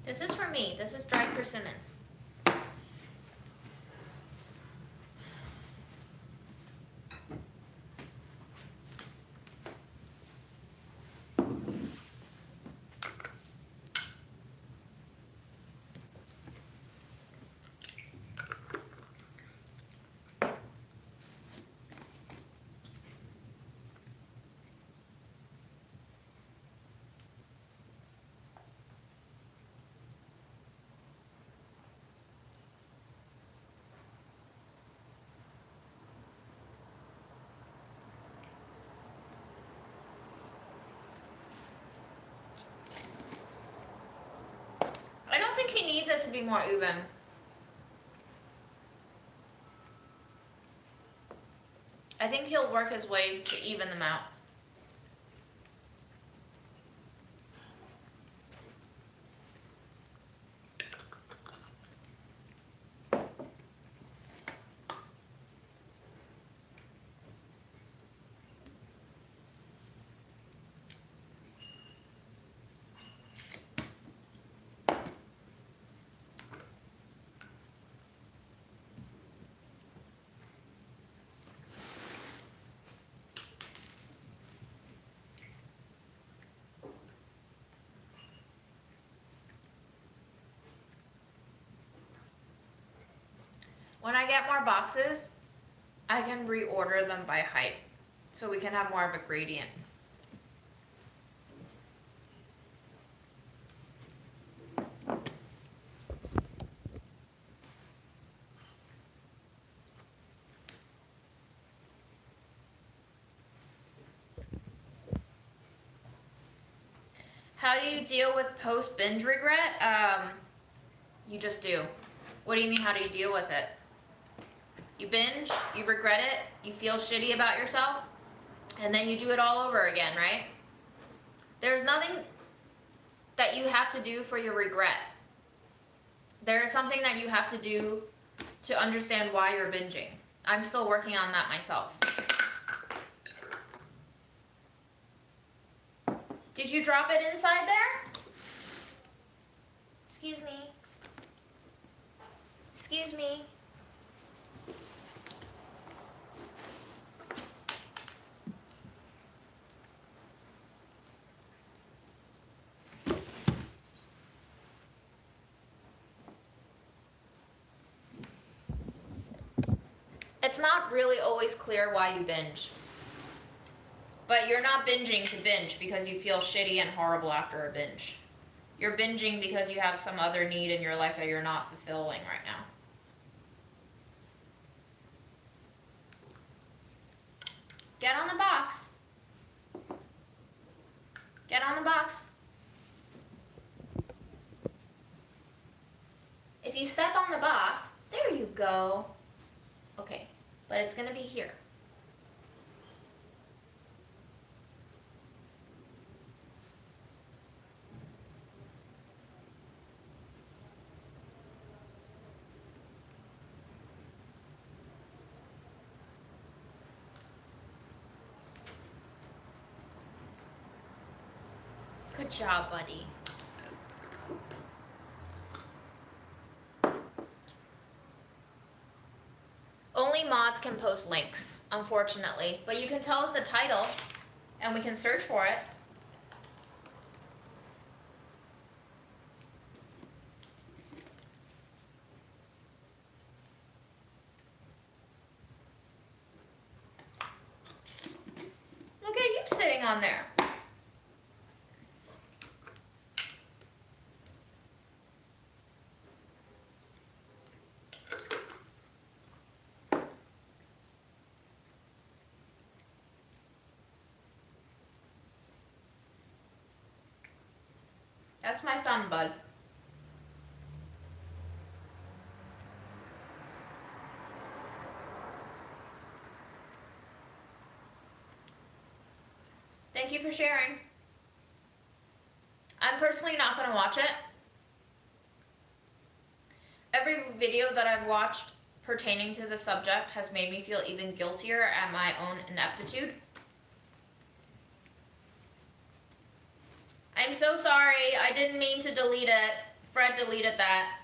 This is for me. This is dried persimmons. I don't think he needs it to be more even. I think he'll work his way to even them out. When I get more boxes, I can reorder them by height, so we can have more of a gradient. How do you deal with post-binge regret? You just do. What do you mean, how do you deal with it? You binge, you regret it, you feel shitty about yourself, and then you do it all over again, right? There's nothing that you have to do for your regret. There is something that you have to do to understand why you're binging. I'm still working on that myself. Did you drop it inside there? Excuse me. Excuse me. It's not really always clear why you binge. But you're not binging to binge because you feel shitty and horrible after a binge. You're binging because you have some other need in your life that you're not fulfilling right now. Get on the box. Get on the box. If you step on the box, there you go. Okay, but it's gonna be here. Good job, buddy. Only mods can post links, unfortunately. But you can tell us the title, and we can search for it. Look at you sitting on there. That's my thumb, bud. Thank you for sharing. I'm personally not going to watch it. Every video that I've watched pertaining to the subject has made me feel even guiltier at my own ineptitude. I'm so sorry. I didn't mean to delete it. Fred deleted that.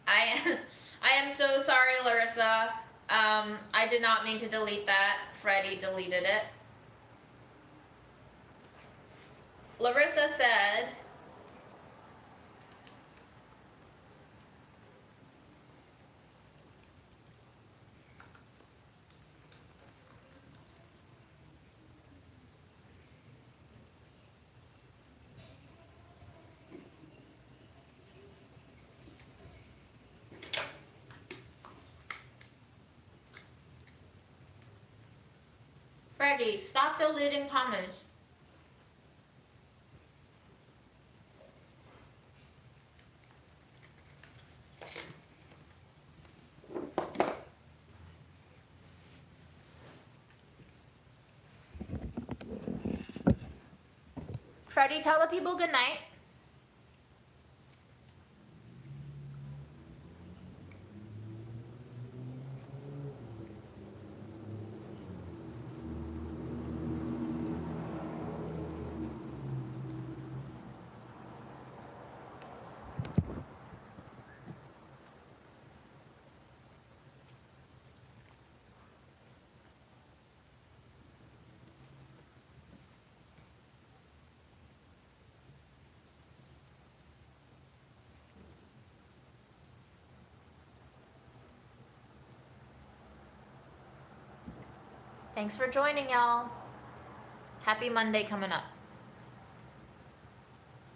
I am so sorry, Larissa. I did not mean to delete that. Freddie deleted it. Larissa said, Freddie, stop deleting comments. Freddie, tell the people good night. Thanks for joining, y'all. Happy Monday coming up.